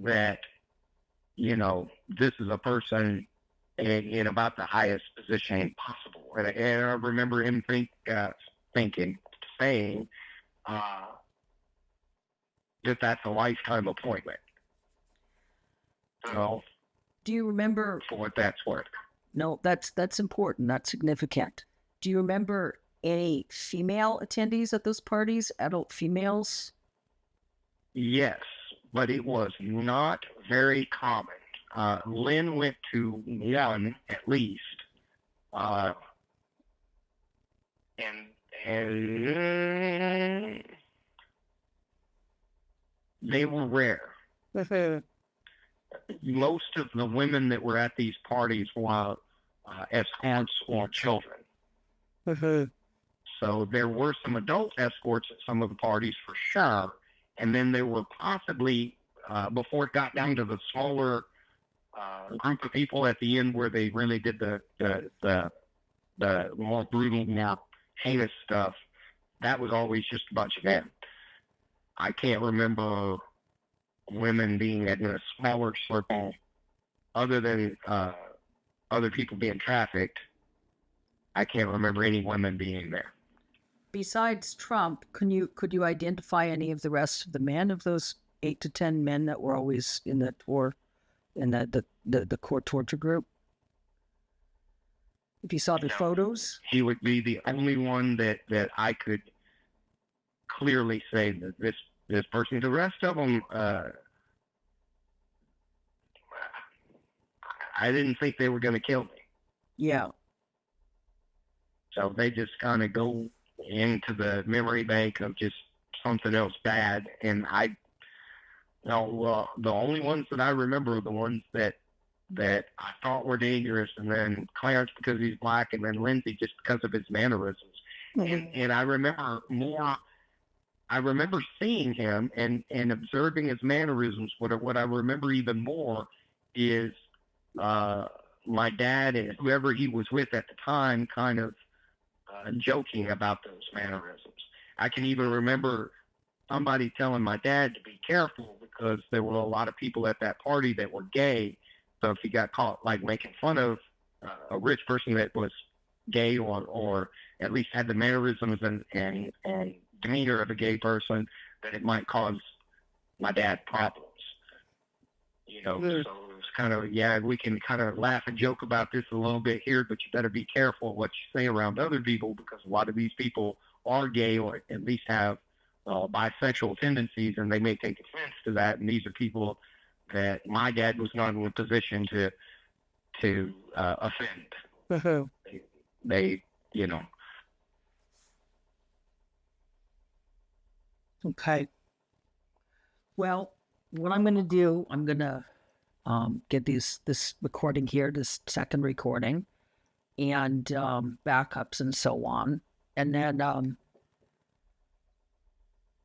that, this is a person in about the highest position possible. And I remember him saying that that's a lifetime appointment. So, do you remember, for what that's worth? No, that's important. That's significant. Do you remember any female attendees at those parties? Adult females? Yes, but it was not very common. Lynn went to one at least, and they were rare. Most of the women that were at these parties were escorts or children. So there were some adult escorts at some of the parties for sure. And then there were possibly, before it got down to the smaller group of people at the end where they really did the more brutal, more heinous stuff, that was always just a bunch of men. I can't remember women being in a smaller circle other than other people being trafficked. I can't remember any women being there. Besides Trump, could you identify any of the rest of the men, of those 8 to 10 men that were always in the tour in the court torture group? If you saw the No. photos? He would be the only one that I could clearly say that this person. The rest of them, I didn't think they were going to kill me. Yeah. So they just kind of go into the memory bank of just something else bad. And I know the only ones that I remember are the ones that I thought were dangerous, and then Clarence because he's black, and then Lindsay just because of his mannerisms. And I remember more. I remember seeing him and observing his mannerisms. What I remember even more is my dad and whoever he was with at the time kind of joking about those mannerisms. I can even remember somebody telling my dad to be careful because there were a lot of people at that party that were gay. So if he got caught like making fun of a rich person that was gay or at least had the mannerisms and demeanor of a gay person, that it might cause my dad problems. So it was kind of, yeah, we can kind of laugh and joke about this a little bit here, but you better be careful what you say around other people because a lot of these people are gay or at least have bisexual tendencies, and they may take offense to that. And these are people that my dad was not in a position to offend. They. Okay. Well, what I'm going to do, I'm going to get this recording here, this second recording, and backups and so on. And then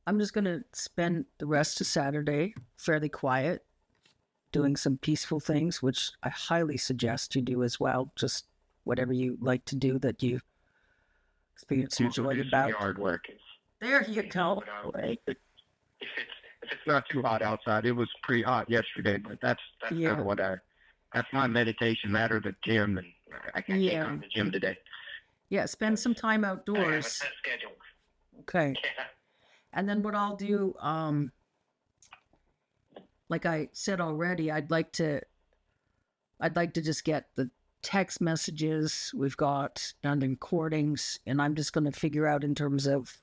I'm just going to spend the rest of Saturday fairly quiet, doing some peaceful things, which I highly suggest you do as well. Just whatever you like to do that you experience and joy about. Yard work. There you go. If it's not too hot outside, it was pretty hot yesterday, but that's Yeah. kind of what that's my meditation, that or the gym, and I can't go to the gym today. Yeah, spend some time outdoors. I have a set schedule. Okay. Yeah. And then what I'll do, like I said already, I'd like to just get the text messages we've got and the recordings, and I'm just going to figure out in terms of,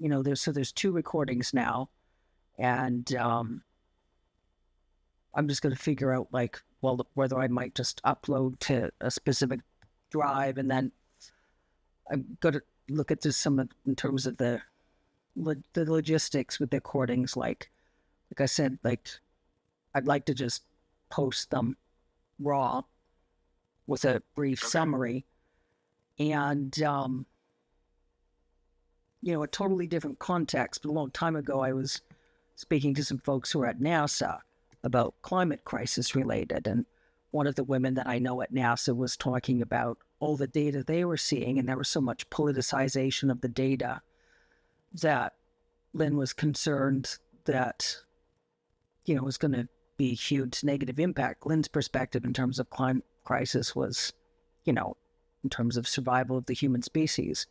there's two recordings now, and I'm just going to figure out whether I might just upload to a specific drive, and then I'm going to look at just some in terms of the logistics with the recordings. Like I said, I'd like to just post them raw with a brief summary, and a totally different context. But a long time ago, I was speaking to some folks who are at NASA about climate crisis related, and one of the women that I know at NASA was talking about all the data they were seeing, and there was so much politicization of the data that Lynn was concerned that, it was going to be a huge negative impact. Lynn's perspective in terms of climate crisis was, in terms of survival of the human species.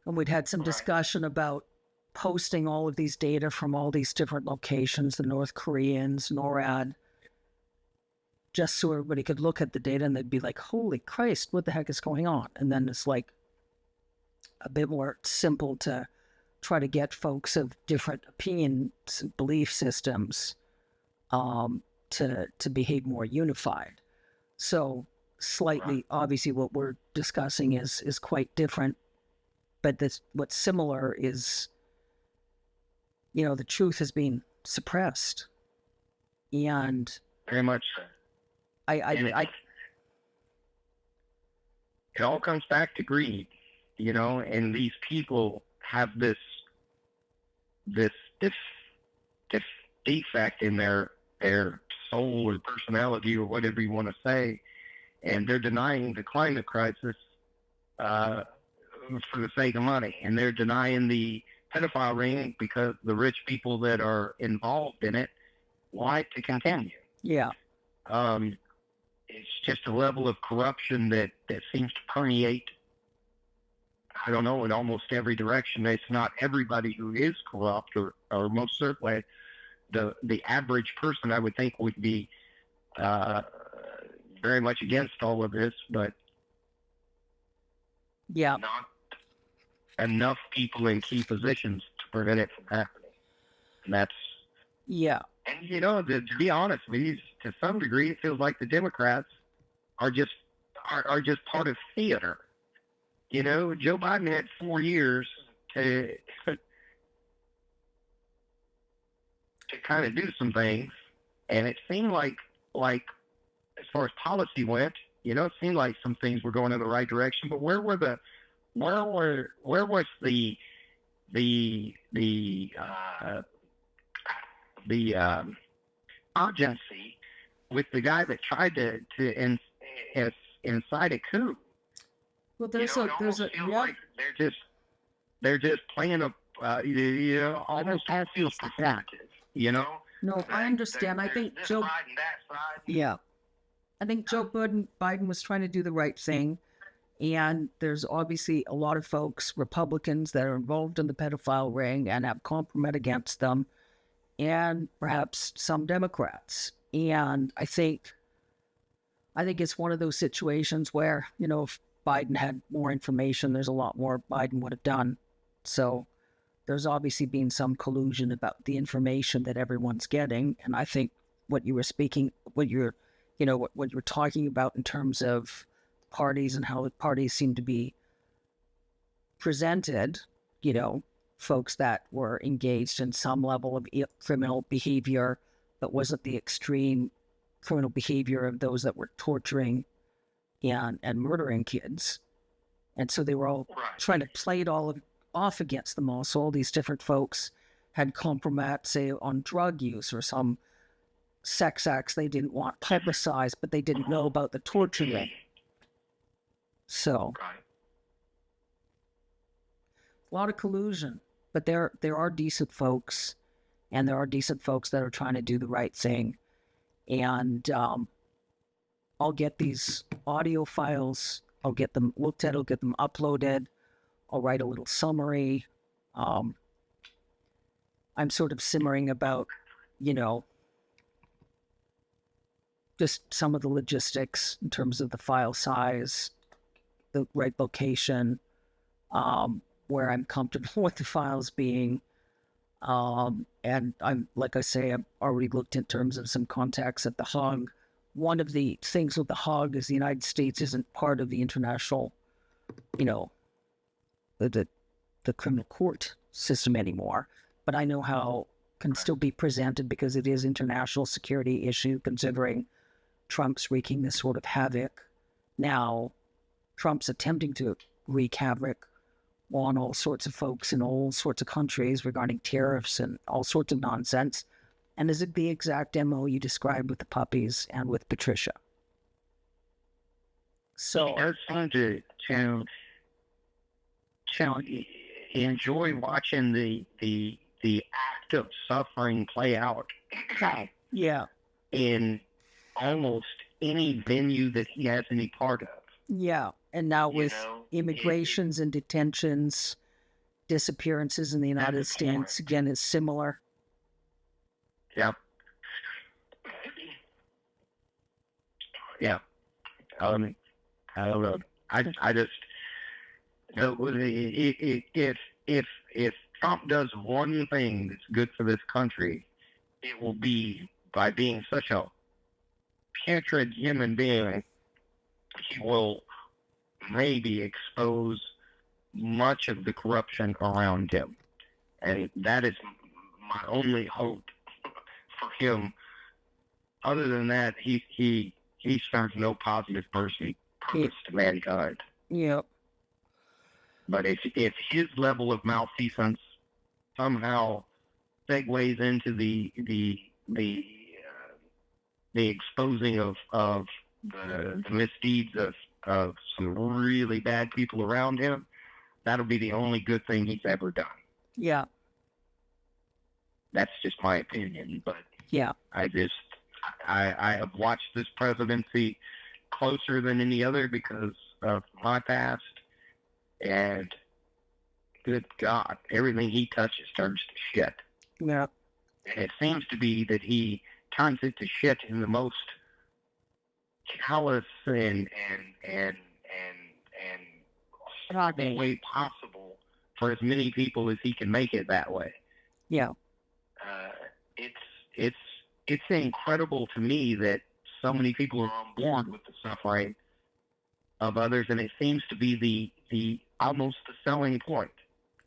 And we'd had some discussion about posting all of these data from all these different locations, the North Koreans, NORAD, just so everybody could look at the data and they'd be like, holy Christ, what the heck is going on? And then it's like a bit more simple to try to get folks of different opinions and belief systems to behave more unified. So slightly, obviously what we're discussing is quite different, but what's similar is, the truth has been suppressed. And very much so. It all comes back to greed, and these people have this defect in their soul or personality or whatever you want to say, and they're denying the climate crisis for the sake of money, and they're denying the pedophile ring because the rich people that are involved in it want to continue. Yeah. It's just a level of corruption that seems to permeate I don't know, in almost every direction. It's not everybody who is corrupt, or most certainly the average person, I would think, would be uh, very much against all of this, but Yeah. not enough people in key positions to prevent it from happening. And that's, Yeah. and to be honest with you, to some degree, it feels like the Democrats are just part of theater. Joe Biden had 4 years to kind of do some things, and it seemed like as far as policy went, it seemed like some things were going in the right direction. But where was the urgency with the guy that tried to incite a coup? Well, there's a Like they're just playing a almost all feels performative. No, I understand. I think Joe. Yeah, I think Joe Biden was trying to do the right thing, and there's obviously a lot of folks, Republicans, that are involved in the pedophile ring and have compromise against them, and perhaps some Democrats. And I think it's one of those situations where, if Biden had more information, there's a lot more Biden would have done. So there's obviously been some collusion about the information that everyone's getting. And I think what you were talking about in terms of parties and how the parties seem to be presented, folks that were engaged in some level of criminal behavior, but wasn't the extreme criminal behavior of those that were torturing and murdering kids. And so they were all trying to play it all off against them all. So all these different folks had compromise, say, on drug use or some sex acts they didn't want publicized, but they didn't know about the torture ring. So a lot of collusion, but there are decent folks, and there are decent folks that are trying to do the right thing. And I'll get these audio files. I'll get them looked at. I'll get them uploaded. I'll write a little summary. I'm sort of simmering about, just some of the logistics in terms of the file size, the right location, where I'm comfortable with the files being. And I'm, like I say, I've already looked in terms of some contacts at the Hague. One of the things with the Hague is the United States isn't part of the international, the criminal court system anymore. But I know how it can still be presented because it is international security issue, considering Trump's wreaking this sort of havoc. Now, Trump's attempting to wreak havoc on all sorts of folks in all sorts of countries regarding tariffs and all sorts of nonsense. And is it the exact MO you described with the puppies and with Patricia? So it's fun to enjoy watching the act of suffering play out. Yeah. In almost any venue that he has any part of. Yeah. And now with immigrations and detentions, disappearances in the United States, again, is similar. Yeah. Yeah. I don't know. I just, if Trump does one thing that's good for this country, it will be by being such a putrid human being, he will maybe expose much of the corruption around him. And that is my only hope for him. Other than that, he serves no positive purpose to mankind. Yep. But if his level of malfeasance somehow segues into the exposing of the misdeeds of some really bad people around him, that'll be the only good thing he's ever done. Yeah. That's just my opinion, but yeah, I have watched this presidency closer than any other because of my past, and good God, everything he touches turns to shit. Yeah. And it seems to be that he turns it to shit in the most callous and horrible way possible for as many people as he can make it that way. Yeah. Uh, it's it's it's incredible to me that so many people are on board with the suffering of others, and it seems to be the almost the selling point.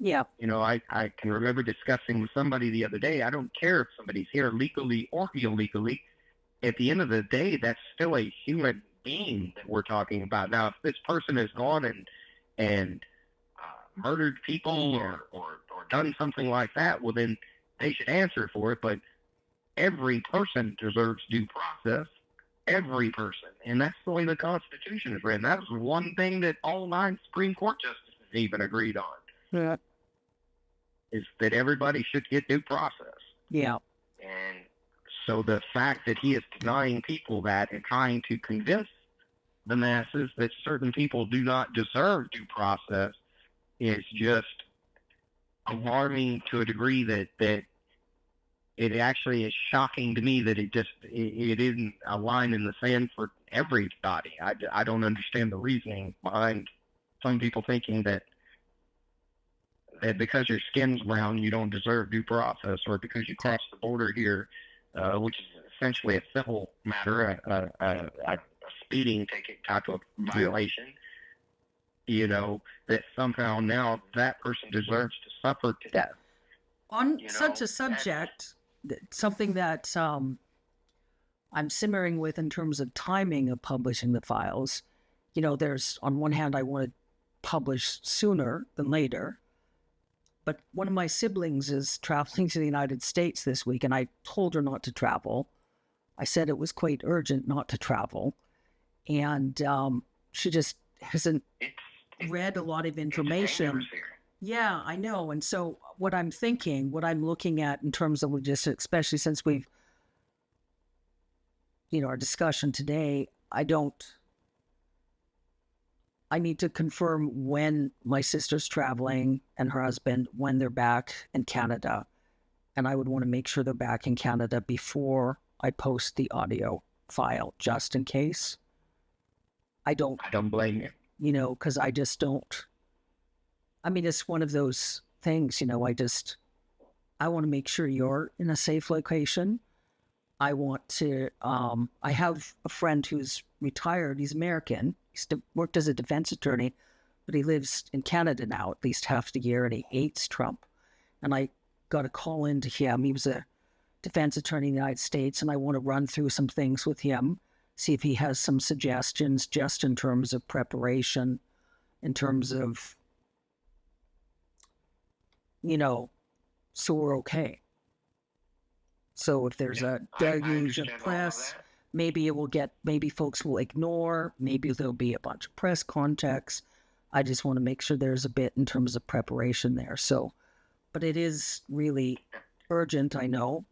Yeah. You know, I can remember discussing with somebody the other day. I don't care if somebody's here legally or illegally. At the end of the day, that's still a human being that we're talking about. Now, if this person has gone and murdered people or done something like that, well, then they should answer for it. But every person deserves due process. Every person. And that's the way the Constitution is written. That was one thing that all 9 Supreme Court justices even agreed on. Yeah. Is that everybody should get due process. Yeah. And so the fact that he is denying people that and trying to convince the masses that certain people do not deserve due process is just alarming to a degree that it actually is shocking to me that it isn't a line in the sand for everybody. I don't understand the reasoning behind some people thinking that because your skin's brown, you don't deserve due process, or because you crossed the border here, which is essentially a civil matter, a speeding ticket type of violation, you know, that somehow now that person deserves to suffer to death. On such a subject, something that I'm simmering with in terms of timing of publishing the files, you know, there's, on one hand, I want to publish sooner than later. But one of my siblings is traveling to the United States this week, and I told her not to travel. I said it was quite urgent not to travel. And she just hasn't read a lot of information. Yeah, I know. And so what I'm thinking, what I'm looking at in terms of logistics, especially since we've, you know, our discussion today, I need to confirm when my sister's traveling and her husband, when they're back in Canada. And I would want to make sure they're back in Canada before I post the audio file, just in case. I don't blame you. You know, because I just don't. I mean, it's one of those things, you know, I want to make sure you're in a safe location. I want to, I have a friend who's retired. He's American. He's worked as a defense attorney, but he lives in Canada now, at least half the year, and he hates Trump. And I got a call into him. He was a defense attorney in the United States, and I want to run through some things with him, see if he has some suggestions just in terms of preparation, in terms of, you know, so we're okay. So if there's a deluge of press, maybe maybe folks will ignore, maybe there'll be a bunch of press contacts. I just want to make sure there's a bit in terms of preparation there. So, but it is really urgent, I know,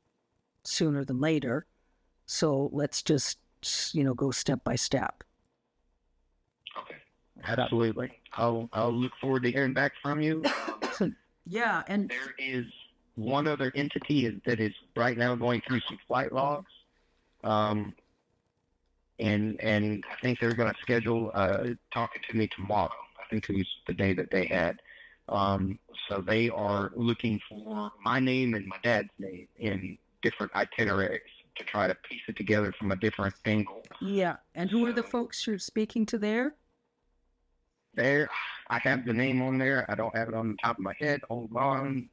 sooner than later. So let's just, you know, go step by step. Okay. Absolutely. I'll look forward to hearing back from you. Yeah, and there is one other entity that is right now going through some flight logs, and I think they're going to schedule talking to me tomorrow. I think it was the day that they had. So they are looking for my name and my dad's name in different itineraries to try to piece it together from a different angle. Yeah, and who are the folks you're speaking to there? There, I have the name on there. I don't have it on the top of my head. Hold on.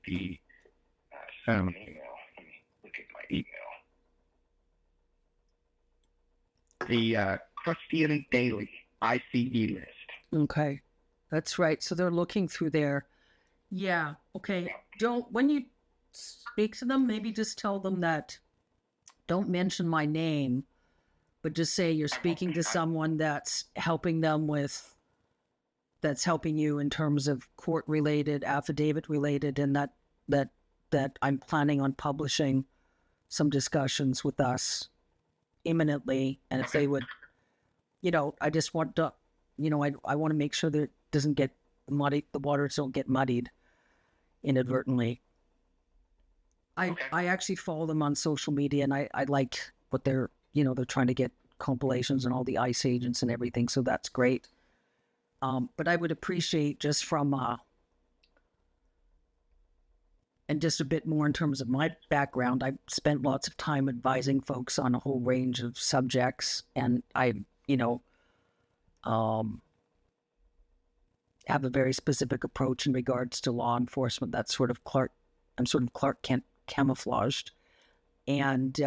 Send them an email. Let me look at my email. The Christian Daily ICE list. Okay, that's right. So they're looking through there. Yeah. Okay. When you speak to them, maybe just tell them that. Don't mention my name, but just say you're speaking to someone that's helping them with. That's helping you in terms of court-related, affidavit-related, and that I'm planning on publishing some discussions with us imminently. And if they would, you know, I just want to, you know, I want to make sure that it doesn't get muddy, the waters don't get muddied. inadvertently. Okay. I actually follow them on social media, and I like what they're, they're trying to get compilations and all the ICE agents and everything, so that's great. But I would appreciate just from and just a bit more in terms of my background. I spent lots of time advising folks on a whole range of subjects, and I, um, have a very specific approach in regards to law enforcement. That's sort of I'm sort of Clark Kent camouflaged. And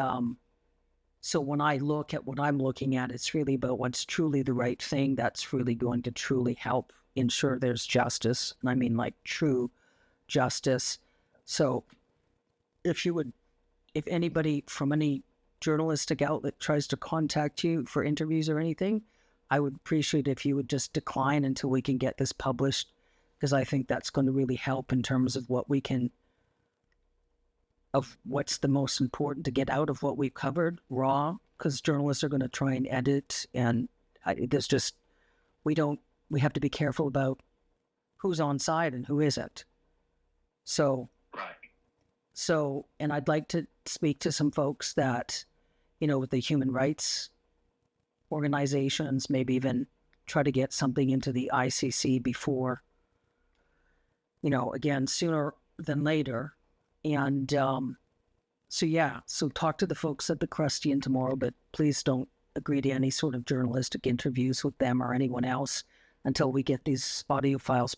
so when I look at what I'm looking at, it's really about what's truly the right thing that's really going to truly help ensure there's justice. And I mean like true justice. So if anybody from any journalistic outlet tries to contact you for interviews or anything, I would appreciate if you would just decline until we can get this published, because I think that's going to really help in terms of what's the most important to get out of what we've covered raw, because journalists are going to try and edit, and we have to be careful about who's on side and who isn't. So, Right. And I'd like to speak to some folks that, with the human rights organizations, maybe even try to get something into the ICC before, again, sooner than later. And so talk to the folks at the Crustian tomorrow, but please don't agree to any sort of journalistic interviews with them or anyone else until we get these audio files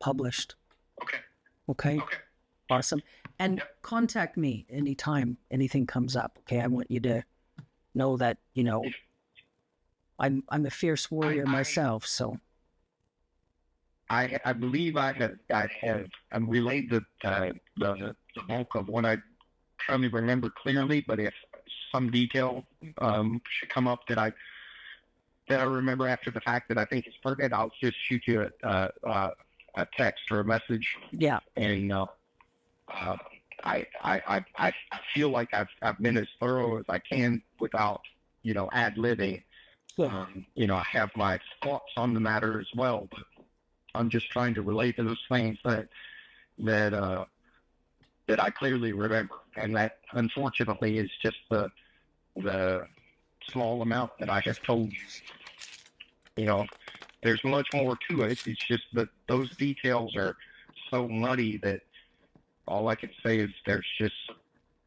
published. Okay. Okay? Okay. Awesome. And Yep. contact me anytime anything comes up. Okay, I want you to know that, I'm a fierce warrior myself, so. I believe I have relayed the bulk of what I trying to remember clearly, but if some detail should come up that I remember after the fact that I think is pertinent, I'll just shoot you a text or a message. Yeah. And I feel like I've been as thorough as I can without ad-libbing. Yeah. I have my thoughts on the matter as well, but I'm just trying to relate to those things that I clearly remember, and that unfortunately is just the small amount that I have told you. There's much more to it. It's just that those details are so muddy that all I can say is there's just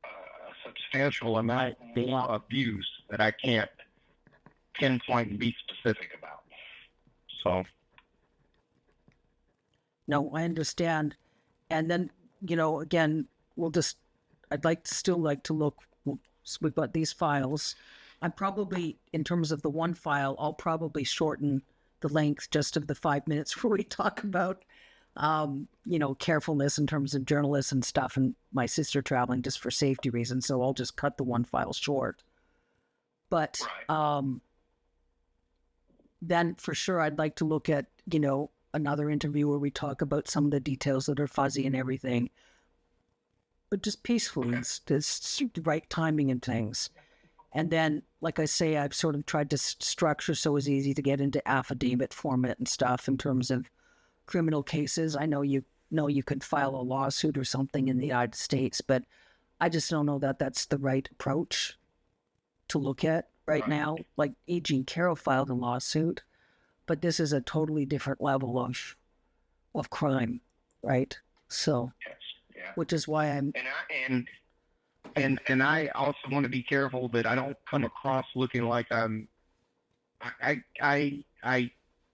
a substantial amount of views that I can't pinpoint and be specific about. So. No, I understand. And then, again, still like to look, we've got these files. I'm probably, in terms of the one file, I'll probably shorten the length just of the 5 minutes where we talk about, carefulness in terms of journalists and stuff, and my sister traveling just for safety reasons. So I'll just cut the one file short. But then for sure, I'd like to look at, another interview where we talk about some of the details that are fuzzy and everything, but just peacefully. It's the right timing and things. And then, like I say, I've sort of tried to structure so it's easy to get into affidavit format and stuff in terms of criminal cases. I know you could file a lawsuit or something in the United States, but I just don't know that that's the right approach to look at right now. Like E. Jean Carroll filed a lawsuit, but this is a totally different level of crime, right? So, Yes, yeah. Which is why I'm. And I also want to be careful that I don't come across looking like I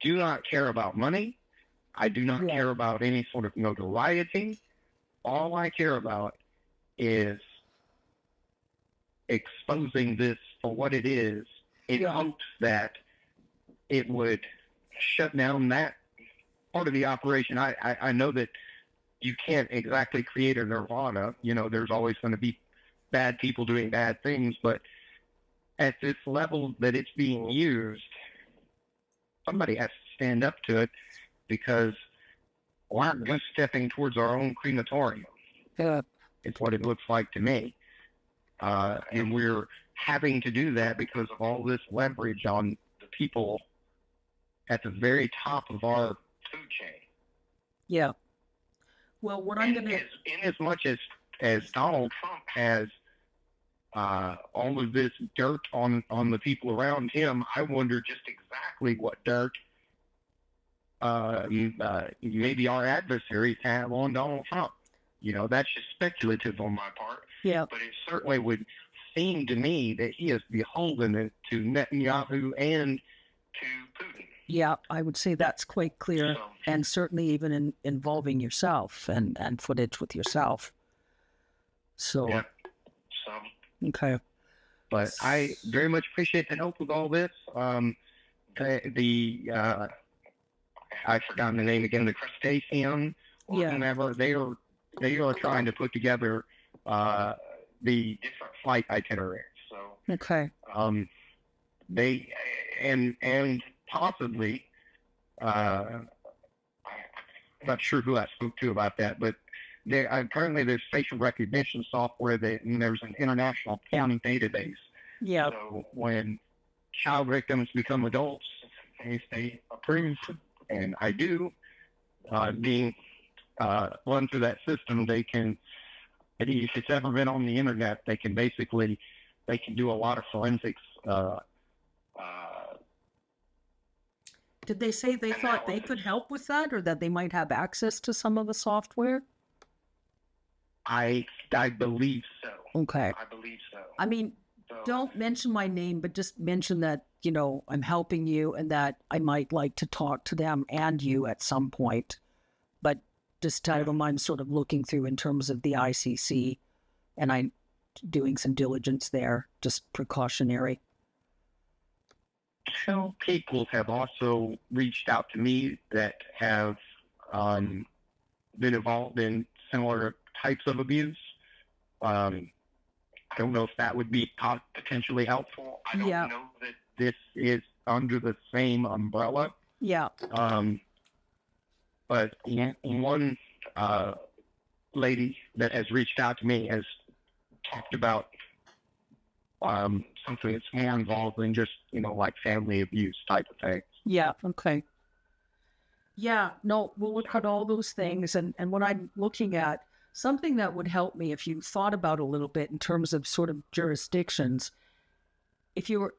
do not care about money. I do not care about any sort of notoriety. All I care about is exposing this for what it is in hopes that it would shut down that part of the operation. I know that you can't exactly create a nirvana. There's always going to be bad people doing bad things, but at this level that it's being used, somebody has to stand up to it, because we're stepping towards our own crematorium. It's what it looks like to me. And we're having to do that because of all this leverage on the people at the very top of our food chain. Yeah. Well, what I'm going to... In as much as Donald Trump has all of this dirt on the people around him, I wonder just exactly what dirt maybe our adversaries have on Donald Trump. That's just speculative on my part. Yeah. But it certainly would seem to me that he is beholden to Netanyahu and to Putin. Yeah, I would say that's quite clear, So, and certainly even involving yourself and footage with yourself. So, yeah. So, okay. But I very much appreciate the help with all this. I've forgotten the name again, the crustacean or whomever, they are trying to put together the different flight itineraries. So okay. They and possibly I'm not sure who I spoke to about that, but apparently there's facial recognition software and there's an international county database. Yeah. So when child victims become adults, if they approve, and I do, being run through that system, they can, if it's ever been on the internet, they can do a lot of forensics. Did they say they thought they could help with that, or that they might have access to some of the software? I believe so. Okay. I believe so. I mean, don't mention my name, but just mention that, I'm helping you and that I might like to talk to them and you at some point. But just tell them I'm sort of looking through in terms of the ICC, and I'm doing some diligence there, just precautionary. Some people have also reached out to me that have been involved in similar types of abuse. I don't know if that would be potentially helpful. I don't know that this is under the same umbrella. Yeah. But one lady that has reached out to me has talked about something that's more involved in just, like family abuse type of things. Yeah. Okay. Yeah. No, we'll look at all those things. And what I'm looking at, something that would help me if you thought about a little bit in terms of sort of jurisdictions, if you were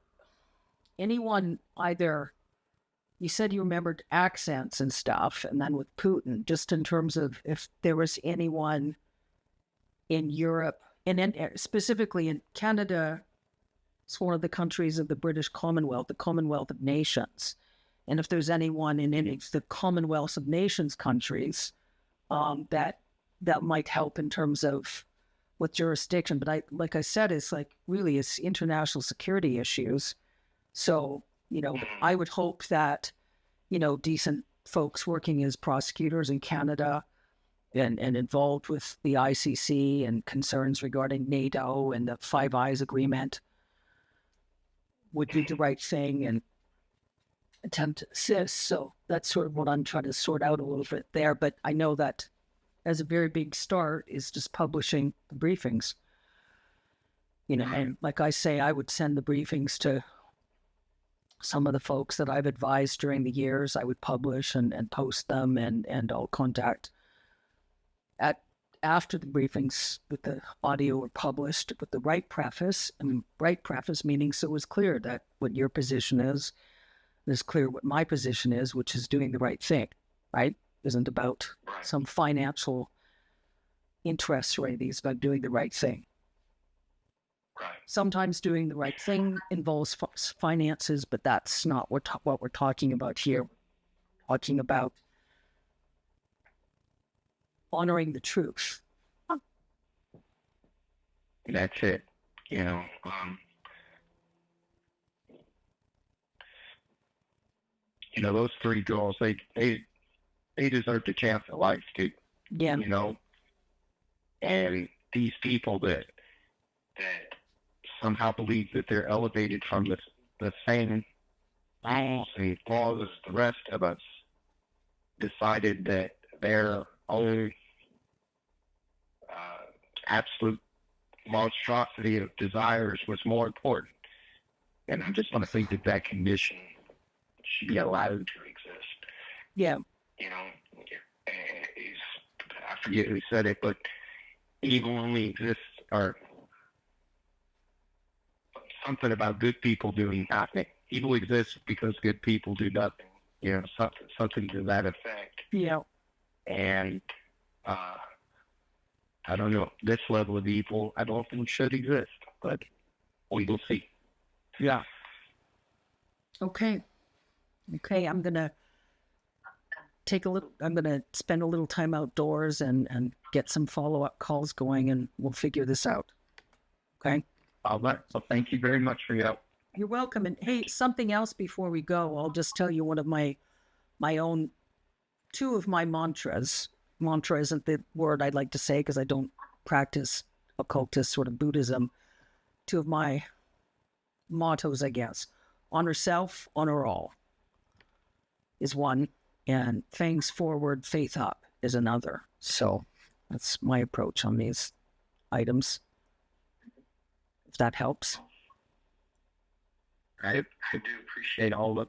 anyone either, you said you remembered accents and stuff, and then with Putin, just in terms of if there was anyone in Europe, and then specifically in Canada, it's one of the countries of the British Commonwealth, the Commonwealth of Nations. And if there's anyone in any of the Commonwealth of Nations countries that might help in terms of with jurisdiction. But like I said, it's international security issues. So, I would hope that, decent folks working as prosecutors in Canada and involved with the ICC and concerns regarding NATO and the Five Eyes Agreement would do the right thing and attempt to assist. So that's sort of what I'm trying to sort out a little bit there. But I know that as a very big start is just publishing the briefings. And like I say, I would send the briefings to some of the folks that I've advised during the years. I would publish and post them, and I'll contact after the briefings with the audio were published with the right preface, and right preface meaning so it was clear that what your position is clear what my position is, which is doing the right thing, right? Isn't about some financial interests or anything. It's about doing the right thing. Right. Sometimes doing the right thing involves finances, but that's not what we're talking about here. We're talking about honoring the truth. That's it. Those three girls, they deserve the chance of life too. Yeah. And these people that somehow believe that they're elevated from the same rules and laws as the rest of us, decided that their own absolute monstrosity of desires was more important. And I just want to think that condition should be allowed to exist. Yeah. I forget who said it, but evil only exists, or something about good people doing nothing. Evil exists because good people do nothing. Something to that effect. Yeah. And I don't know, this level of evil, I don't think should exist, but we will see. Yeah. Okay. I'm gonna spend a little time outdoors and get some follow-up calls going, and we'll figure this out. Okay. All right. So thank you very much for your help. You're welcome. And hey, something else before we go, I'll just tell you one of my own, two of my mantras. Mantra isn't the word I'd like to say because I don't practice occultist sort of Buddhism. Two of my mottos, I guess. Honor self, honor all is one, and fangs forward, faith up is another. So that's my approach on these items, if that helps. I do appreciate all of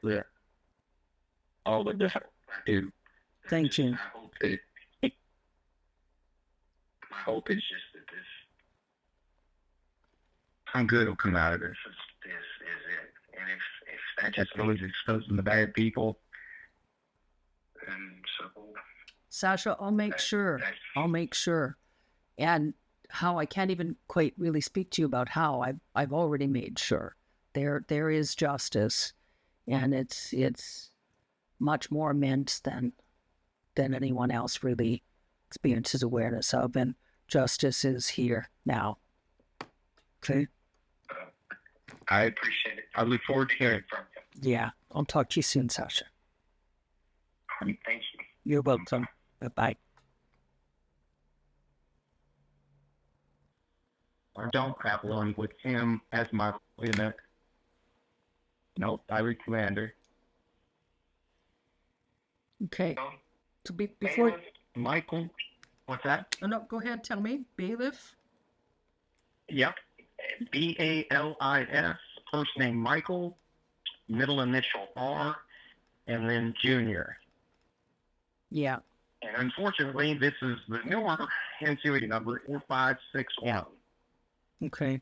the help. I do. Thank you. My hope is just that some good will come out of this. This is it. And if that just really exposing the bad people, then so. Sasha, I'll make sure. And how, I can't even quite really speak to you about how. I've already made sure there is justice, and it's much more immense than anyone else really experiences awareness of, and justice is here now. Okay. I appreciate it. I look forward to hearing from you. Yeah, I'll talk to you soon, Sasha. Thank you. You're welcome. Bye-bye. I don't have one with him as my lieutenant. No, direct commander. Okay. So before Michael, what's that? Oh, no, go ahead. Tell me, bailiff. Yep. Balis. First name Michael, middle initial R, and then Junior. Yeah. And unfortunately, this is the newer NCOE number 4561. Okay.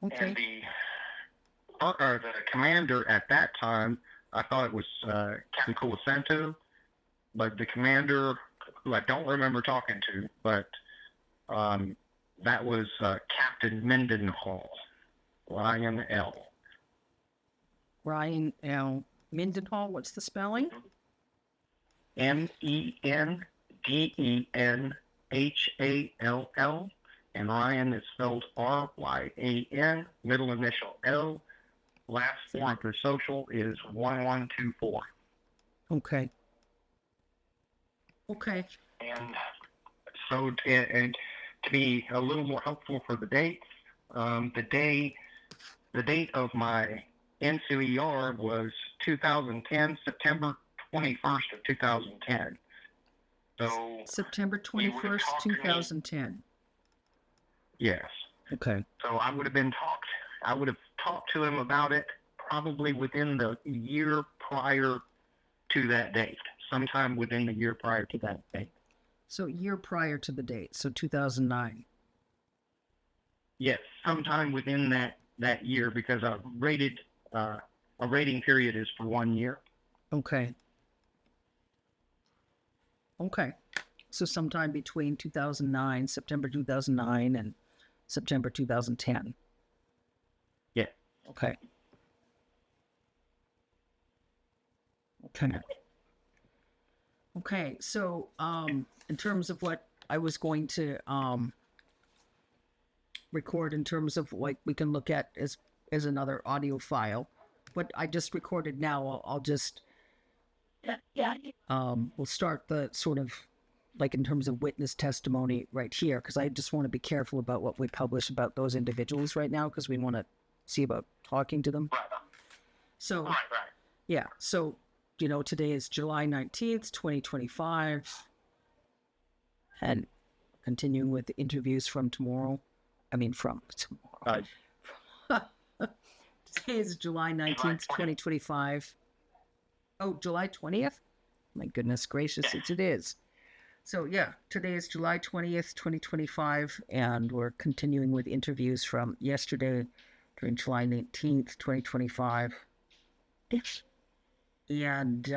And the commander at that time, I thought it was Captain Colicento, but the commander, who I don't remember talking to, but that was Captain Mendenhall, Ryan L. Ryan L. Mendenhall, what's the spelling? Mendenhall, and Ryan is spelled Ryan, middle initial L, last four of their social is 1124. Okay. And so, and to be a little more helpful for the dates, the date of my NCER was 2010, September 21st of 2010. So September 21st, 2010. Yes. Okay. So I would have talked to him about it probably within the year prior to that date, sometime within the year prior to that date. So year prior to the date, so 2009. Yes, sometime within that year, because a rating period is for 1 year. Okay. So sometime between 2009, September 2009, and September 2010. Yeah. Okay. So in terms of what I was going to record, in terms of what we can look at as another audio file, what I just recorded now, I'll just we'll start the sort of, like, in terms of witness testimony right here, because I just want to be careful about what we publish about those individuals right now, because we want to see about talking to them. Right. So, Right. yeah. So, today is July 19th, 2025. And continuing with the interviews from tomorrow. From tomorrow. Today is July 19th, 2025. Oh, July 20th? My goodness gracious, it is. So, yeah, today is July 20th, 2025, and we're continuing with interviews from yesterday during July 19th, 2025. Yes. And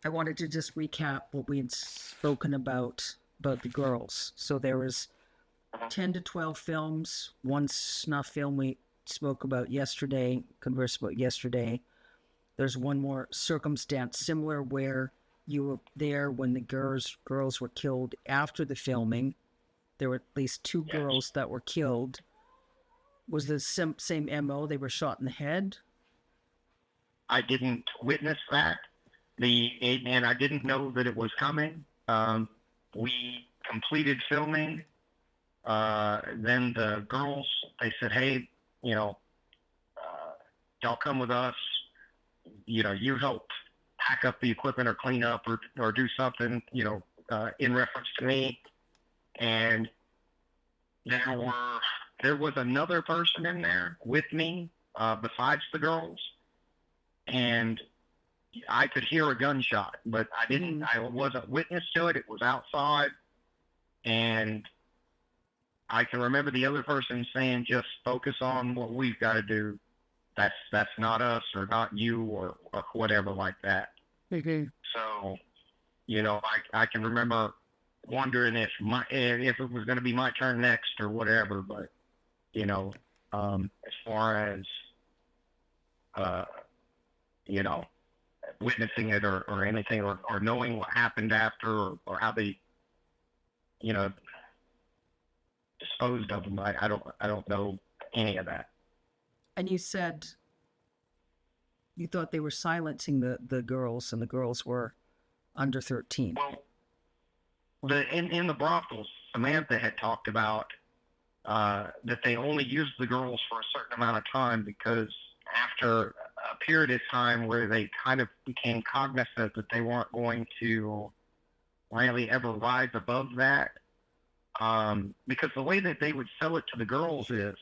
I wanted to just recap what we had spoken about the girls. So there was 10 to 12 films, one snuff film we spoke about yesterday, conversed about yesterday. There's one more circumstance similar where you were there when the girls were killed after the filming. There were at least two girls that were killed. Was the same MO? They were shot in the head? I didn't witness that. And I didn't know that it was coming. We completed filming. Then the girls, they said, hey, y'all come with us. You help pack up the equipment or clean up or do something, in reference to me. And there was another person in there with me, besides the girls. And I could hear a gunshot, but I wasn't witness to it. It was outside. And I can remember the other person saying, just focus on what we've got to do. That's not us or not you or whatever like that. Mm-hmm. So, I can remember wondering if it was going to be my turn next or whatever. But, as far as, witnessing it or anything or knowing what happened after or how they, disposed of them, I don't know any of that. And you said you thought they were silencing the girls, and the girls were under 13. Well, in the brothels, Samantha had talked about that they only used the girls for a certain amount of time because after a period of time where they kind of became cognizant that they weren't going to really ever rise above that, because the way that they would sell it to the girls is,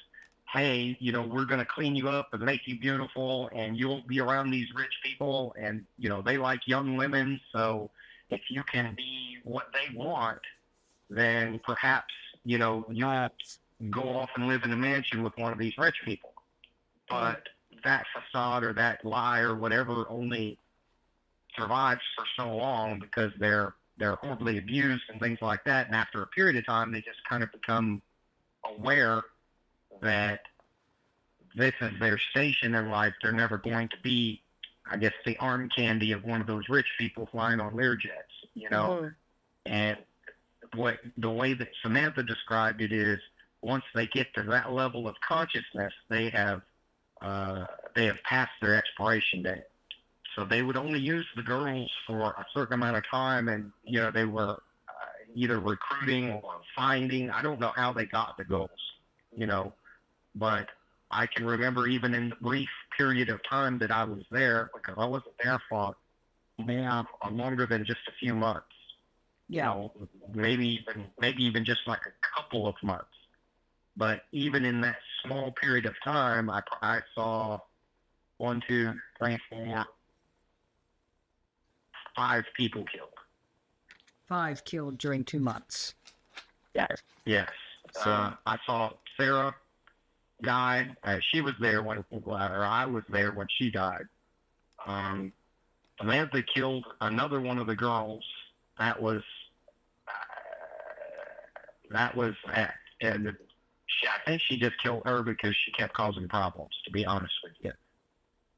hey, we're going to clean you up and make you beautiful, and you'll be around these rich people, and, they like young women, so if you can be what they want, then perhaps, you go off and live in a mansion with one of these rich people. But that facade or that lie or whatever only survives for so long because they're horribly abused and things like that, and after a period of time, they just kind of become aware that this is their station in life. They're never going to be, I guess, the arm candy of one of those rich people flying on Learjets, Mm-hmm. And the way that Samantha described it is, once they get to that level of consciousness, they have passed their expiration date. So they would only use the girls for a certain amount of time, and they were either recruiting or finding. I don't know how they got the girls, but I can remember even in the brief period of time that I was there, because I wasn't there for longer than just a few months. Yeah. Maybe even just like a couple of months. But even in that small period of time, I saw 1, 2, 3, 4, 5 people killed. 5 killed during 2 months. Yes. Yes. I saw Sarah die. She was there or I was there when she died. Samantha killed another one of the girls. That was and I think she just killed her because she kept causing problems, to be honest with you.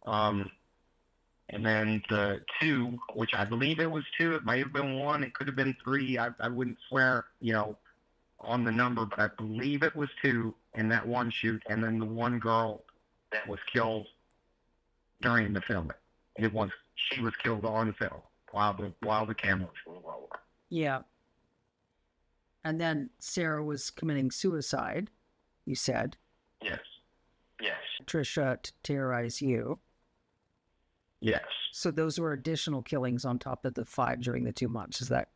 And then the 2, which I believe it was 2, it may have been 1, it could have been 3. I wouldn't swear, on the number, but I believe it was 2 in that one shoot. And then the one girl that was killed during the filming, she was killed on film while the cameras were rolling. Yeah. And then Sarah was committing suicide, you said. Yes. Yes. Trisha to terrorize you. Yes. So those were additional killings on top of the 5 during the 2 months. Is that?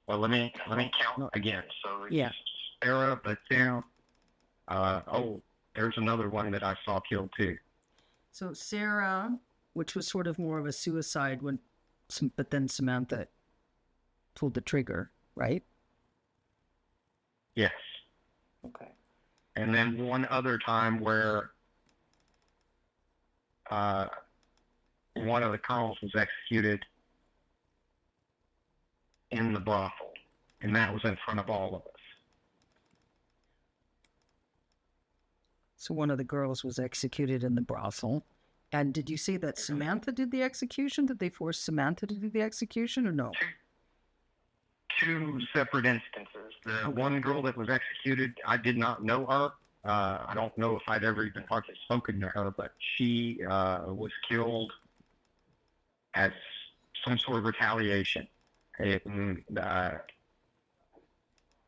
Well, let me count again. So yeah. Sarah, but down. There's another one that I saw killed too. So Sarah which was sort of more of a suicide but then Samantha pulled the trigger, right? Yes. Okay. And then one other time where one of the colonels was executed in the brothel, and that was in front of all of us. So one of the girls was executed in the brothel. And did you say that Samantha did the execution? Did they force Samantha to do the execution or no? Two separate instances. The one girl that was executed, I did not know her. I don't know if I'd ever even hardly spoken to her, but she was killed as some sort of retaliation.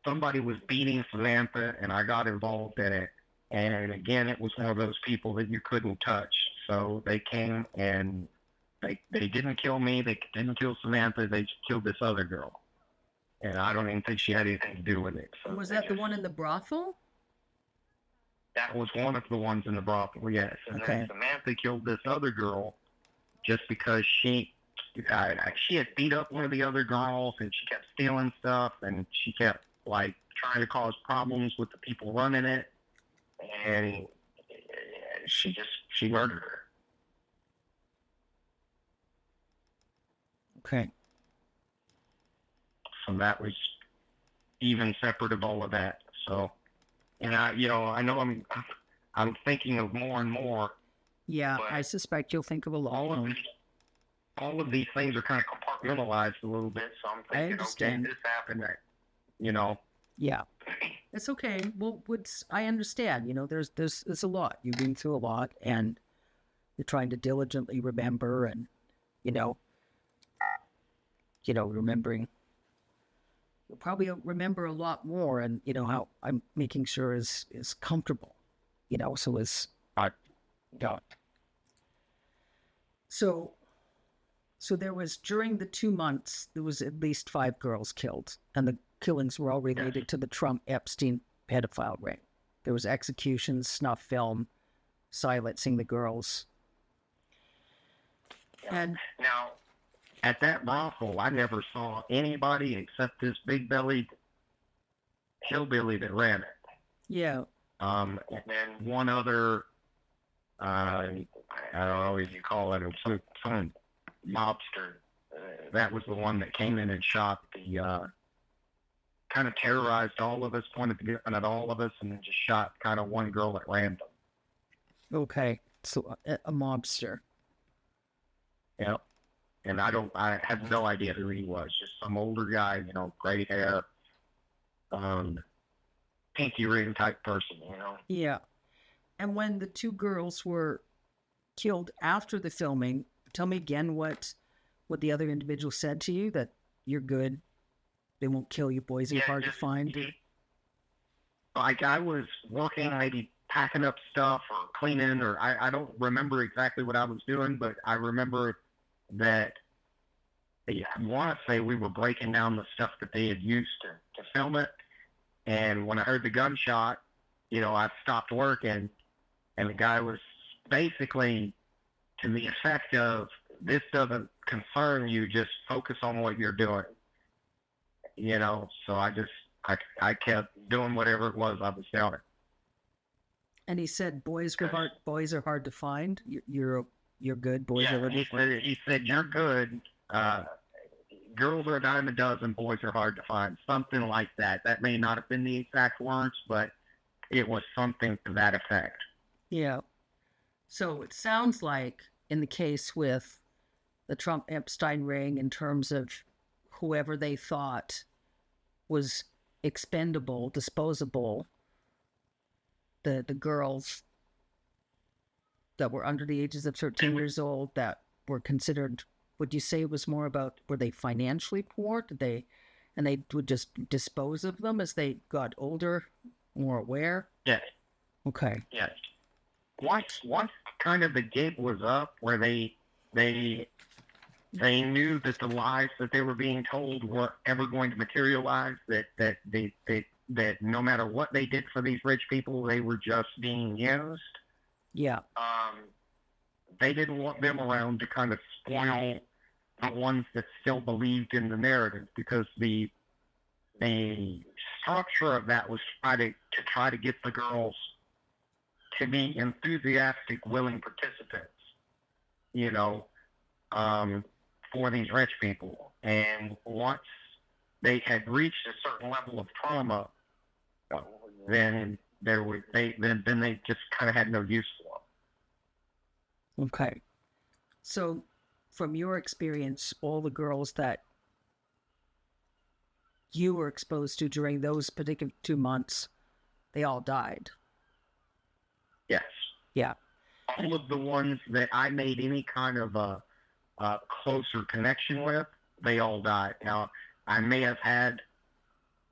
Somebody was beating Samantha, and I got involved in it. And again, it was one of those people that you couldn't touch. So they came and they didn't kill me. They didn't kill Samantha. They just killed this other girl. And I don't even think she had anything to do with it. So was that the one in the brothel? That was one of the ones in the brothel, yes. And then Samantha killed this other girl just because she had beat up one of the other girls, and she kept stealing stuff, and she kept like trying to cause problems with the people running it, and she murdered her. Okay. So that was even separate of all of that. So, and I know I'm thinking of more and more. Yeah, I suspect you'll think of a lot. All of these things are kind of compartmentalized a little bit. So I'm thinking, I understand. Okay, this happened. Yeah, it's okay. Well, I understand. There's a lot. You've been through a lot, and you're trying to diligently remember, and remembering. You'll probably remember a lot more, and how I'm making sure is comfortable. So is So there was, during the 2 months, there was at least 5 girls killed, and the killings were all related to the Trump-Epstein pedophile ring. There was executions, snuff film, silencing the girls. And now, at that brothel, I never saw anybody except this big-bellied hillbilly that ran it. Yeah. And then one other, I don't know what you call it, some mobster. That was the one that came in and shot the, kind of terrorized all of us, pointed the gun at all of us, and then just shot kind of one girl at random. Okay, so a mobster. Yep. And I have no idea who he was. Just some older guy, gray hair, pinky ring type person, Yeah. And when the 2 girls were killed after the filming, tell me again what the other individual said to you, that you're good, they won't kill you, boys are hard to find. Like, I was working, maybe packing up stuff or cleaning, or I don't remember exactly what I was doing, but I remember that I want to say we were breaking down the stuff that they had used to film it. And when I heard the gunshot, I stopped working, and the guy was basically to the effect of, this doesn't concern you, just focus on what you're doing. So I kept doing whatever it was I was doing. And he said, boys are hard to find. You're good. Boys are hard to find. He said, you're good. Girls are a dime a dozen. Boys are hard to find. Something like that. That may not have been the exact words, but it was something to that effect. Yeah. So it sounds like in the case with the Trump-Epstein ring, in terms of whoever they thought was expendable, disposable, the girls that were under the ages of 13 years old that were considered, would you say it was more about, were they financially poor? They would just dispose of them as they got older, more aware? Yes. Okay. Yes. Once kind of the gig was up, where they knew that the lies that they were being told were ever going to materialize, that no matter what they did for these rich people, they were just being used. Yeah. they didn't want them around to kind of spoil the ones that still believed in the narrative, because the structure of that was try to get the girls to be enthusiastic, willing participants, you know, for these rich people. And once they had reached a certain level of trauma, then they just kind of had no use for them. Okay. So, from your experience, all the girls that you were exposed to during those particular 2 months, they all died. Yes. Yeah. All of the ones that I made any kind of a closer connection with, they all died. Now, I may have had,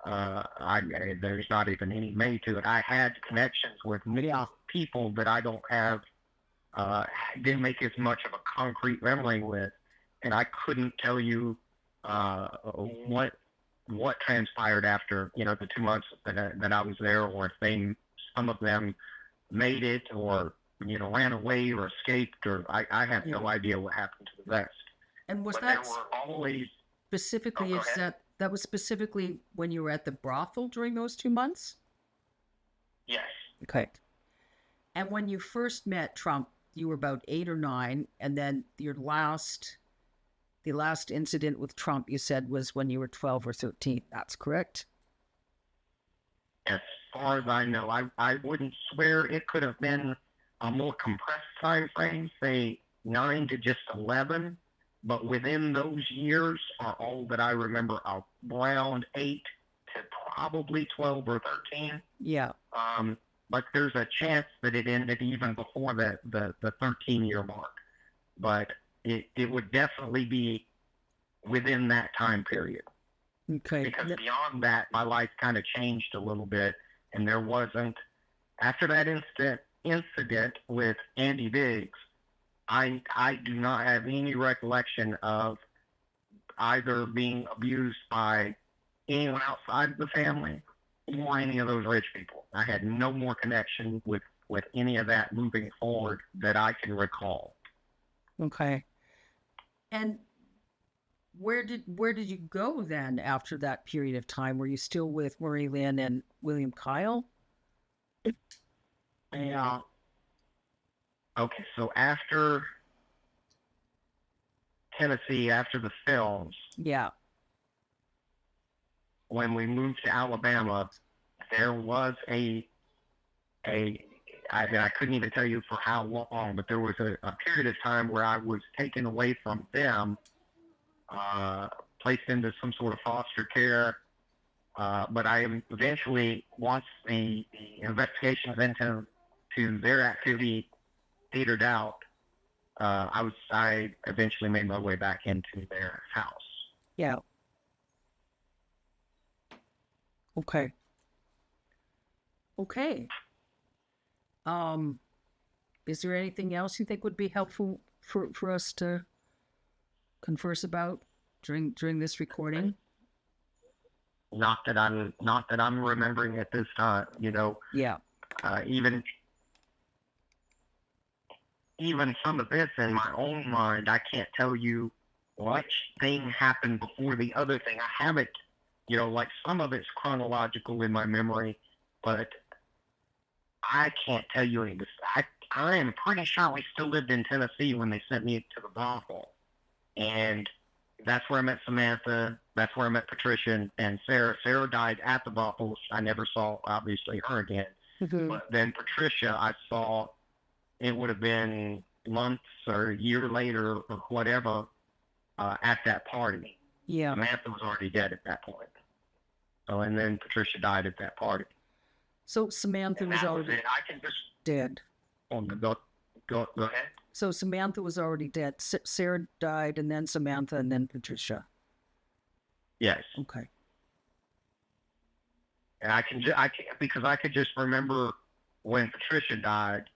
there's not even any may to it. I had connections with many people that I don't have, didn't make as much of a concrete memory with, and I couldn't tell you what transpired after, the 2 months that I was there, or if some of them made it, or ran away or escaped, or I have no idea what happened to the rest. And was But that there were always specifically, Oh, go ahead. that was specifically when you were at the brothel during those 2 months? Yes. Okay. And when you first met Trump, you were about 8 or 9, and then the last incident with Trump, you said, was when you were 12 or 13. That's correct? As far as I know, I wouldn't swear. It could have been a more compressed time frame, say 9 to just 11. But within those years are all that I remember, around 8 to probably 12 or 13. Yeah. But there's a chance that it ended even before the 13-year mark. But it would definitely be within that time period. Okay. Because beyond that, my life kind of changed a little bit, and there wasn't, after that incident with Andy Biggs, I do not have any recollection of either being abused by anyone outside of the family or any of those rich people. I had no more connection with any of that moving forward that I can recall. Okay. And where did you go then after that period of time? Were you still with Marie Lynn and William Kyle? Yeah. Okay, so after Tennessee, after the films, Yeah. when we moved to Alabama, there was I couldn't even tell you for how long, but there was a period of time where I was taken away from them, placed into some sort of foster care. But I eventually, once the investigations into their activity petered out, I eventually made my way back into their house. Yeah. Okay. Okay. Is there anything else you think would be helpful for us to converse about during this recording? Not that I'm remembering at this time, Yeah. Even some of this in my own mind, I can't tell you which thing happened before the other thing. I have it, like some of it's chronological in my memory, but I can't tell you any. I am pretty sure we still lived in Tennessee when they sent me to the brothel, and that's where I met Samantha. That's where I met Patricia and Sarah. Sarah died at the brothel. I never saw, obviously, her again. Mm-hmm. But then Patricia, I saw. It would have been months or a year later or whatever at that party. Yeah. Samantha was already dead at that point. So, and then Patricia died at that party. So Samantha was already dead. Go ahead. So Samantha was already dead. Sarah died, and then Samantha, and then Patricia. Yes. Okay. And I can because I could just remember when Patricia died.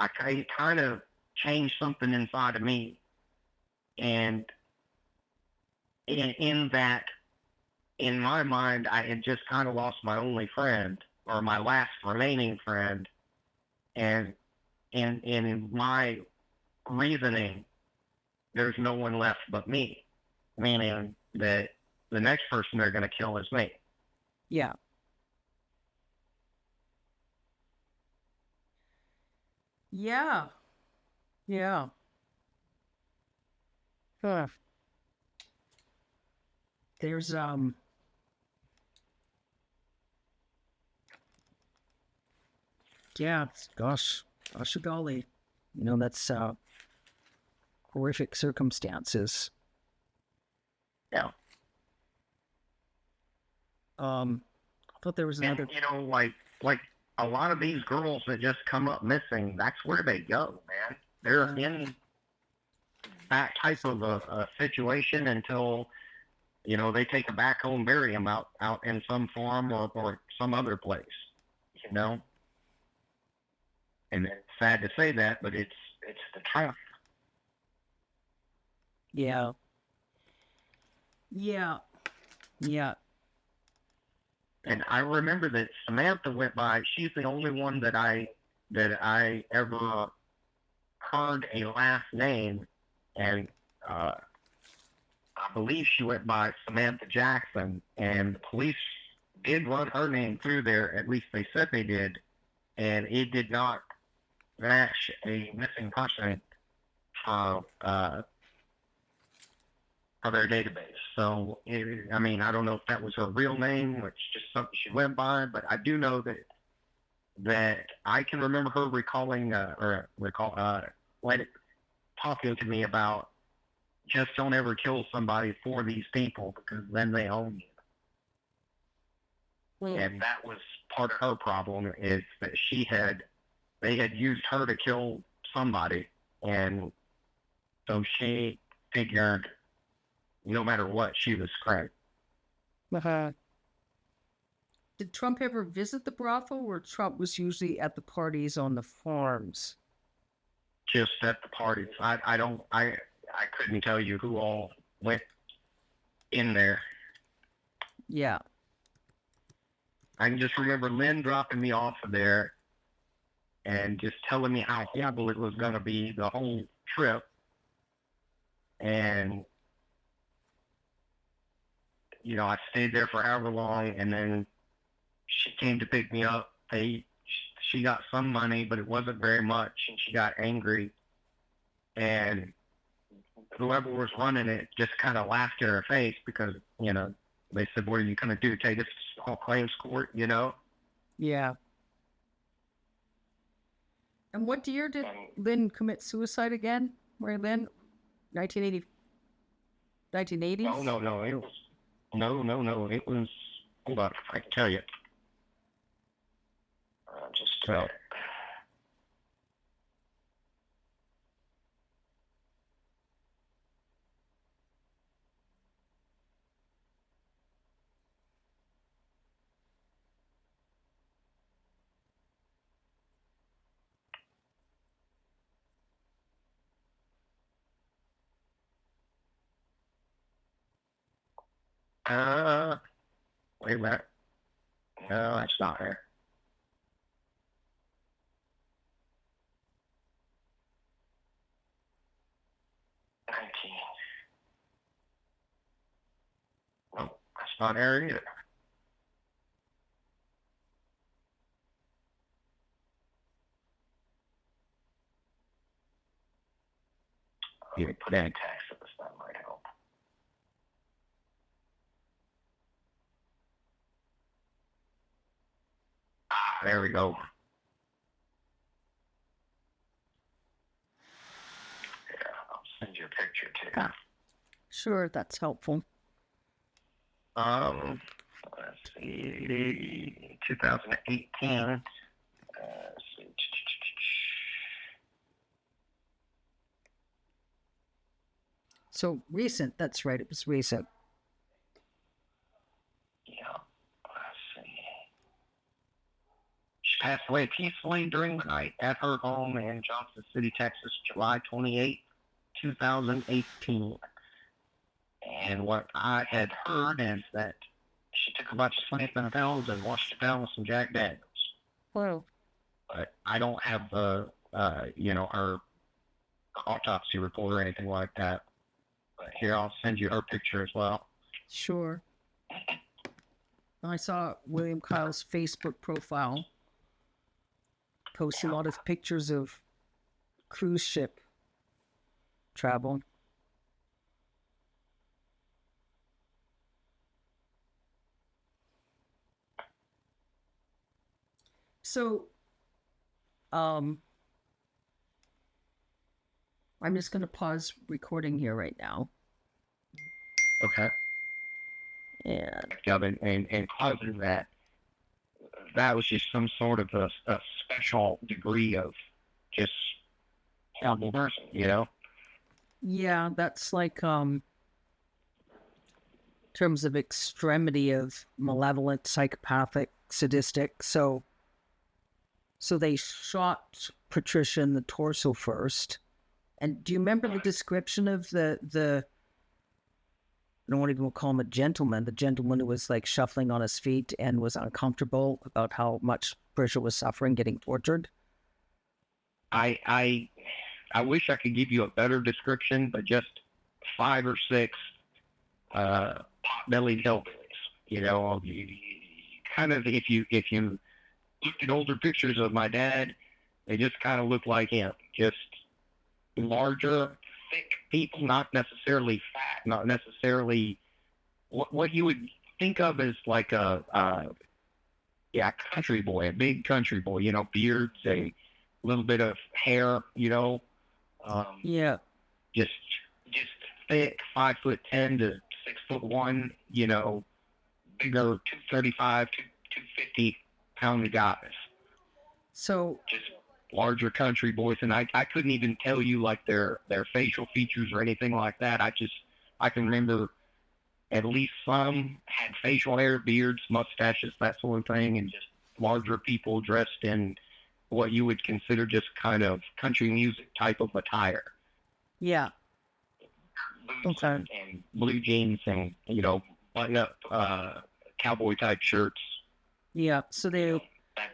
I kind of changed something inside of me, and in that, in my mind, I had just kind of lost my only friend, or my last remaining friend, and in my reasoning, there's no one left but me, meaning that the next person they're going to kill is me. Yeah. Yeah. Yeah. Huh. There's yeah, gosh, golly. You know, that's horrific circumstances. Yeah. I thought there was another. And, you know, like a lot of these girls that just come up missing, that's where they go, man. They're in that type of a situation until, you know, they take them back home, bury them out in some farm or some other place, you know. And it's sad to say that, but it's the truth. Yeah. Yeah. Yeah. And I remember that Samantha went by. She's the only one that I ever heard a last name, and I believe she went by Samantha Jackson. And the police did run her name through there. At least they said they did, and it did not match a missing person for their database. So, I mean, I don't know if that was her real name or it's just something she went by, but I do know that I can remember her talking to me about just don't ever kill somebody for these people because then they own you. And that was part of her problem, is that they had used her to kill somebody, and so she figured no matter what, she was screwed. Did Trump ever visit the brothel, or Trump was usually at the parties on the farms? Just at the parties. I couldn't tell you who all went in there. Yeah. I can just remember Lynn dropping me off of there and just telling me how horrible it was going to be the whole trip. And, you know, I stayed there for however long, and then she came to pick me up. She got some money, but it wasn't very much, and she got angry. And whoever was running it just kind of laughed in her face because, you know, they said, "What are you going to do? Take us to small claims court?" You know? Yeah. And what year did Lynn commit suicide again? Where Lynn? 1980? 1980s? No. It was no. It was. Hold on, I can tell you. Just about. Wait a minute. No, that's not her. No, that's not her either. Let me put in text if that might help. There we go. Yeah, I'll send you a picture too. Ah, sure, that's helpful. Let's see, 2018. Let's see. So recent, that's right, it was recent. Yeah, let's see. She passed away peacefully during the night at her home in Johnson City, Texas, July 28, 2018. And what I had heard is that she took a bunch of sleeping pills and washed it down with some Jack Daniels. Wow. But I don't have the, you know, her autopsy report or anything like that. But here, I'll send you her picture as well. Sure. I saw William Kyle's Facebook profile post a lot of pictures of cruise ship travel. So, I'm just going to pause recording here right now. Okay. And And causing that was just some sort of a special degree of just terrible person, you know? yeah, that's like in terms of extremity of malevolent, psychopathic, sadistic. So they shot Patricia in the torso first. And do you remember the description of the I don't want to even call him a gentleman, the gentleman who was like shuffling on his feet and was uncomfortable about how much Patricia was suffering, getting tortured? I wish I could give you a better description, but just 5 or 6 pot-bellied hillbillies. You know, kind of if you looked at older pictures of my dad, they just kind of look like him. Just larger, thick people, not necessarily fat, not necessarily what you would think of as like a country boy, a big country boy. You know, beards, a little bit of hair. You know, Yeah. just thick, 5'10" to 6'1". You know, bigger, 235, 250-pound guys. So Just larger country boys, and I couldn't even tell you like their facial features or anything like that. I can remember at least some had facial hair, beards, mustaches, that sort of thing, and just larger people dressed in what you would consider just kind of country music type of attire. yeah. Boots Okay. and blue jeans and, you know, button up cowboy type shirts. Yeah. So they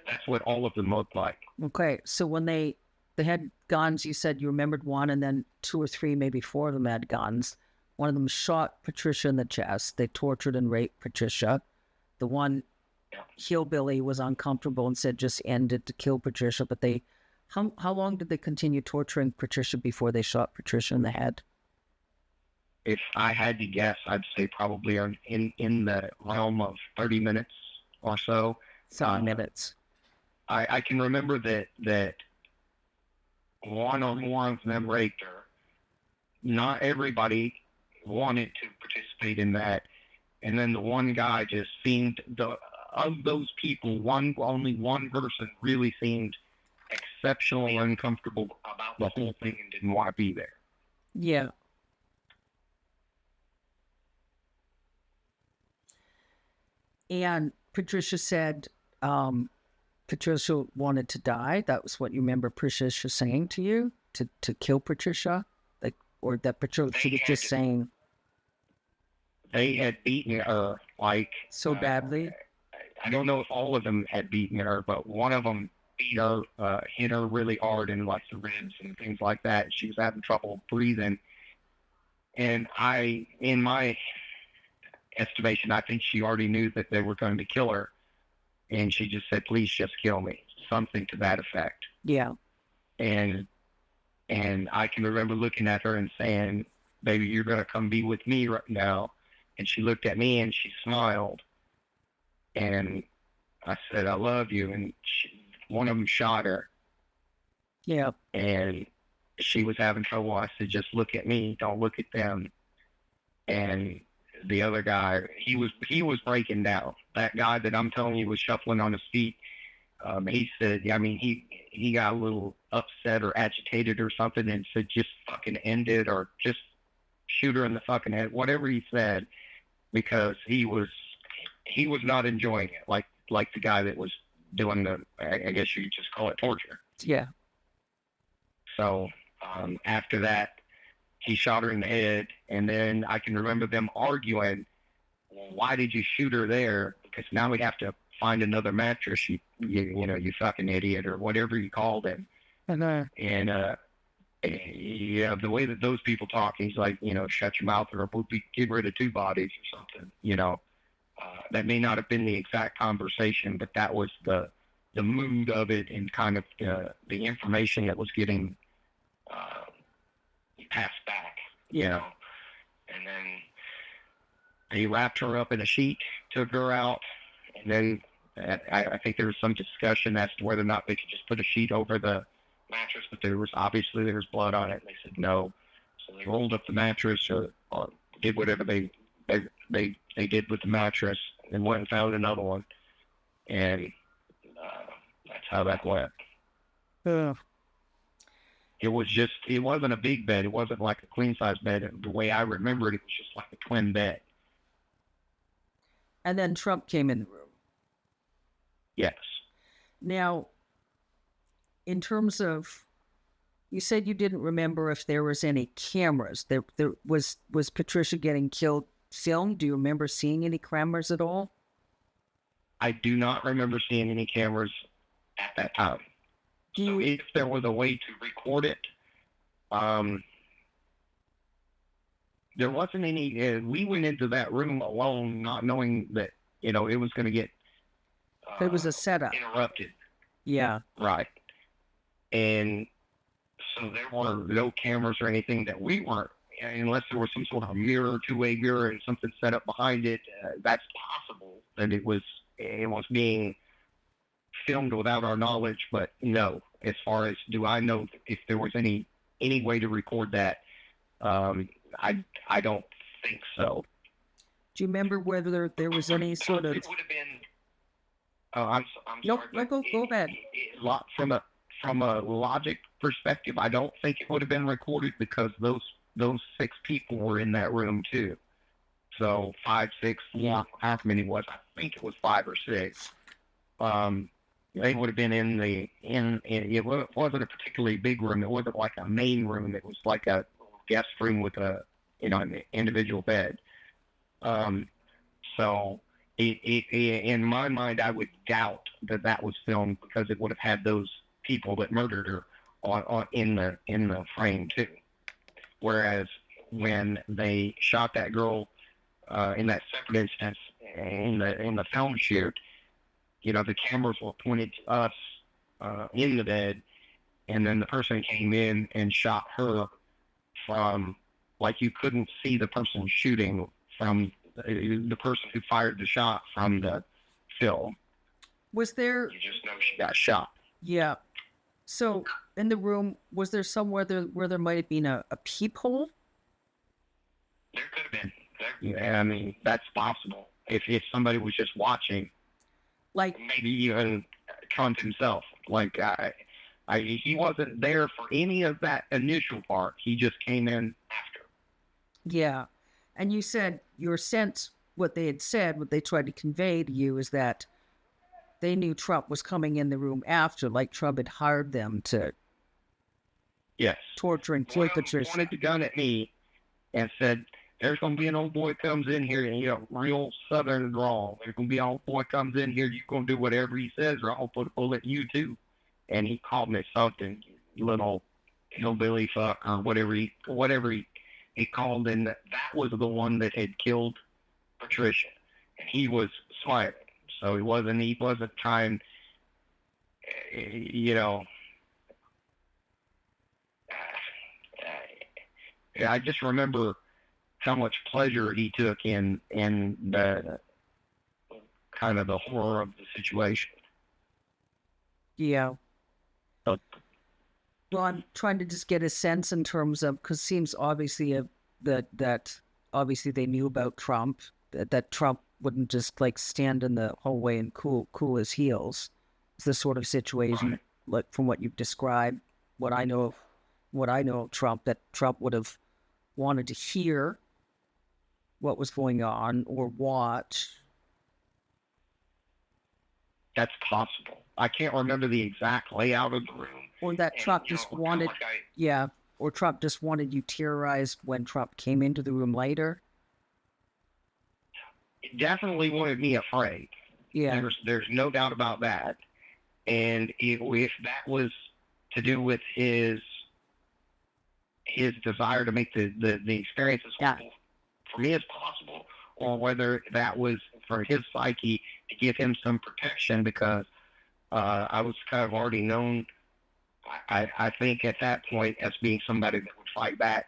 That's what all of them looked like. okay. So when they had guns, you said you remembered one, and then 2 or 3, maybe 4 of them had guns. One of them shot Patricia in the chest. They tortured and raped Patricia. The one hillbilly was uncomfortable and said just end it to kill Patricia. But they, how long did they continue torturing Patricia before they shot Patricia in the head? If I had to guess, I'd say probably in the realm of 30 minutes or so. 7 minutes. I can remember that one or more of them raped her. Not everybody wanted to participate in that. And then the one guy just seemed, of those people, only one person really seemed exceptionally uncomfortable about the whole thing and didn't want to be there. Yeah. And Patricia said Patricia wanted to die. That was what you remember Patricia saying to you, to kill Patricia? Like, or that Patricia was just saying they had beaten her like so badly. I don't know if all of them had beaten her, but one of them beat her, hit her really hard in like the ribs and things like that. She was having trouble breathing. And in my estimation, I think she already knew that they were going to kill her. And she just said, please just kill me. Something to that effect. Yeah. And I can remember looking at her and saying, baby, you're going to come be with me right now. And she looked at me and she smiled. And I said, I love you. And one of them shot her. Yeah. And she was having trouble. I said, just look at me. Don't look at them. And the other guy, he was breaking down. That guy that I'm telling you was shuffling on his feet. He said, I mean, he got a little upset or agitated or something and said, just fucking end it or just shoot her in the fucking head, whatever he said, because he was not enjoying it, like the guy that was doing the, I guess you just call it torture. Yeah. So after that, he shot her in the head, and then I can remember them arguing, well, why did you shoot her there? Because now we have to find another mattress, you know, you fucking idiot, or whatever you called him. And And yeah, the way that those people talk, he's like, shut your mouth or we'll get rid of two bodies or something. That may not have been the exact conversation, but that was the mood of it and kind of the information that was getting uh, passed back. And then they wrapped her up in a sheet, took her out, and then I think there was some discussion as to whether or not they could just put a sheet over the mattress, but there was blood on it. And they said no, so they rolled up the mattress or did whatever they did with the mattress, and went and found another one, and that's how that went. It wasn't a big bed. It wasn't like a queen size bed. The way I remember it, it was just like a twin bed. And then Trump came in the room. Yes. Now, in terms of, you said you didn't remember if there was any cameras. There was Patricia getting killed filmed? Do you remember seeing any cameras at all? I do not remember seeing any cameras at that time. So if there was a way to record it, there wasn't any. We went into that room alone, not knowing that it was going to get. It was a setup. Interrupted. Yeah. Right. And so there were no cameras or anything that we weren't, unless there was some sort of mirror, two-way mirror, and something set up behind it. That's possible that it was being filmed without our knowledge, but no. As far as do I know if there was any way to record that, I don't think so. Do you remember whether there was any sort of? It would have been. I'm nope, sorry. Go ahead. From a logic perspective, I don't think it would have been recorded because those 6 people were in that room too. So 5, 6, how many was? I think it was 5 or 6. They would have been it wasn't a particularly big room. It wasn't like a main room. It was like a guest room with an individual bed. So in my mind, I would doubt that was filmed because it would have had those people that murdered her in the frame too. Whereas when they shot that girl in that separate instance in the film shoot, the cameras were pointed to us in the bed, and then the person came in and shot her from, like, you couldn't see the person shooting from the person who fired the shot from the film. Was there? You just know she got shot. Yeah. So in the room, was there somewhere where there might have been a peephole? There could have been. Yeah, I mean, that's possible. If somebody was just watching, like maybe even Trump himself, like he wasn't there for any of that initial part. He just came in after. Yeah, and you said your sense, what they had said, what they tried to convey to you, is that they knew Trump was coming in the room after, like Trump had hired them to. Yes. Torture and kill Patricia. Pointed the gun at me and said, "There's going to be an old boy comes in here, and real Southern drawl. There's going to be an old boy comes in here. You're going to do whatever he says, or I'll put a bullet in you too." And he called me something, little hillbilly fuck, or whatever he called, and that was the one that had killed Patricia, and he was smiling. So he wasn't trying, I just remember how much pleasure he took in the kind of the horror of the situation. Yeah. Well, I'm trying to just get a sense in terms of, because it seems obviously that obviously they knew about Trump, that Trump wouldn't just like stand in the hallway and cool his heels. It's the sort of situation, right, like from what you've described, what I know of Trump, that Trump would have wanted to hear what was going on or watch. That's possible. I can't remember the exact layout of the room. Or that Trump just wanted, or Trump just wanted you terrorized when Trump came into the room later. It definitely wanted me afraid. Yeah. There's no doubt about that. And if that was to do with his his desire to make the experience as helpful for me as possible, or whether that was for his psyche to give him some protection because I was kind of already known, I think at that point, as being somebody that would fight back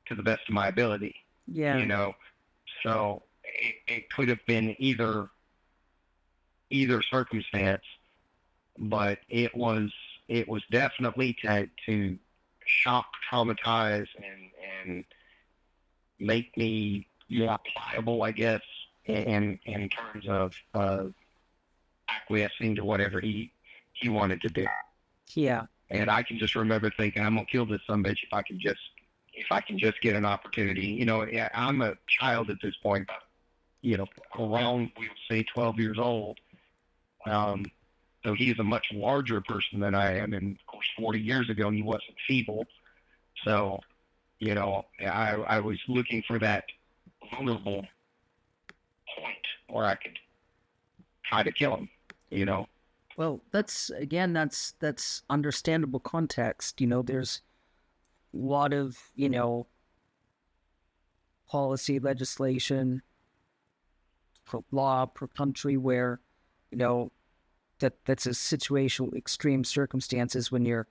to the best of my ability. Yeah. You know, so it could have been either circumstance, but it was definitely to shock, traumatize, and make me more pliable, I guess, in terms of acquiescing to whatever he wanted to do. Yeah. And I can just remember thinking, I'm gonna kill this sumbitch if I can just get an opportunity. You know, I'm a child at this point, you know, around, we'll say 12 years old. So he's a much larger person than I am, and of course 40 years ago he wasn't feeble. So, you know, I was looking for that vulnerable point where I could try to kill him, you know. Well, that's understandable context. You know, there's a lot of, you know, policy, legislation, law per country where, you know, that's a situational extreme circumstances when you're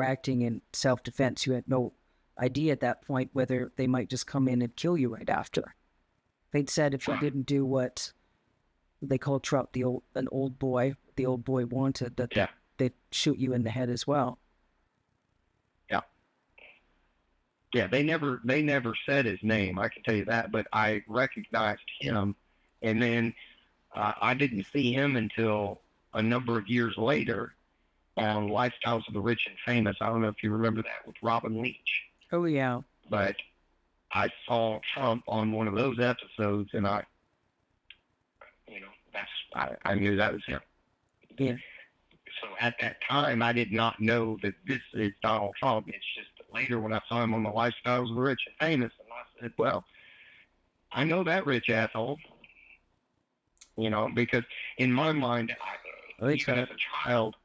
acting in self-defense. You had no idea at that point whether they might just come in and kill you right after. They'd said if you didn't do what they call Trump the old boy wanted, that they'd shoot you in the head as well. Yeah, they never said his name, I can tell you that, but I recognized him, and then I didn't see him until a number of years later on Lifestyles of the Rich and Famous. I don't know if you remember that with Robin Leach. Oh, yeah. But I saw Trump on one of those episodes, and I knew that was him. Yeah. So at that time, I did not know that this is Donald Trump. It's just that later when I saw him on the Lifestyles of the Rich and Famous, and I said, well, I know that rich asshole. You know, because in my mind, even as a child,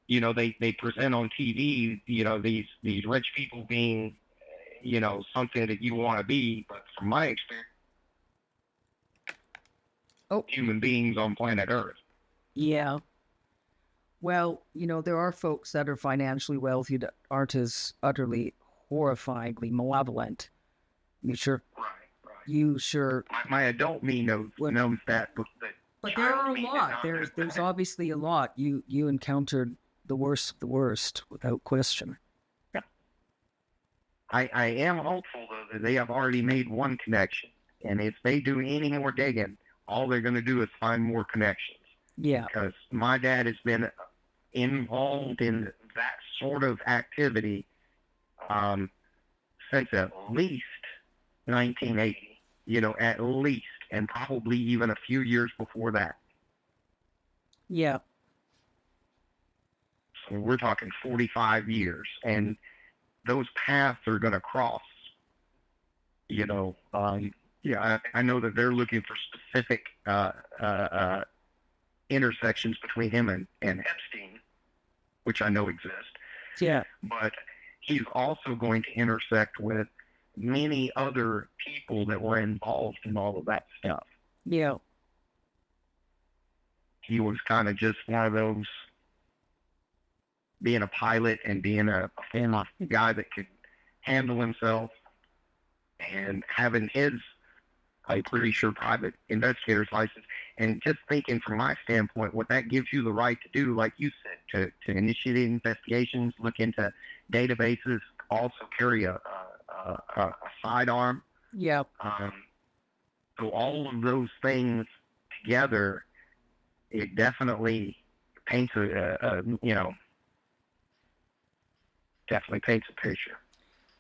you know, they present on TV, you know, these rich people being, you know, something that you want to be. But from my experience, human beings on planet Earth. Yeah. Well, you know, there are folks that are financially wealthy that aren't as utterly horrifyingly malevolent. You sure? Right. You sure? My adult me knows that, but there are a lot. There's obviously a lot. You encountered the worst of the worst, without question. Yeah. I am hopeful though that they have already made one connection, and if they do any more digging, all they're going to do is find more connections. Yeah. Because my dad has been involved in that sort of activity since at least 1980. You know, at least, and probably even a few years before that. Yeah. So we're talking 45 years, and those paths are going to cross. You know, yeah, I know that they're looking for specific intersections between him and Epstein, which I know exist. Yeah. But he's also going to intersect with many other people that were involved in all of that stuff. Yeah. He was kind of just one of those, being a pilot and being a guy that could handle himself, and having his, I'm pretty sure, private investigator's license, and just thinking from my standpoint, what that gives you the right to do, like you said, to initiate investigations, look into databases, also carry a sidearm. Yeah. So all of those things together, it definitely paints definitely paints a picture.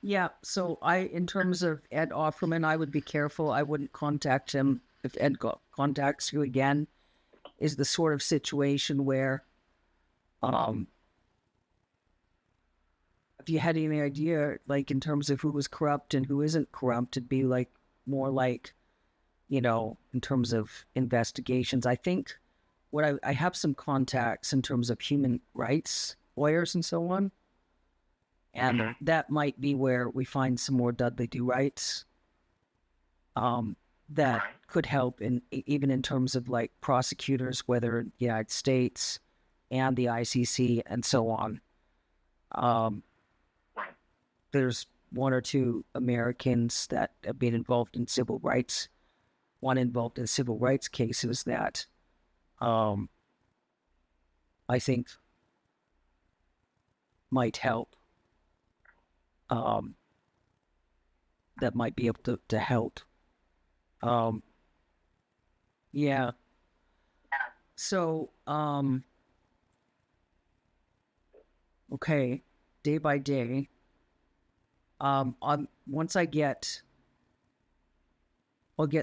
Yeah. So in terms of Ed Offerman, I would be careful. I wouldn't contact him if Ed contacts you again. Is the sort of situation where, if you had any idea, like in terms of who was corrupt and who isn't corrupt, it'd be like more like, you know, in terms of investigations. I think I have some contacts in terms of human rights lawyers and so on. And that might be where we find some more Dudley Do Rights that could help even in terms of like prosecutors, whether in the United States and the ICC and so on. There's one or two Americans that have been involved in civil rights, one involved in civil rights cases that I think might help. That might be able to help. Yeah. So, okay, day by day. Once I'll get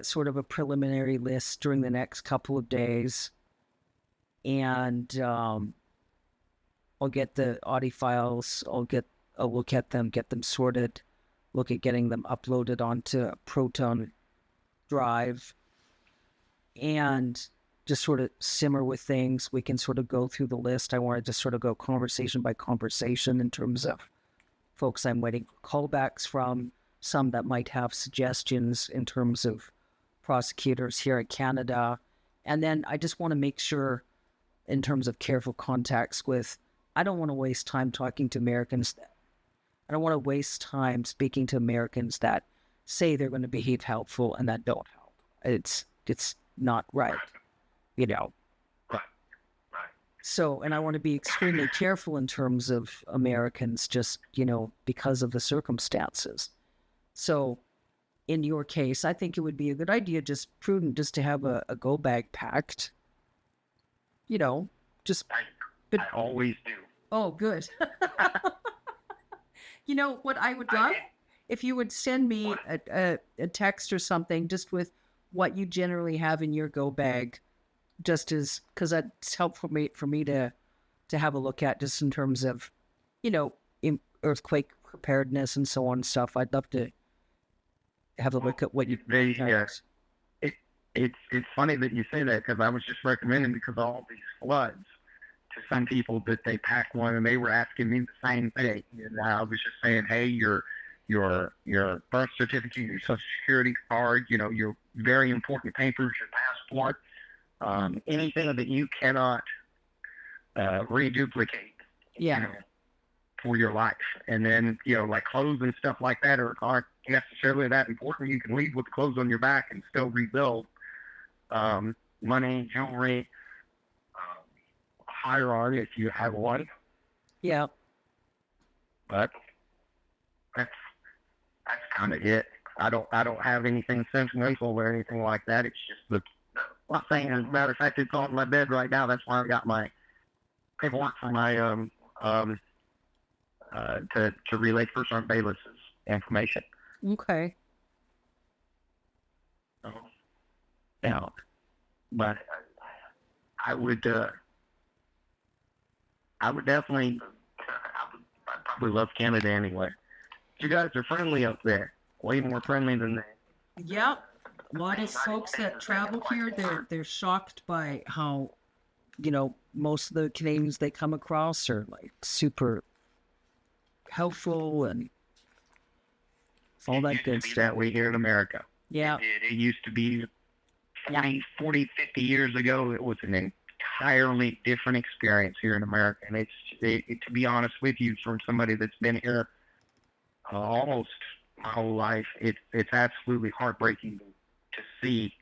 sort of a preliminary list during the next couple of days, and I'll get the audio files. I'll look at them, get them sorted, look at getting them uploaded onto a Proton drive, and just sort of simmer with things. We can sort of go through the list. I want to just sort of go conversation by conversation in terms of folks I'm waiting for callbacks from, some that might have suggestions in terms of prosecutors here in Canada. And then I just want to make sure in terms of careful contacts with, I don't want to waste time talking to Americans. I don't want to waste time speaking to Americans that say they're going to behave helpful and that don't help. It's not right, you know. So, and I want to be extremely careful in terms of Americans just, you know, because of the circumstances. So in your case, I think it would be a good idea, just prudent, just to have a go bag packed, you know, just. I always do. Oh, good. You know what I would love? If you would send me a text or something just with what you generally have in your go bag, just as, because that's helpful for me to have a look at, just in terms of, you know, earthquake preparedness and so on and stuff. I'd love to have a look at what you. It's funny that you say that, because I was just recommending, because of all these floods, to some people that they pack one, and they were asking me the same thing. And I was just saying, hey, your birth certificate, your social security card, you know, your very important papers, your passport, anything that you cannot reduplicate, yeah, you know, for your life. And then, you know, like clothes and stuff like that aren't necessarily that important. You can leave with the clothes on your back and still rebuild. Money, jewelry, firearm if you have one. Yeah. But that's kind of it. I don't have anything sentimental or anything like that. It's just the thing. As a matter of fact, it's on my bed right now. That's why I got my paperwork for my to relay first on Bayless's information. Okay. Yeah, but I would definitely, I'd probably love Canada anyway. You guys are friendly up there, way more friendly than that. Yeah, a lot of folks that travel here, they're shocked by how, you know, most of the Canadians they come across are like super helpful and all that good stuff. That way here in America. Yeah. It used to be 40, 50 years ago. It was an entirely different experience here in America. And to be honest with you, from somebody that's been here almost my whole life, it's absolutely heartbreaking to see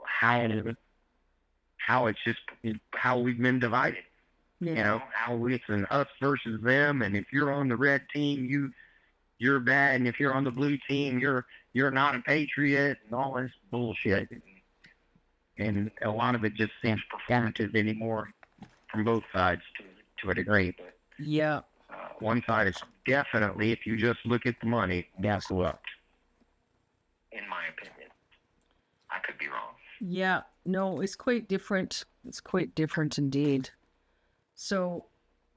how it's just how we've been divided. Yeah. You know, how it's an us versus them, and if you're on the red team, you're bad, and if you're on the blue team, you're not a patriot, and all this bullshit. And a lot of it just seems performative anymore from both sides to a degree. But yeah, one side is definitely, if you just look at the money, that's what. In my opinion, I could be wrong. Yeah, no, it's quite different. It's quite different indeed. So,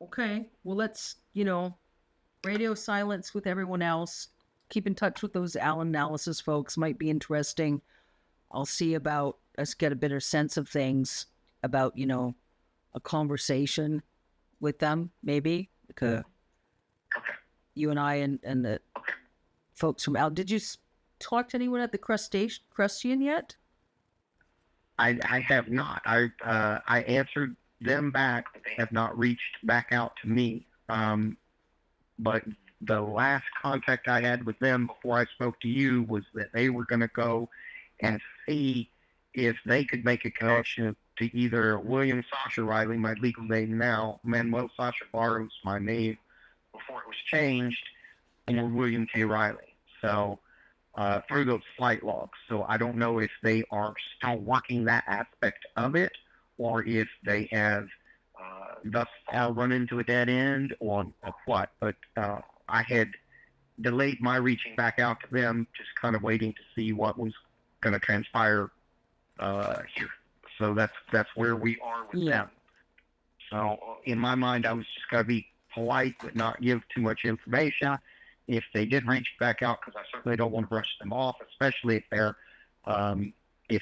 okay, well, let's, you know, radio silence with everyone else. Keep in touch with those Allen analysis folks. Might be interesting. I'll see about us get a better sense of things about, you know, a conversation with them, maybe. Like a you and I and the folks from out. Did you talk to anyone at the Crustacean yet? I have not. I answered them back. They have not reached back out to me. But the last contact I had with them before I spoke to you was that they were going to go and see if they could make a connection to either William Sasha Riley, my legal name now, Manuel Sasha Barros, my name before it was changed, and William K. Riley. So through those flight logs. So I don't know if they are still working that aspect of it, or if they have thus far run into a dead end, or what. But I had delayed my reaching back out to them, just kind of waiting to see what was going to transpire here. So that's where we are with them. So in my mind, I was just going to be polite but not give too much information. If they did reach back out, because I certainly don't want to brush them off, especially if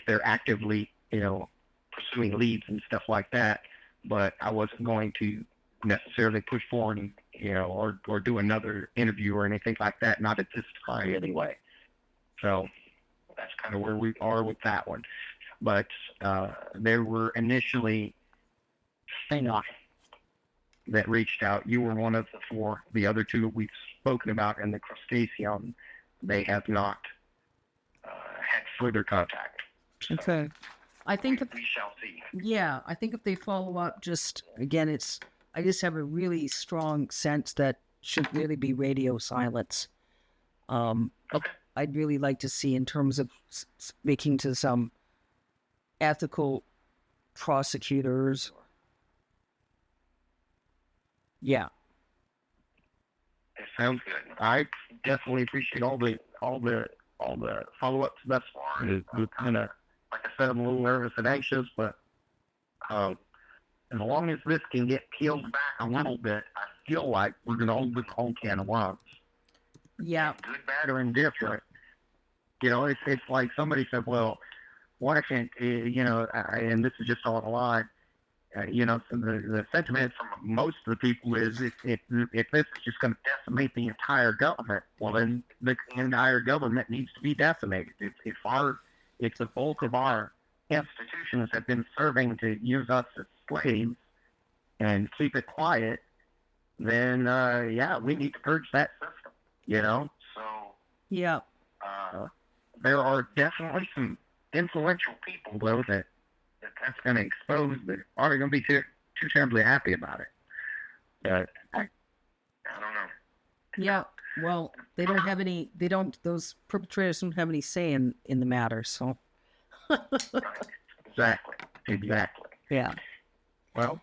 they're actively, pursuing leads and stuff like that. But I wasn't going to necessarily push forward and, or do another interview or anything like that. Not at this time anyway. So that's kind of where we are with that one. But there were initially that reached out. You were one of the four. The other two we've spoken about in the Crustacean, they have not had further contact. Okay. I think we shall see. Yeah, I think if they follow up, just again, I just have a really strong sense that should really be radio silence. Okay. I'd really like to see, in terms of speaking to some ethical prosecutors. Yeah. It sounds good. I definitely appreciate all the follow-ups thus far. It's kind of, like I said, I'm a little nervous and anxious, but as long as this can get peeled back a little bit, I feel like we're going to open the whole can of worms. Yeah. Good, bad, or indifferent. It's like somebody said, well, why can't, and this is just on the line, so the sentiment from most of the people is if this is just going to decimate the entire government, well, then the entire government needs to be decimated. If the bulk of our institutions have been serving to use us as slaves and keep it quiet, then, we need to purge that system, So, yeah. There are definitely some influential people, though, that's going to expose that aren't going to be too terribly happy about it. I don't know. Yeah. Well, those perpetrators don't have any say in the matter, so. Exactly. Yeah. Well,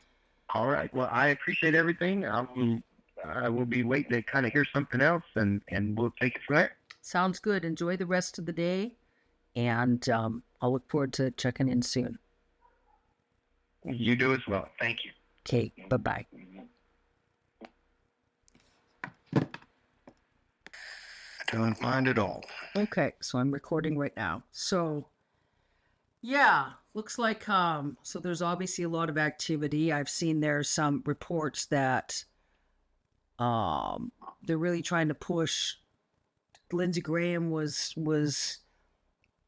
all right. Well, I appreciate everything. I will be waiting to kind of hear something else, and we'll take it from there. Sounds good. Enjoy the rest of the day, and I'll look forward to checking in soon. You do as well. Thank you. Okay. Bye-bye. I don't mind at all. Okay, so I'm recording right now. So, yeah, looks like so there's obviously a lot of activity. I've seen there's some reports that they're really trying to push. Lindsey Graham was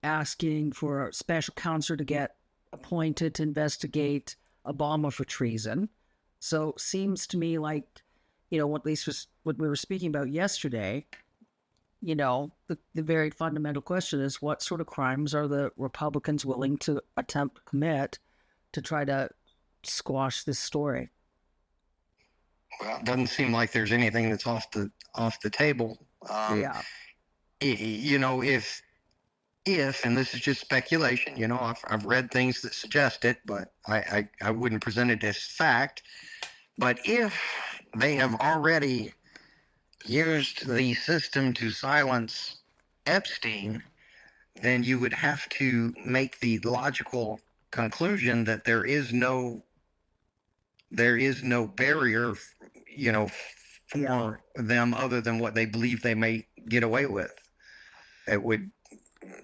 asking for a special counsel to get appointed to investigate Obama for treason. So seems to me like, at least was what we were speaking about yesterday, the very fundamental question is, what sort of crimes are the Republicans willing to attempt to commit to try to squash this story? Well, it doesn't seem like there's anything that's off the table. Yeah. If, and this is just speculation, I've read things that suggest it, but I wouldn't present it as fact. But if they have already used the system to silence Epstein, then you would have to make the logical conclusion that there is no barrier, for them other than what they believe they may get away with. It would,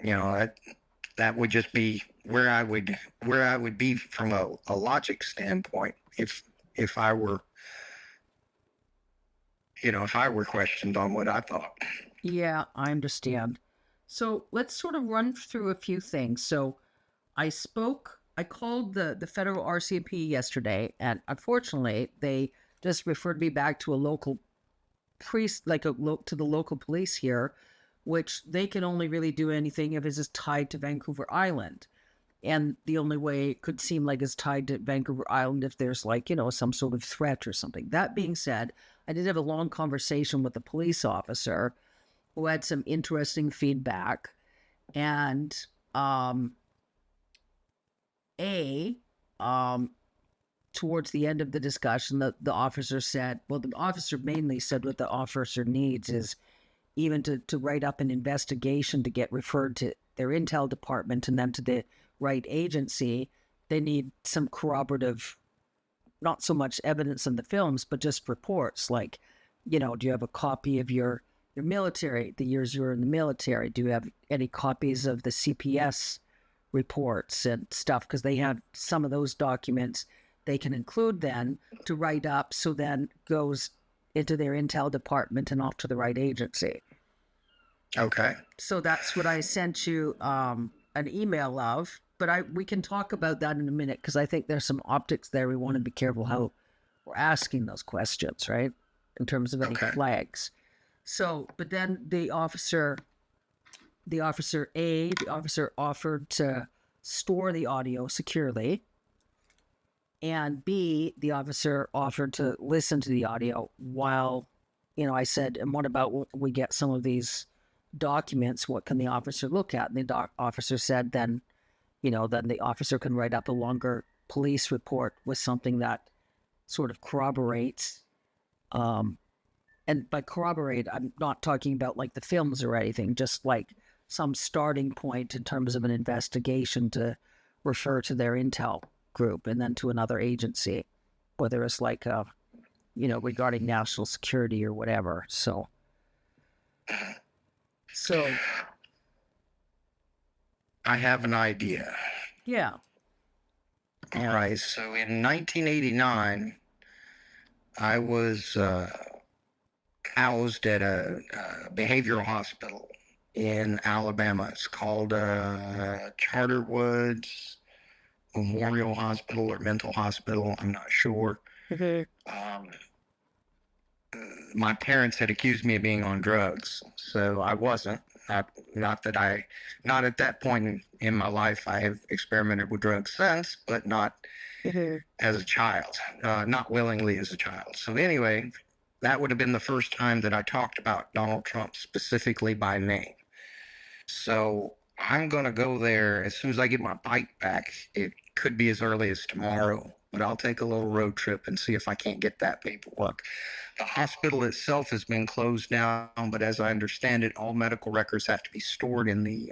that would just be where I would be from a logic standpoint if I were if I were questioned on what I thought. Yeah, I understand. So let's sort of run through a few things. So I called the federal RCMP yesterday, and unfortunately, they just referred me back to a local priest, to the local police here, which they can only really do anything if it's tied to Vancouver Island. And the only way it could seem like it's tied to Vancouver Island if there's some sort of threat or something. That being said, I did have a long conversation with a police officer who had some interesting feedback. And um, a towards the end of the discussion, the officer said, well, the officer mainly said what the officer needs is even to write up an investigation to get referred to their intel department and then to the right agency. They need some corroborative, not so much evidence in the films, but just reports like, do you have a copy of your military, the years you were in the military? Do you have any copies of the CPS reports and stuff? Because they have some of those documents they can include then to write up, so then goes into their intel department and off to the right agency. Okay. So that's what I sent you an email of, but we can talk about that in a minute because I think there's some optics there. We want to be careful how we're asking those questions, right? In terms of any flags. So, but then the officer offered to store the audio securely. And B, the officer offered to listen to the audio while, I said, and what about when we get some of these documents? What can the officer look at? And the officer said, then the officer can write up a longer police report with something that sort of corroborates. And by corroborate, I'm not talking about like the films or anything, just like some starting point in terms of an investigation to refer to their intel group and then to another agency, whether it's like regarding national security or whatever. So I have an idea. Yeah. All right. So in 1989, I was housed at a behavioral hospital in Alabama. It's called Charter Woods Memorial Hospital or Mental Hospital. I'm not sure. My parents had accused me of being on drugs, so I wasn't. Not at that point in my life. I have experimented with drugs since, but not as a child, not willingly as a child. So anyway, that would have been the first time that I talked about Donald Trump specifically by name. So I'm going to go there as soon as I get my bike back. It could be as early as tomorrow, but I'll take a little road trip and see if I can't get that paperwork. The hospital itself has been closed down, but as I understand it, all medical records have to be stored in the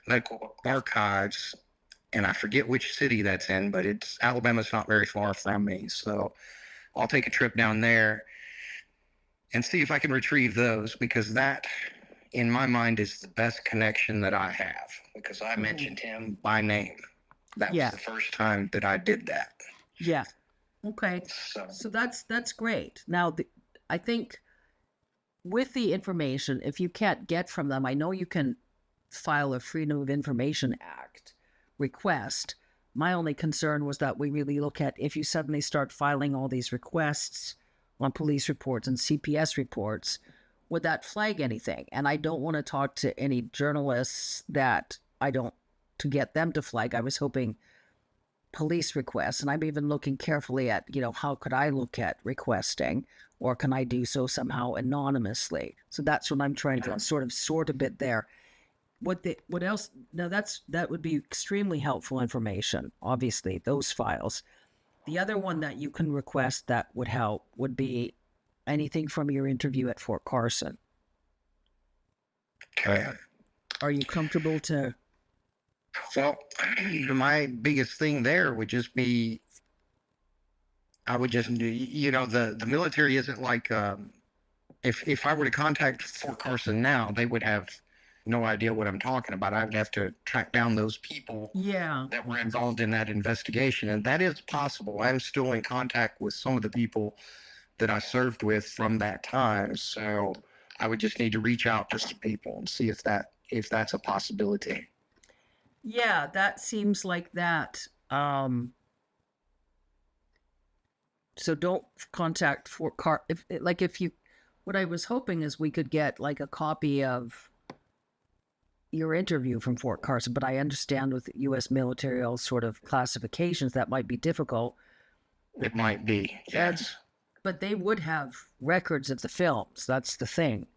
medical archives. And I forget which city that's in, but Alabama's not very far from me. So I'll take a trip down there and see if I can retrieve those, because that, in my mind, is the best connection that I have, because I mentioned him by name. That was the first time that I did that. Yeah. Okay. So that's great. Now, I think with the information, if you can't get from them, I know you can file a Freedom of Information Act request. My only concern was that we really look at if you suddenly start filing all these requests on police reports and CPS reports, would that flag anything? And I don't want to talk to any journalists to get them to flag. I was hoping police requests, and I'm even looking carefully at, how could I look at requesting, or can I do so somehow anonymously? So that's what I'm trying to sort of sort a bit there. What else? Now that would be extremely helpful information, obviously, those files. The other one that you can request that would help would be anything from your interview at Fort Carson. Okay. Are you comfortable to? Well, my biggest thing there would just be, I would just, the military isn't like, if I were to contact Fort Carson now, they would have no idea what I'm talking about. I would have to track down those people that were involved in that investigation. And that is possible. I'm still in contact with some of the people that I served with from that time. So I would just need to reach out to some people and see if that's a possibility. Yeah, that seems like that. So don't contact Fort Car. If you, what I was hoping is we could get like a copy of your interview from Fort Carson, but I understand with U.S. military all sort of classifications that might be difficult. It might be, yes. But they would have records of the films. That's the thing.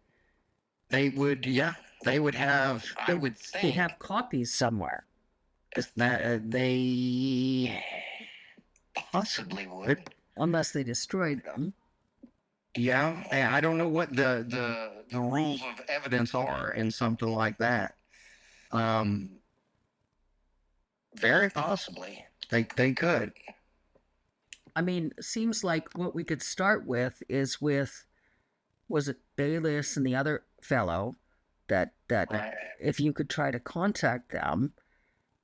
They would, yeah. They would have. I would They'd think have copies somewhere. that they possibly would. Unless they destroyed them. Yeah, and I don't know what the rules of evidence are in something like that. Very possibly they could. I mean, seems like what we could start with is with, was it Bayless and the other fellow, that Right. if you could try to contact them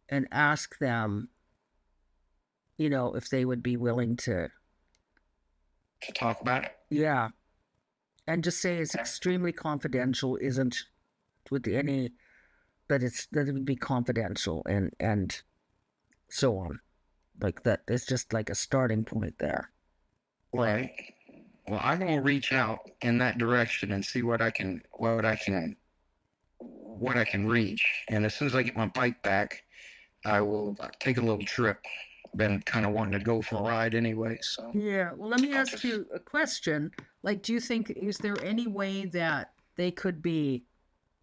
and ask them, you know, if they would be willing to, To talk about it. yeah, and just say it's extremely confidential, isn't with any, that it would be confidential, and so on, like that. It's just like a starting point there. Right. Well, I'm gonna reach out in that direction and see what I can reach. And as soon as I get my bike back, I will take a little trip. Been kind of wanting to go for a ride anyway, so. Yeah. Well, let me ask you a question. Like, do you think, is there any way that they could be,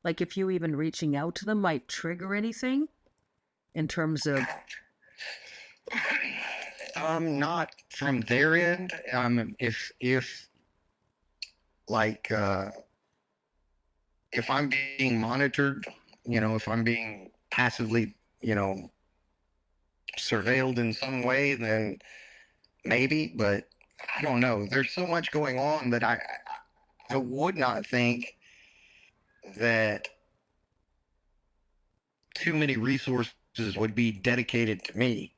like, if you even reaching out to them might trigger anything in terms of, Not from their end. If like if I'm being monitored, if I'm being passively, surveilled in some way, then maybe. But I don't know. There's so much going on that I would not think that too many resources would be dedicated to me.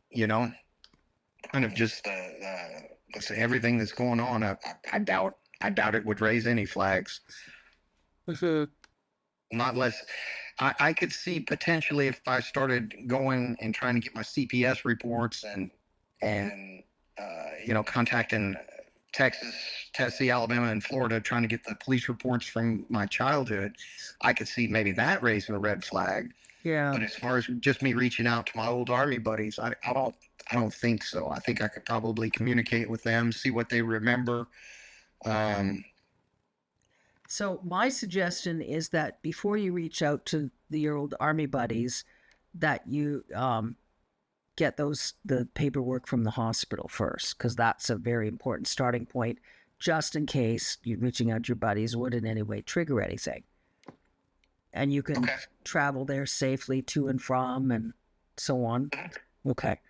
Kind of just let's say everything that's going on. I doubt it would raise any flags. Not less. I could see potentially if I started going and trying to get my CPS reports and contacting Texas, Tennessee, Alabama, and Florida, trying to get the police reports from my childhood, I could see maybe that raising a red flag. yeah. But as far as just me reaching out to my old Army buddies, I don't think so. I think I could probably communicate with them, see what they remember. So my suggestion is that before you reach out to your old Army buddies, that you get the paperwork from the hospital first, because that's a very important starting point, just in case you reaching out to your buddies would in any way trigger anything. And you can travel there safely to and from and so on. Okay.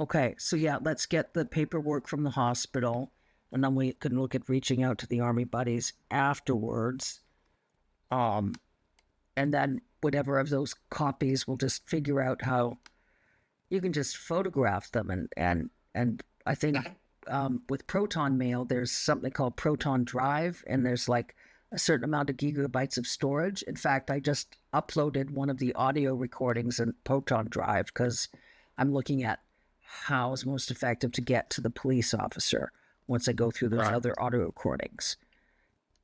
Okay, so yeah, let's get the paperwork from the hospital, and then we can look at reaching out to the Army buddies afterwards. And then whatever of those copies, we'll just figure out how you can just photograph them, and I think with Proton Mail, there's something called Proton Drive, and there's like a certain amount of gigabytes of storage. In fact, I just uploaded one of the audio recordings in Proton Drive because I'm looking at how is most effective to get to the police officer once I go through those other audio recordings.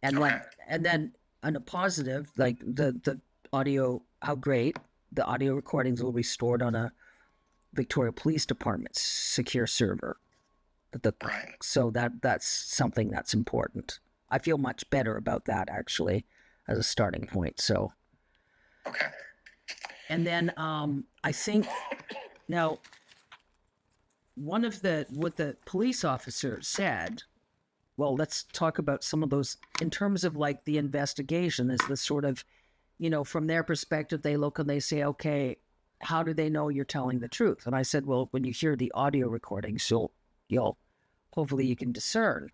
And then on a positive, like the audio, how great the audio recordings will be stored on a Victoria Police Department secure server. So that's something that's important. I feel much better about that actually as a starting point. So and then I think now what the police officer said, well, let's talk about some of those in terms of like the investigation is the sort of, from their perspective, they look and they say, okay, how do they know you're telling the truth? And I said, well, when you hear the audio recordings, you'll hopefully you can discern.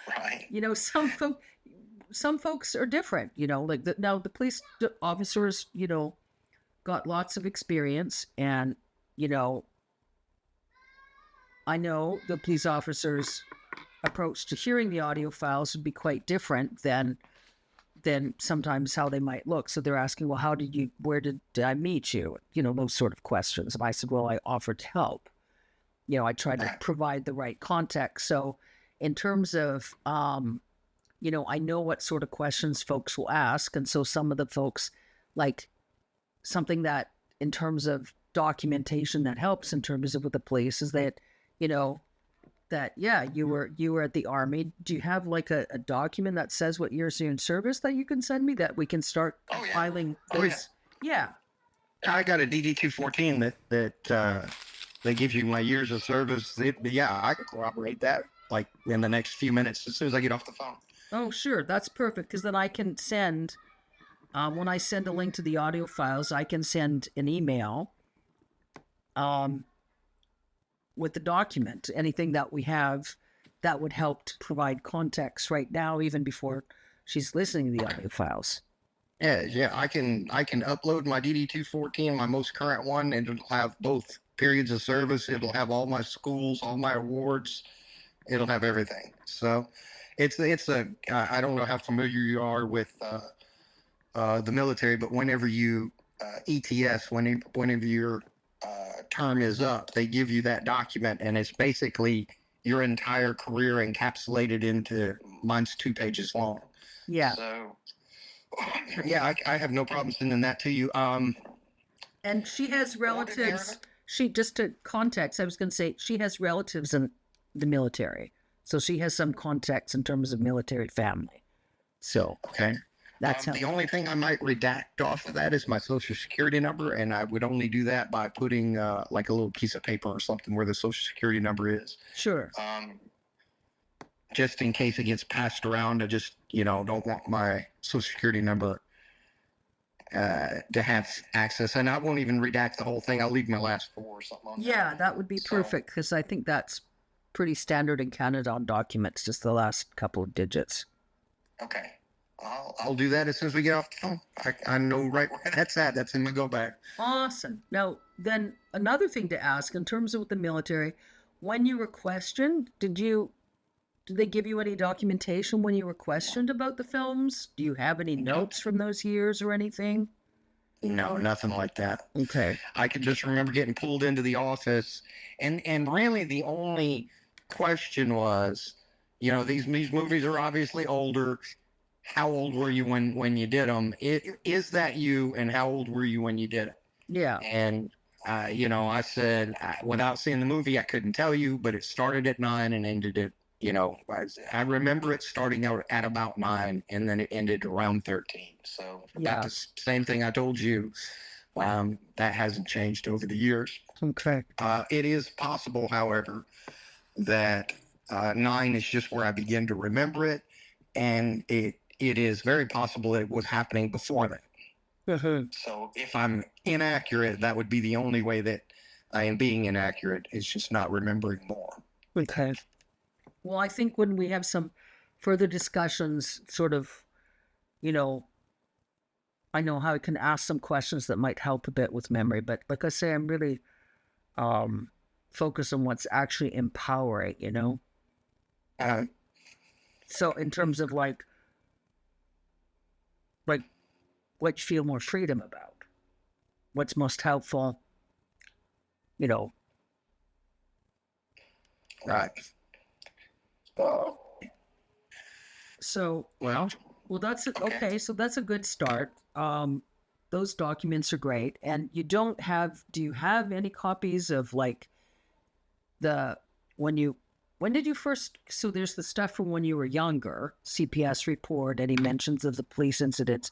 Right. Some folks are different, like now the police officers, got lots of experience, and, I know the police officers approach to hearing the audio files would be quite different than sometimes how they might look. So they're asking, well, where did I meet you? You know, those sort of questions. And I said, well, I offered to help. You know, I tried to provide the right context. So in terms of, you know, I know what sort of questions folks will ask. And so some of the folks, like something that in terms of documentation that helps in terms of with the police is that, you know, that, yeah, you were at the Army. Do you have like a document that says what years you're in service that you can send me that we can start filing those? Yeah. I got a DD-214 that gives you my years of service. Yeah, I can corroborate that like in the next few minutes as soon as I get off the phone. Oh, sure. That's perfect. Because then I can send, when I send a link to the audio files, I can send an email with the document, anything that we have that would help to provide context right now, even before she's listening to the audio files. Yeah, I can upload my DD-214, my most current one, and it'll have both periods of service. It'll have all my schools, all my awards. It'll have everything. So I don't know how familiar you are with the military, but whenever you ETS, whenever your term is up, they give you that document, and it's basically your entire career encapsulated into, mine's 2 pages long. Yeah. So yeah, I have no problem sending that to you. And she has relatives. Just to context, I was going to say she has relatives in the military. So she has some context in terms of military family. So, okay. That's the only thing I might redact off of that is my social security number. And I would only do that by putting like a little piece of paper or something where the social security number is. Sure. Just in case it gets passed around, I just, don't want my social security number to have access. And I won't even redact the whole thing. I'll leave my last 4 or something on there. That would be perfect, because I think that's pretty standard in Canada on documents, just the last couple of digits. Okay. I'll do that as soon as we get off the phone. I know right where that's at. That's in my go bag. Awesome. Now, then another thing to ask in terms of with the military, when you were questioned, did they give you any documentation when you were questioned about the films? Do you have any notes from those years or anything? No, nothing like that. Okay. I can just remember getting pulled into the office, and really the only question was, these movies are obviously older. How old were you when you did them? Is that you, and how old were you when you did it? Yeah. And I said, without seeing the movie, I couldn't tell you, but it started at 9 and ended at, I remember it starting out at about 9, and then it ended around 13. So about the same thing I told you. That hasn't changed over the years. Okay. It is possible, however, that 9 is just where I begin to remember it, and it is very possible it was happening before that. Mm-hmm. So if I'm inaccurate, that would be the only way that I am being inaccurate, is just not remembering more. Okay. Well, I think when we have some further discussions, sort of, I know how I can ask some questions that might help a bit with memory. But like I say, I'm really focused on what's actually empowering, So in terms of like what you feel more freedom about, what's most helpful, Right. So well, that's it. Okay. So that's a good start. Those documents are great. And do you have any copies of like when did you first, so there's the stuff from when you were younger, CPS report, any mentions of the police incidents.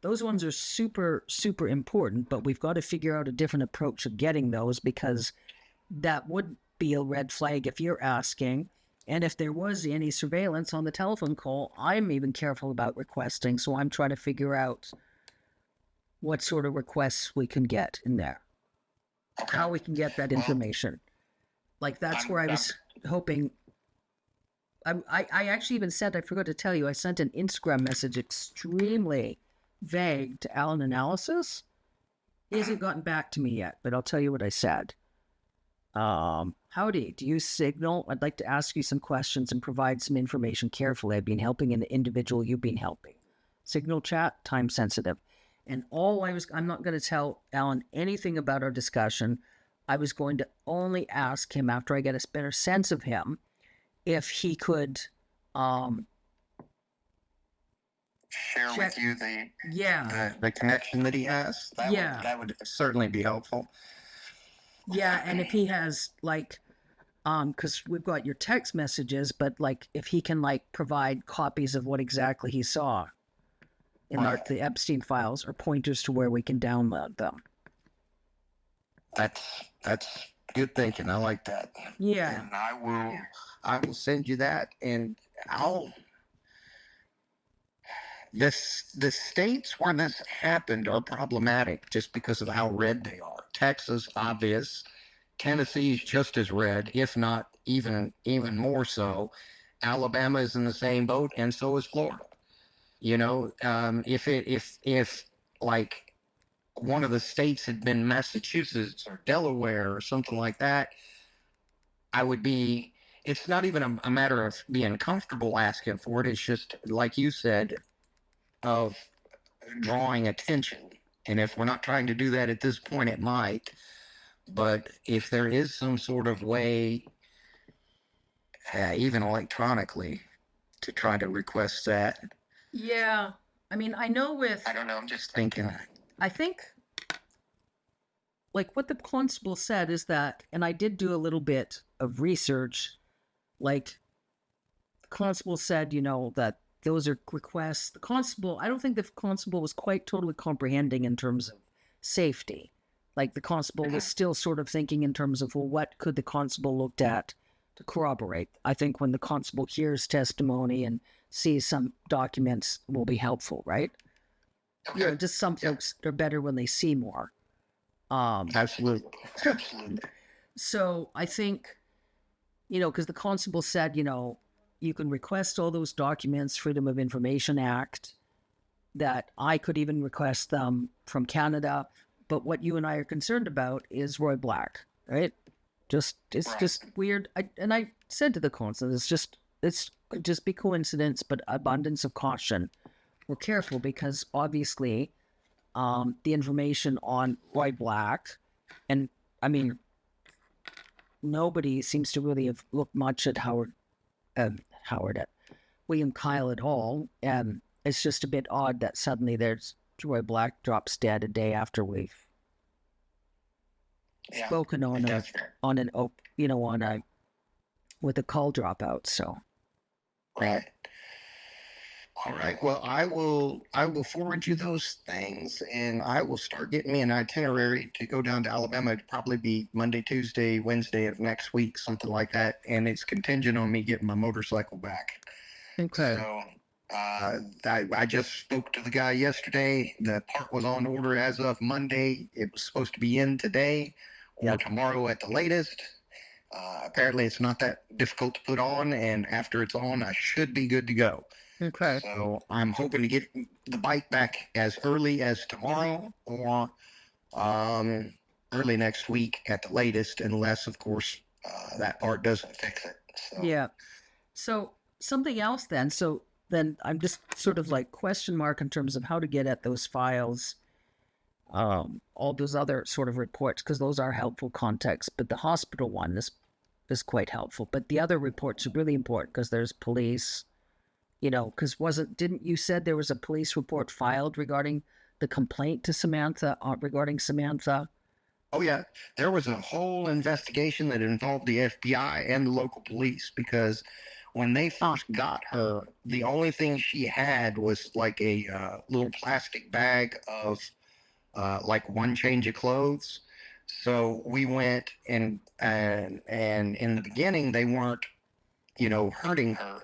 Those ones are super, super important, but we've got to figure out a different approach of getting those, because that would be a red flag if you're asking. And if there was any surveillance on the telephone call, I'm even careful about requesting. So I'm trying to figure out what sort of requests we can get in there, how we can get that information. Like that's where I was hoping. I actually even sent, I forgot to tell you, I sent an Instagram message extremely vague to Alan Analysis. He hasn't gotten back to me yet, but I'll tell you what I said. Howdy, do you signal? I'd like to ask you some questions and provide some information carefully. I've been helping an individual you've been helping. Signal chat, time sensitive. And I'm not going to tell Alan anything about our discussion. I was going to only ask him after I get a better sense of him if he could, Share check. with you the connection that he has. That would certainly be helpful. Yeah, and if he has like, because we've got your text messages, but like if he can like provide copies of what exactly he saw in the Epstein files or pointers to where we can download them. That's good thinking. I like that. Yeah. And I will send you that, and the states where this happened are problematic just because of how red they are. Texas, obvious. Tennessee is just as red, if not even more so. Alabama is in the same boat, and so is Florida. You know, if like one of the states had been Massachusetts or Delaware or something like that, I would be. It's not even a matter of being comfortable asking for it. It's just like you said, of drawing attention. And if we're not trying to do that at this point, it might. But if there is some sort of way, even electronically, to try to request that. Yeah. I mean, I know I don't know, I'm just thinking. I think, like, what the constable said is that, and I did do a little bit of research, like, the constable said, that those are requests. The constable, I don't think the constable was quite totally comprehending in terms of safety. Like, the constable was still sort of thinking in terms of, well, what could the constable looked at to corroborate? I think when the constable hears testimony and sees some documents will be helpful, right? Okay. Just some folks are better when they see more. Absolutely. So I think, because the constable said, you can request all those documents, Freedom of Information Act, that I could even request them from Canada. But what you and I are concerned about is Roy Black, right? It's just weird. I said to the constable, it could just be coincidence, but abundance of caution. We're careful because obviously the information on Roy Black, and I mean, nobody seems to really have looked much at at William Kyle at all. And it's just a bit odd that suddenly there's Roy Black drops dead a day after we've spoken on with a call dropout. So. Right. All right. Well, I will forward you those things, and I will start getting me an itinerary to go down to Alabama. It'd probably be Monday, Tuesday, Wednesday of next week, something like that. And it's contingent on me getting my motorcycle back. Okay. So I just spoke to the guy yesterday. The part was on order as of Monday. It was supposed to be in today or tomorrow at the latest. Apparently, it's not that difficult to put on, and after it's on, I should be good to go. Okay. So I'm hoping to get the bike back as early as tomorrow or early next week at the latest, unless, of course, that part doesn't fix it. So. Yeah. So something else then. So then I'm just sort of like question mark in terms of how to get at those files, all those other sort of reports, because those are helpful context. But the hospital one is quite helpful. But the other reports are really important because there's police. Because didn't you said there was a police report filed regarding the complaint to Samantha, regarding Samantha? Oh, yeah. There was a whole investigation that involved the FBI and the local police because when they first got her, the only thing she had was like a little plastic bag of like one change of clothes. So we went and in the beginning, they weren't, hurting her.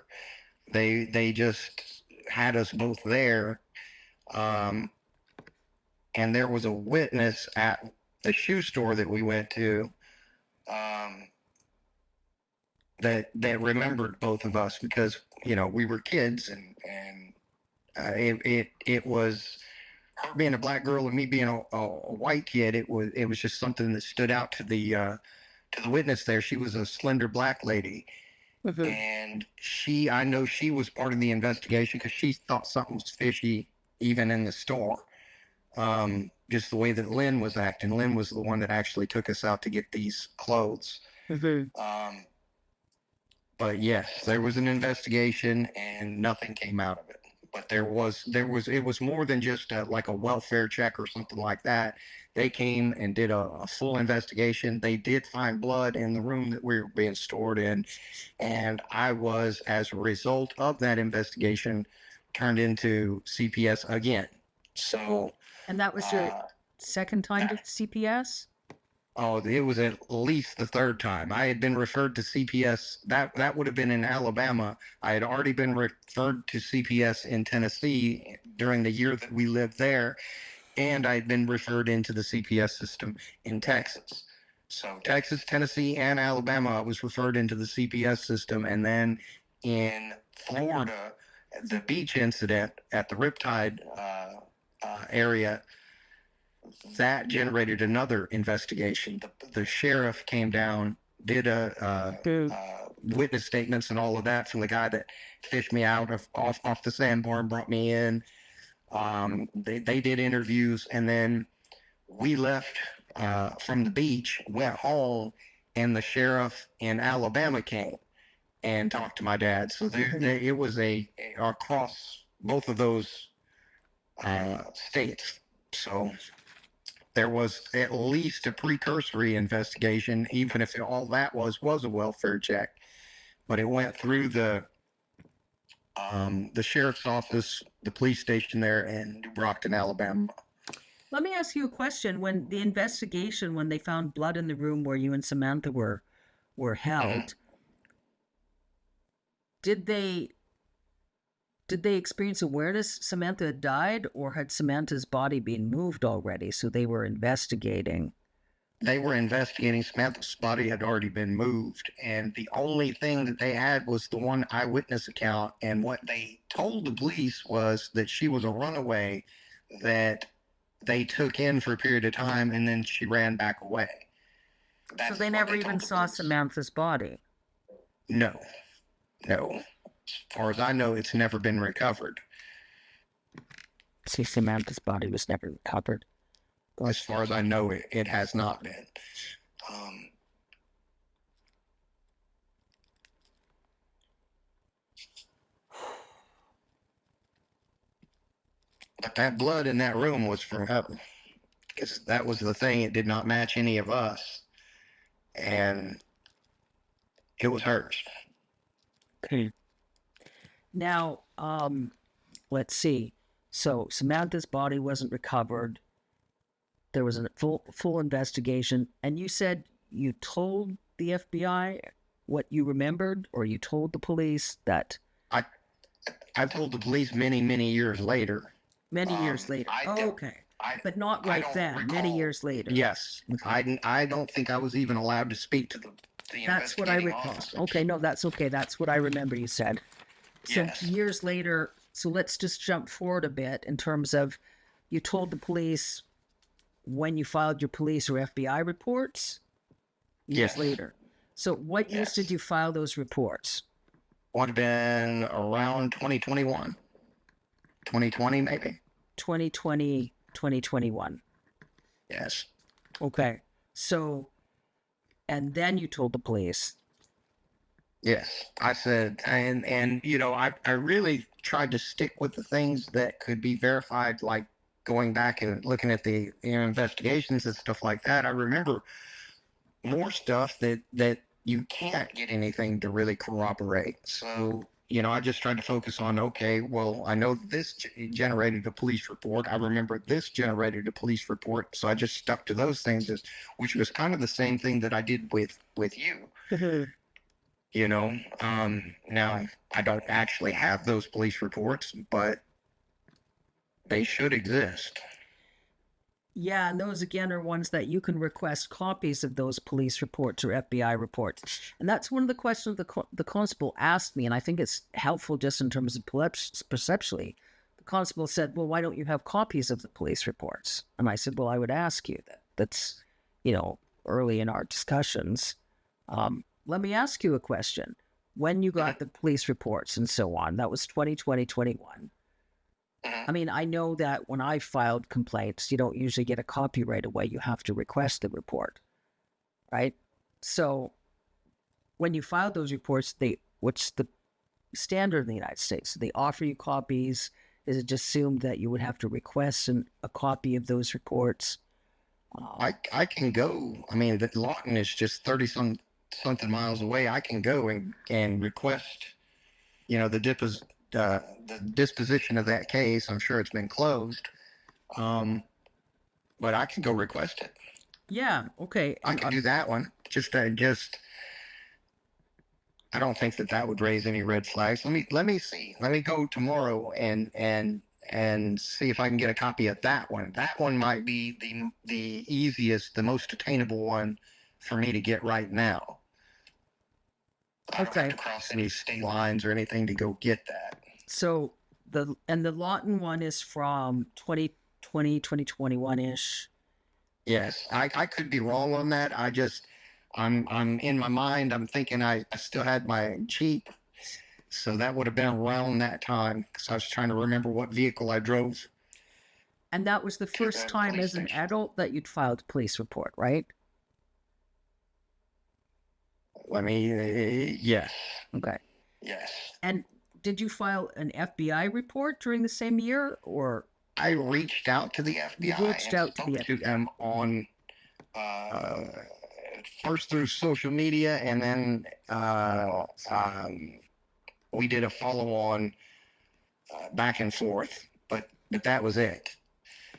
They just had us both there, and there was a witness at the shoe store that we went to, that remembered both of us because we were kids, and it was her being a black girl and me being a white kid. It was just something that stood out to to the witness there, she was a slender black lady. And I know she was part of the investigation because she thought something was fishy even in the store. Just the way that Lynn was acting. Lynn was the one that actually took us out to get these clothes. But yes, there was an investigation and nothing came out of it. But it was more than just like a welfare check or something like that. They came and did a full investigation. They did find blood in the room that we were being stored in. And I was, as a result of that investigation, turned into CPS again. So. And that was your second time to CPS? Oh, it was at least the third time. I had been referred to CPS. That would have been in Alabama. I had already been referred to CPS in Tennessee during the year that we lived there, and I had been referred into the CPS system in Texas. So Texas, Tennessee, and Alabama, I was referred into the CPS system, and then in Florida, the beach incident at the Riptide area, that generated another investigation. The sheriff came down, did witness statements and all of that from the guy that fished me out off the sandbar and brought me in. They did interviews, and then we left from the beach, went home, and the sheriff in Alabama came and talked to my dad. So it was across both of those states. So there was at least a precursory investigation, even if all that was a welfare check. But it went through the sheriff's office, the police station there in New Brockton, Alabama. Let me ask you a question. When the investigation, when they found blood in the room where you and Samantha were held, did they experience awareness Samantha had died, or had Samantha's body been moved already? So they were investigating. They were investigating. Samantha's body had already been moved, and the only thing that they had was the one eyewitness account. And what they told the police was that she was a runaway that they took in for a period of time, and then she ran back away. So they never even saw Samantha's body? No. As far as I know, it's never been recovered. See, Samantha's body was never recovered. As far as I know, it has not been. But that blood in that room was from heaven. Because that was the thing. It did not match any of us. And it was hers. Okay. Now, let's see. So Samantha's body wasn't recovered. There was a full investigation, and you said you told the FBI what you remembered, or you told the police that? I told the police many years later. Many years later. Okay. But not right then. Recall. Many years later. Yes. I don't think I was even allowed to speak to the That's what I recall. Officers. Okay, no, that's okay. That's what I remember you said. So yes. Years later, so let's just jump forward a bit in terms of, you told the police when you filed your police or FBI reports? Years later. So what years did you file those reports? Would have been around 2021. 2020, maybe? 2020, 2021. Yes. Okay. So, and then you told the police. Yes. I said, and you know, I really tried to stick with the things that could be verified, like going back and looking at the investigations and stuff like that. I remember more stuff that you can't get anything to really corroborate. So, you know, I just tried to focus on, okay, well, I know this generated a police report. I remember this generated a police report. So I just stuck to those things, which was kind of the same thing that I did with you. You know, now I don't actually have those police reports, but they should exist. Yeah, and those again are ones that you can request copies of those police reports or FBI reports. And that's one of the questions the constable asked me, and I think it's helpful just in terms of perceptually. The constable said, well, why don't you have copies of the police reports? And I said, well, I would ask you that. That's, you know, early in our discussions. Let me ask you a question. When you got the police reports and so on, that was 2020, 21. I mean, I know that when I filed complaints, you don't usually get a copy right away. You have to request the report, right? So when you filed those reports, what's the standard in the United States? They offer you copies. Is it just assumed that you would have to request a copy of those reports? I can go. I mean, that Lawton is just 30 something miles away. I can go and request, the disposition of that case. I'm sure it's been closed. But I can go request it. Yeah. Okay. I can do that one. I don't think that would raise any red flags. Let me see. Let me go tomorrow and see if I can get a copy of that one. That one might be the easiest, the most attainable one for me to get right now. I don't have to cross any state lines or anything to go get that. So the Lawton one is from 2020, 2021-ish. Yes, I could be wrong on that. I'm in my mind. I'm thinking I still had my Jeep, so that would have been around that time because I was trying to remember what vehicle I drove. And that was the first time as an adult that you'd filed a police report, right? Yes. Okay. Yes. And did you file an FBI report during the same year, or? I reached out to the FBI. You reached out to them on first through social media, and then we did a follow-on back and forth. But that was it.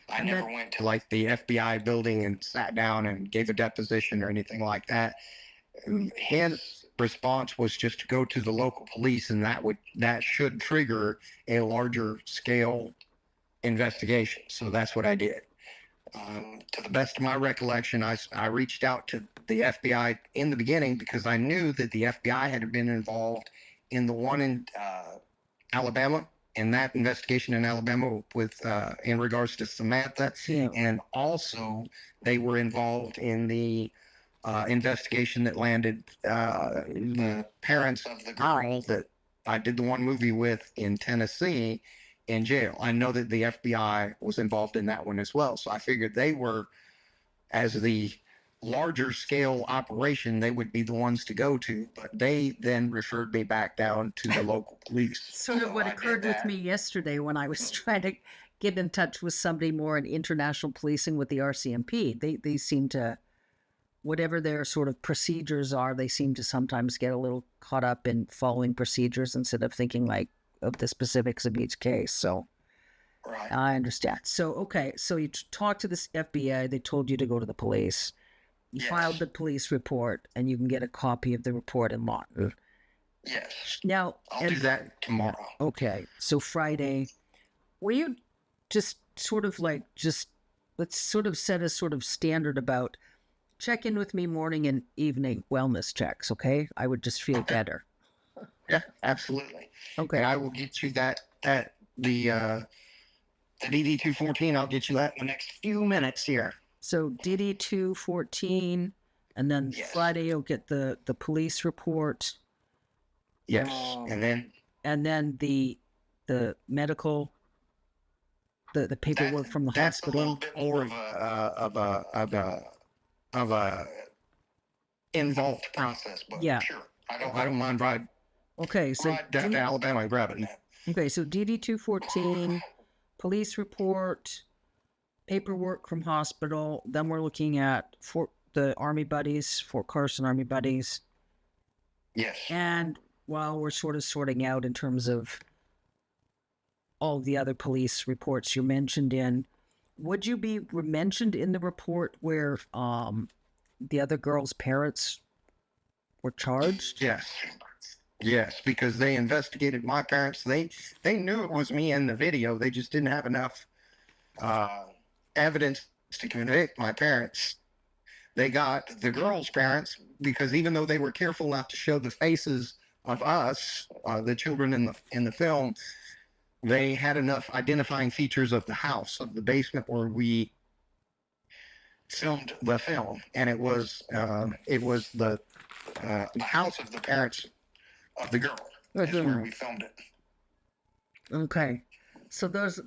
I never went to like the FBI building and sat down and gave a deposition or anything like that. His response was just to go to the local police, and that should trigger a larger scale investigation. So that's what I did. To the best of my recollection, I reached out to the FBI in the beginning because I knew that the FBI had been involved in the one in Alabama, in that investigation in Alabama with in regards to Samantha, and also they were involved in the investigation that landed the parents of the girl that I did the one movie with in Tennessee in jail. I know that the FBI was involved in that one as well. So I figured they were, as the larger scale operation, they would be the ones to go to. But they then referred me back down to the local police. Sort of what occurred with me yesterday when I was trying to get in touch with somebody more in international policing with the RCMP. They seem to, whatever their sort of procedures are, they seem to sometimes get a little caught up in following procedures instead of thinking like of the specifics of each case. So right. I understand. So, okay. So you talked to the FBI. They told you to go to the police. You filed the police report, and you can get a copy of the report in Lawton. Yes. Now, I'll do that tomorrow. Okay. So Friday, were you just sort of like, let's sort of set a sort of standard about check in with me morning and evening wellness checks, okay? I would just feel better. Yeah, absolutely. Okay. And I will get you that at the DD-214. I'll get you that in the next few minutes here. So DD-214, and then Friday you'll get the police report. Yes, and then the medical, the paperwork from the hospital. That's a little bit more of a involved process, but sure, I don't mind riding. Okay, so down to Alabama and grab it. Okay, so DD-214, police report, paperwork from hospital. Then we're looking at the Army Buddies, Fort Carson Army Buddies. Yes. And while we're sort of sorting out in terms of all the other police reports you're mentioned in, would you be mentioned in the report where the other girl's parents were charged? Yes, because they investigated my parents. They knew it was me in the video. They just didn't have enough evidence to convict my parents. They got the girl's parents because even though they were careful not to show the faces of us, the children in the film, they had enough identifying features of the house, of the basement where we filmed the film, and it was the house of the parents of the girl. That's where we filmed it. Okay. So those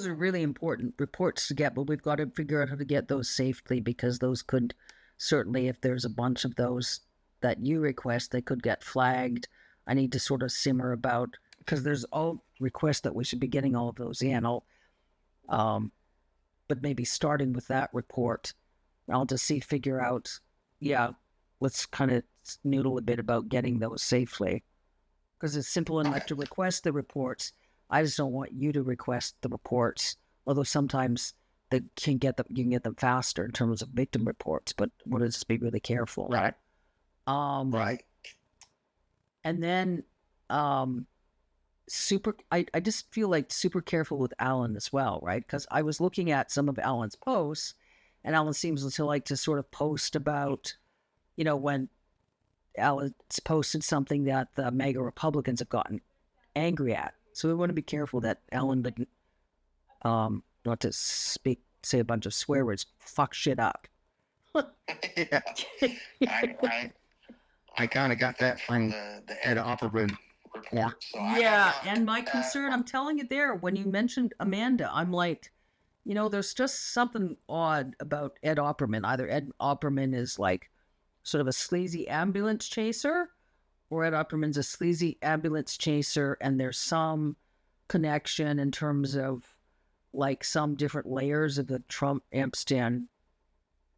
are really important reports to get, but we've got to figure out how to get those safely, because those could certainly, if there's a bunch of those that you request, they could get flagged. I need to sort of simmer about, because there's all requests that we should be getting all of those in. But maybe starting with that report, I'll just figure out, let's kind of noodle a bit about getting those safely, because it's simple enough to request the reports. I just don't want you to request the reports, although sometimes you can get them faster in terms of victim reports, but we'll just be really careful. Right. Right. And then I just feel like super careful with Alan as well, right? Because I was looking at some of Alan's posts, and Alan seems to like to sort of post about, when Alan's posted something that the MAGA Republicans have gotten angry at. So we want to be careful that Alan didn't, not to say a bunch of swear words, fuck shit up. Yeah. I kind of got that from the Ed Opperman report. So and my concern, I'm telling you there, when you mentioned Amanda, I'm like, there's just something odd about Ed Opperman. Either Ed Opperman is like sort of a sleazy ambulance chaser, or Ed Opperman's a sleazy ambulance chaser, and there's some connection in terms of like some different layers of the Trump-Epstein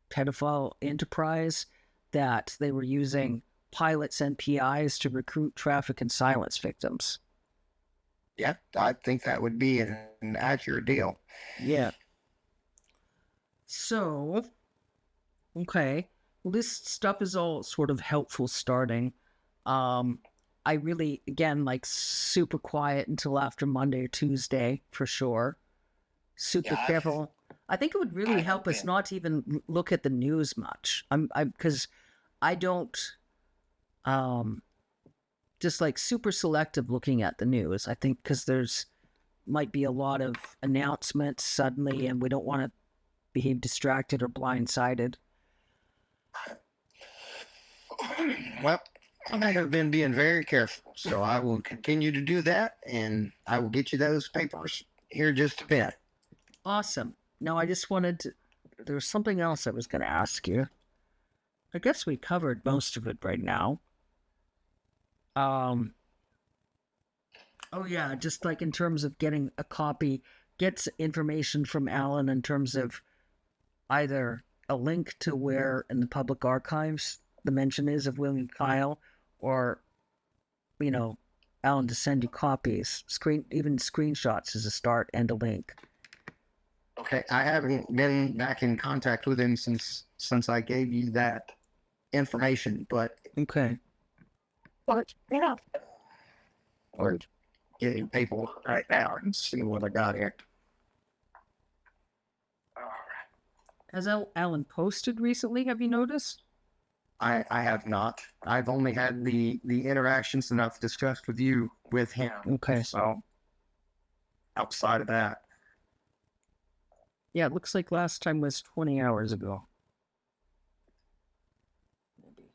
pedophile enterprise, that they were using pilots and PIs to recruit, traffic, and silence victims. Yeah, I think that would be an accurate deal. Yeah. So, okay. Well, this stuff is all sort of helpful starting. I really, again, like super quiet until after Monday or Tuesday for sure. Super careful. I think it would really help us not to even look at the news much. Because I don't, just like super selective looking at the news. I think because might be a lot of announcements suddenly, and we don't want to be distracted or blindsided. Well, I have been being very careful, so I will continue to do that, and I will get you those papers here in just a bit. Awesome. Now, I just wanted to, there was something else I was going to ask you. I guess we covered most of it right now. Oh yeah, just like in terms of getting a copy, gets information from Alan in terms of either a link to where in the public archives the mention is of William Kyle, or, Alan to send you copies, even screenshots as a start and a link. Okay, I haven't been back in contact with him since I gave you that information, but okay. But we're getting people right now and see what I got here. All right. Has Alan posted recently? Have you noticed? I have not. I've only had the interactions that I've discussed with you with him. Okay. So outside of that. Yeah, it looks like last time was 20 hours ago. Maybe.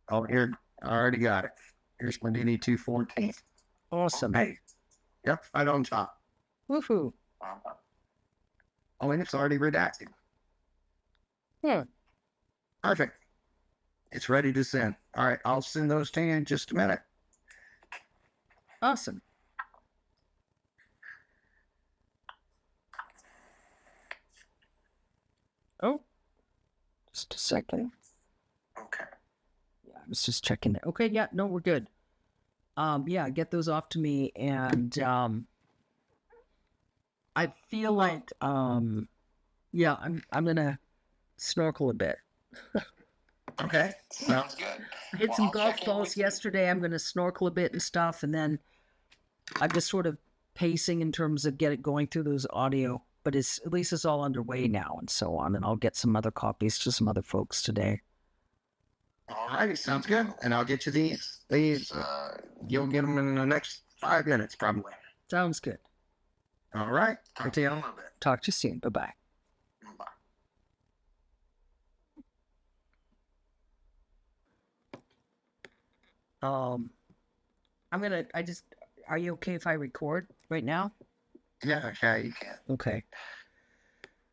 Oh, here, I already got it. Here's my DD 214. Awesome. Hey. Yep, right on top. Woohoo. Oh, and it's already redacted. Yeah. Perfect. It's ready to send. All right, I'll send those to you in just a minute. Awesome. Oh, just a second. Okay. Yeah, I was just checking it. Okay, yeah, no, we're good. Yeah, get those off to me, and I feel like yeah, I'm gonna snorkel a bit. Okay, sounds good. I hit some golf balls yesterday. I'm gonna snorkel a bit and stuff, and then I'm just sort of pacing in terms of going through those audio. But at least it's all underway now and so on, and I'll get some other copies to some other folks today. All righty, sounds good. And I'll get you these. You'll get them in the next 5 minutes, probably. Sounds good. All right. Talk to you in a little bit. Talk to you soon. Bye-bye. Um, are you okay if I record right now? Yeah, you can. Okay.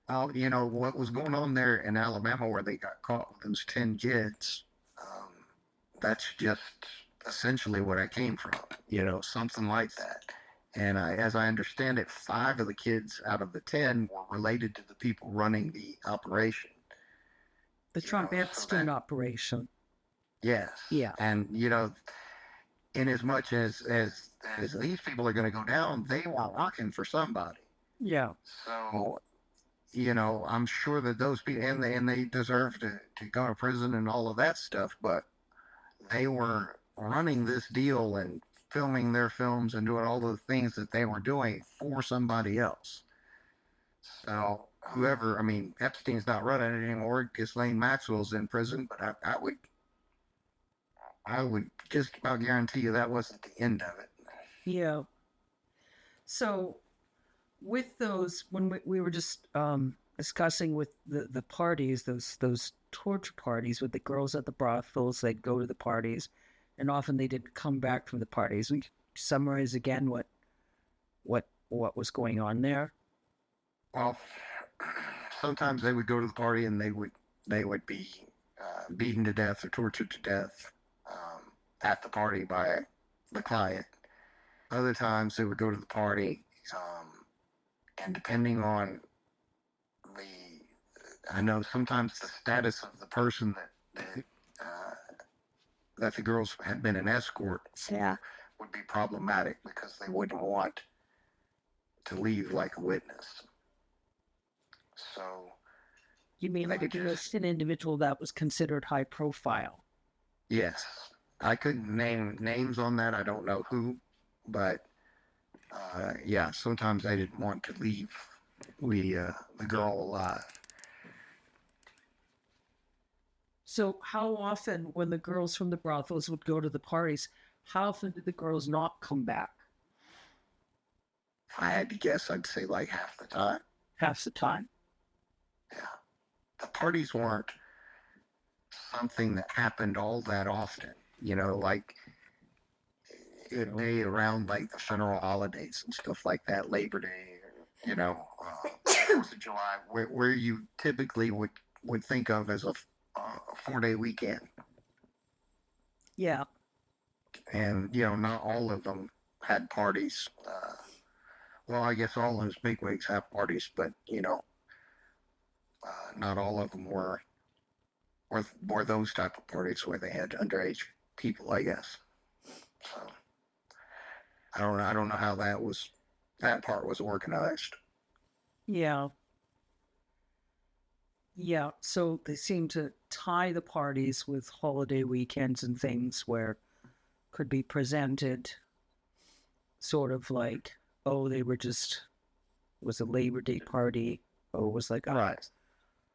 What was going on there in Alabama where they got caught with those 10 kids, um, that's just essentially what I came from, something like that. And as I understand it, 5 of the kids out of the 10 were related to the people running the operation. The Trump So Epstein operation. yes. Yeah. And, in as much as these people are going to go down, they were working for somebody. Yeah. So I'm sure that those people and they deserve to go to prison and all of that stuff, but they were running this deal and filming their films and doing all the things that they were doing for somebody else. So whoever, I mean, Epstein's not running it anymore. Ghislaine Maxwell's in prison, but I would just about guarantee you that wasn't the end of it. Yeah. So with those, when we were just discussing with the parties, those torture parties with the girls at the brothels, they'd go to the parties, and often they didn't come back from the parties. We summarize again what was going on there. Well, sometimes they would go to the party and they would be beaten to death or tortured to death at the party by the client. Other times they would go to the party, and depending on I know sometimes the status of the person that the girls had been an escort for would be problematic because they wouldn't want to leave like a witness. So You mean they like just an individual that was considered high profile? yes, I couldn't name names on that. I don't know who, but yeah, sometimes they didn't want to leave the girl alive. So how often, when the girls from the brothels would go to the parties, how often did the girls not come back? If I had to guess, I'd say like half the time. Half the time. Yeah, the parties weren't something that happened all that often. Like it lay around like the federal holidays and stuff like that, Labor Day, Fourth of July, where you typically would think of as a 4-day weekend. Yeah. And not all of them had parties. Well, I guess all those bigwigs have parties, but not all of them were those type of parties where they had underage people, I guess. So I don't know how that part was organized. Yeah. Yeah. So they seem to tie the parties with holiday weekends and things where could be presented sort of like, oh, they were just, it was a Labor Day party. Oh, it was like Right.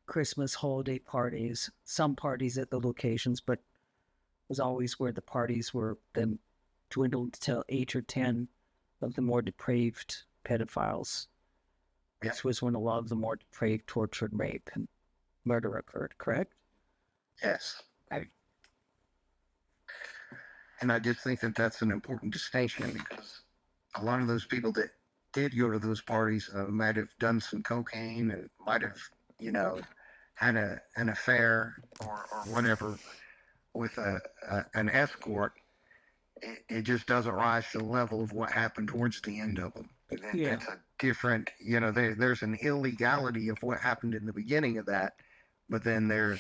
Christmas holiday parties, some parties at the locations, but it was always where the parties were then dwindled to 8 or 10 of the more depraved pedophiles. Yeah. This was when a lot of the more depraved torture and rape and murder occurred, correct? Yes. And I just think that that's an important distinction because a lot of those people that did go to those parties might have done some cocaine and might have, had an affair or whatever with an escort. It just doesn't rise to the level of what happened towards the end of them. Yeah. That's a different, there's an illegality of what happened in the beginning of that, but then there's,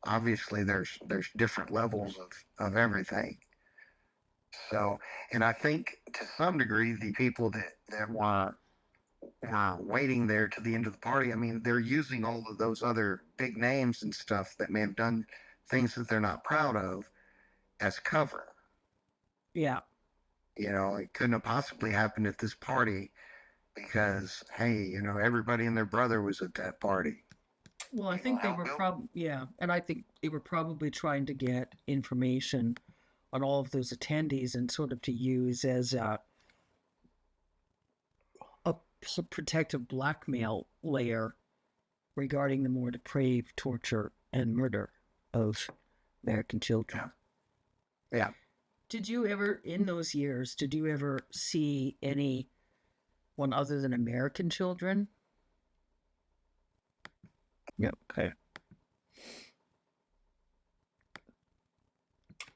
obviously there's different levels of everything. So, and I think to some degree, the people that were waiting there to the end of the party, I mean, they're using all of those other big names and stuff that may have done things that they're not proud of as cover. Yeah. It couldn't have possibly happened at this party because, hey, everybody and their brother was at that party. Well, I think they were probably, yeah. And I think they were probably trying to get information on all of those attendees and sort of to use as a protective blackmail layer regarding the more depraved torture and murder of American children. Yeah. Did you ever, in those years, did you ever see anyone other than American children? Yeah. Okay.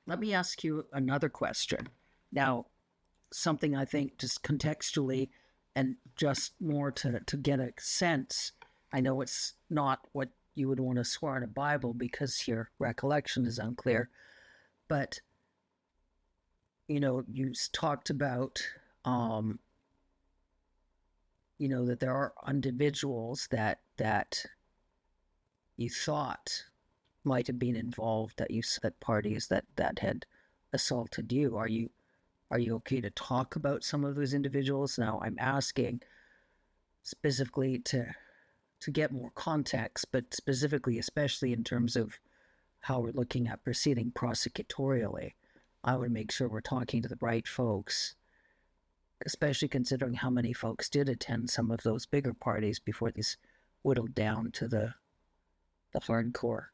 Let me ask you another question. Now, something I think just contextually and just more to get a sense. I know it's not what you would want to swear in a Bible because your recollection is unclear, but you talked about that there are individuals that you thought might have been involved, that you said parties that had assaulted you. Are you okay to talk about some of those individuals? Now, I'm asking specifically to get more context, but specifically, especially in terms of how we're looking at proceeding prosecutorially. I would make sure we're talking to the right folks, especially considering how many folks did attend some of those bigger parties before these whittled down to the hardcore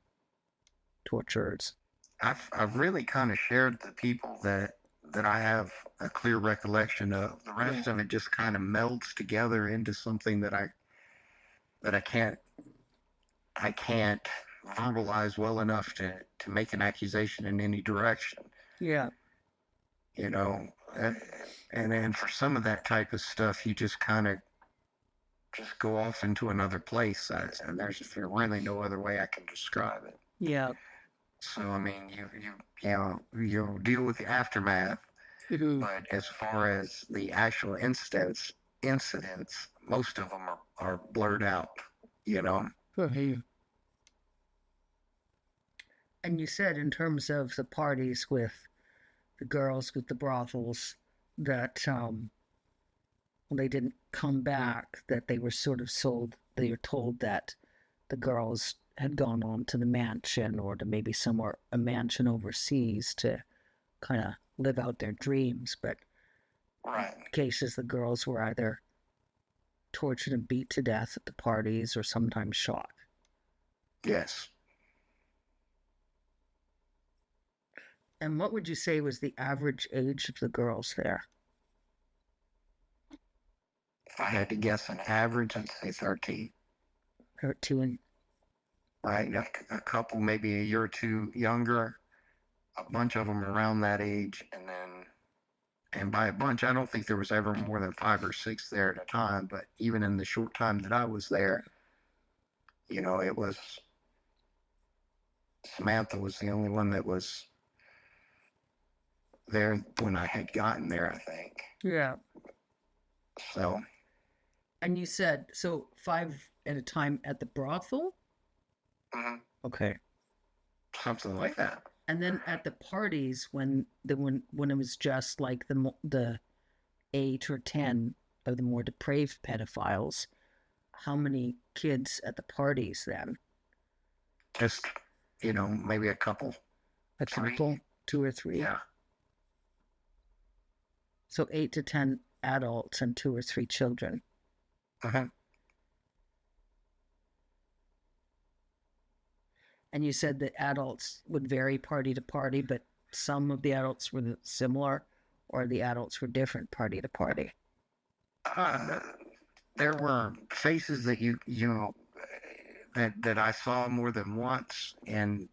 torturers. I've really kind of shared the people that I have a clear recollection of. The rest of it just kind of melds together into something that I can't verbalize well enough to make an accusation in any direction. Yeah. You know, and then for some of that type of stuff, you just kind of just go off into another place, and there's really no other way I can describe it. Yeah. So I mean, you deal with the aftermath, but as far as the actual incidents, most of them are blurred out. You know. And you said in terms of the parties with the girls with the brothels that when they didn't come back, that they were sort of sold. They were told that the girls had gone on to the mansion or to maybe somewhere a mansion overseas to kind of live out their dreams. But Right. in cases, the girls were either tortured and beat to death at the parties or sometimes shot. Yes. And what would you say was the average age of the girls there? If I had to guess an average, I'd say 13. 13. Right. A couple, maybe a year or two younger. A bunch of them around that age, and by a bunch, I don't think there was ever more than 5 or 6 there at a time. But even in the short time that I was there, it was Samantha was the only one that was there when I had gotten there, I think. Yeah. So. And you said, so 5 at a time at the brothel? Mm-hmm. Okay. Something like that. And then at the parties, when it was just like the 8 or 10 of the more depraved pedophiles, how many kids at the parties then? Just, maybe a couple. A couple? 2 or 3? Yeah. So 8 to 10 adults and 2 or 3 children. Uh-huh. And you said that adults would vary party to party, but some of the adults were similar, or the adults were different party to party. There were faces that that I saw more than once, and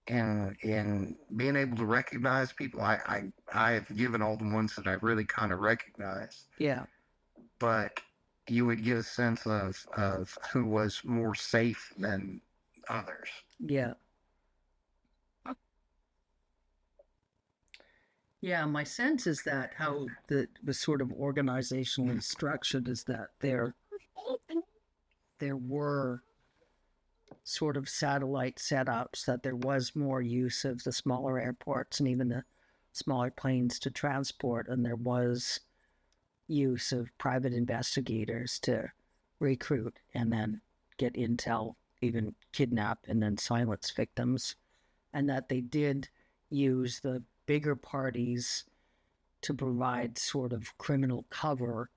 in being able to recognize people, I have given all the ones that I really kind of recognize. Yeah. But you would get a sense of who was more safe than others. Yeah. Yeah, my sense is that how the sort of organizationally structured is that there were sort of satellite setups, that there was more use of the smaller airports and even the smaller planes to transport, and there was use of private investigators to recruit and then get intel, even kidnap and then silence victims, and that they did use the bigger parties to provide sort of criminal cover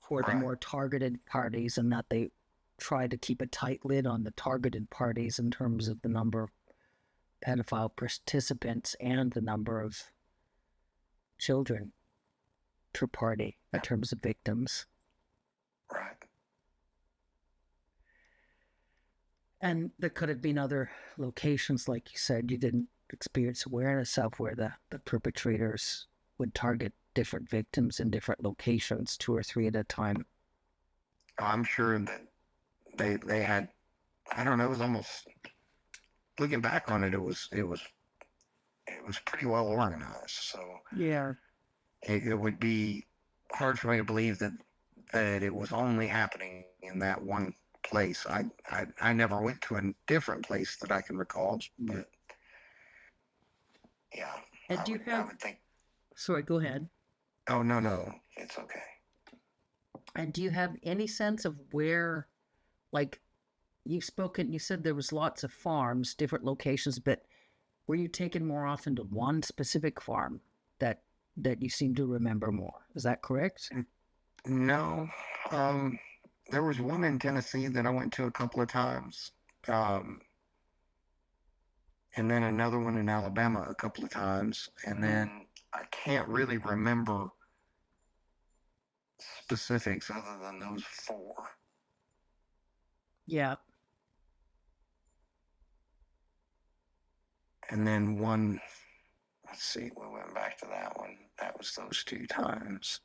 for the more targeted parties, and that they tried to keep a tight lid on the targeted parties in terms of the number pedophile participants and the number of children per party in terms of victims. Right. And there could have been other locations, like you said, you didn't experience awareness of, where the perpetrators would target different victims in different locations, 2 or 3 at a time. I'm sure that they had, I don't know, it was almost, looking back on it, it was pretty well organized. So Yeah. it would be hard for me to believe that it was only happening in that one place. I never went to a different place that I can recall, but yeah. And do you have? I would think. Sorry, go ahead. Oh no, it's okay. And do you have any sense of where, like, you said there was lots of farms, different locations, but were you taken more often to one specific farm that you seem to remember more? Is that correct? No. There was one in Tennessee that I went to a couple of times. And then another one in Alabama a couple of times. And then I can't really remember specifics other than those 4. Yeah. And then one, let's see, we went back to that one. That was those 2 times.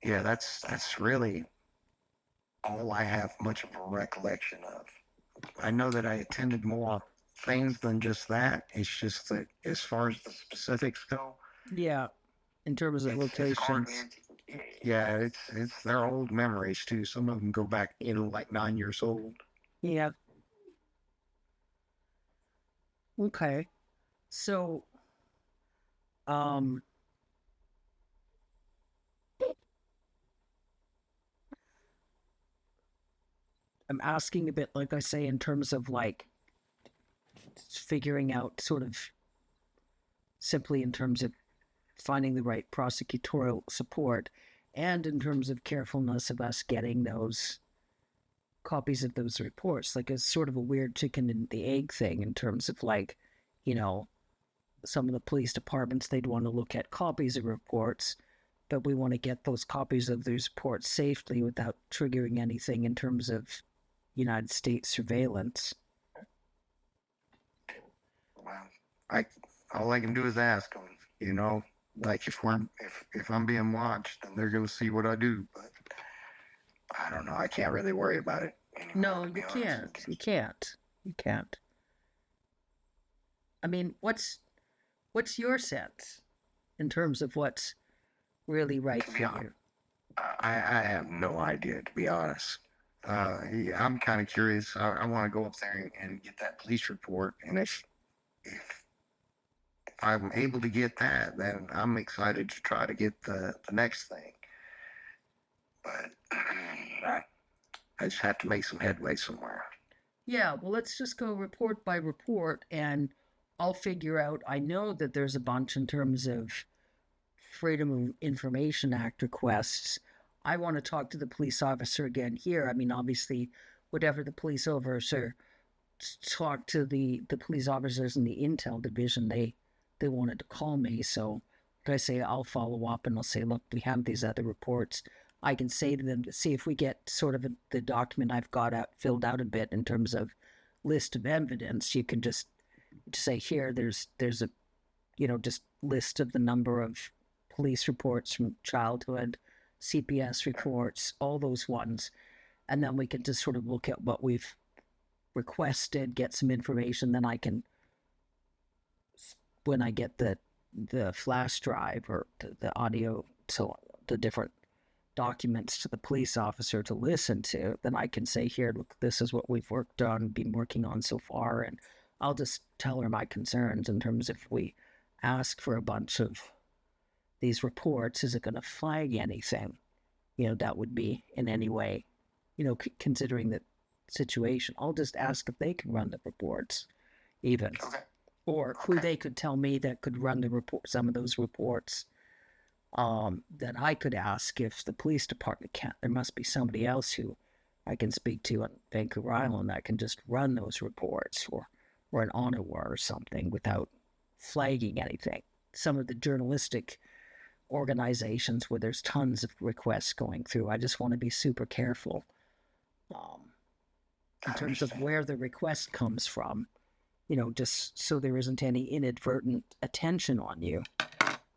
Yeah, that's really all I have much of a recollection of. I know that I attended more things than just that. It's just that as far as the specifics go, Yeah. In terms of locations. Yeah, it's their old memories too. Some of them go back, like 9 years old. Yeah. Okay. So, I'm asking a bit, like I say, in terms of like figuring out sort of simply in terms of finding the right prosecutorial support, and in terms of carefulness of us getting those copies of those reports. Like, it's sort of a weird chicken and the egg thing in terms of, like, you know, some of the police departments, they'd want to look at copies of reports, but we want to get those copies of those reports safely without triggering anything in terms of United States surveillance. Well, all I can do is ask them, like if I'm being watched, then they're gonna see what I do. But I don't know. I can't really worry about it anymore. No, you can't. You can't. You can't. I mean, what's your sense in terms of what's really right for you? I have no idea, to be honest. Yeah, I'm kind of curious. I want to go up there and get that police report, and if I'm able to get that, then I'm excited to try to get the next thing. But I just have to make some headway somewhere. Yeah, well, let's just go report by report, and I'll figure out. I know that there's a bunch in terms of Freedom of Information Act requests. I want to talk to the police officer again here. I mean, obviously, whatever the police officer talked to the police officers in the Intel division, they wanted to call me. So I say I'll follow up and I'll say, look, we have these other reports. I can say to them to see if we get sort of the document I've got filled out a bit in terms of list of evidence. You can just say here, there's a, just list of the number of police reports from childhood, CPS reports, all those ones. And then we can just sort of look at what we've requested, get some information. Then I can, when I get the flash drive or the audio, so the different documents to the police officer to listen to, then I can say, here, look, this is what we've been working on so far. And I'll just tell her my concerns in terms of if we ask for a bunch of these reports, is it going to flag anything, that would be in any way, considering the situation. I'll just ask if they can run the reports even. Okay. Or who they could tell me that could run the report, some of those reports, that I could ask if the police department can't. There must be somebody else who I can speak to on Vancouver Island that can just run those reports, or an Ottawa or something without flagging anything. Some of the journalistic organizations where there's tons of requests going through, I just want to be super careful in terms of where the request comes from, just so there isn't any inadvertent attention on you,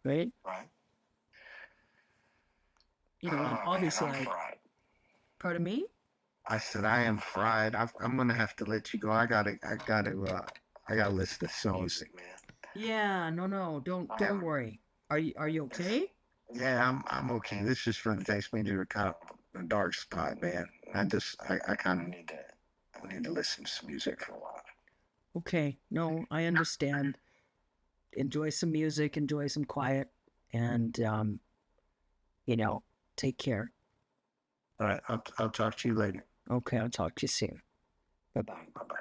right? Right. And obviously, pardon me? I said I am fried. I'm gonna have to let you go. I gotta listen to some music, man. Yeah, no, don't worry. Are you okay? Yeah, I'm okay. This just really takes me to a kind of a dark spot, man. I kind of need to listen to some music for a while. Okay, no, I understand. Enjoy some music, enjoy some quiet, and take care. All right, I'll talk to you later. Okay, I'll talk to you soon. Bye bye. Bye bye.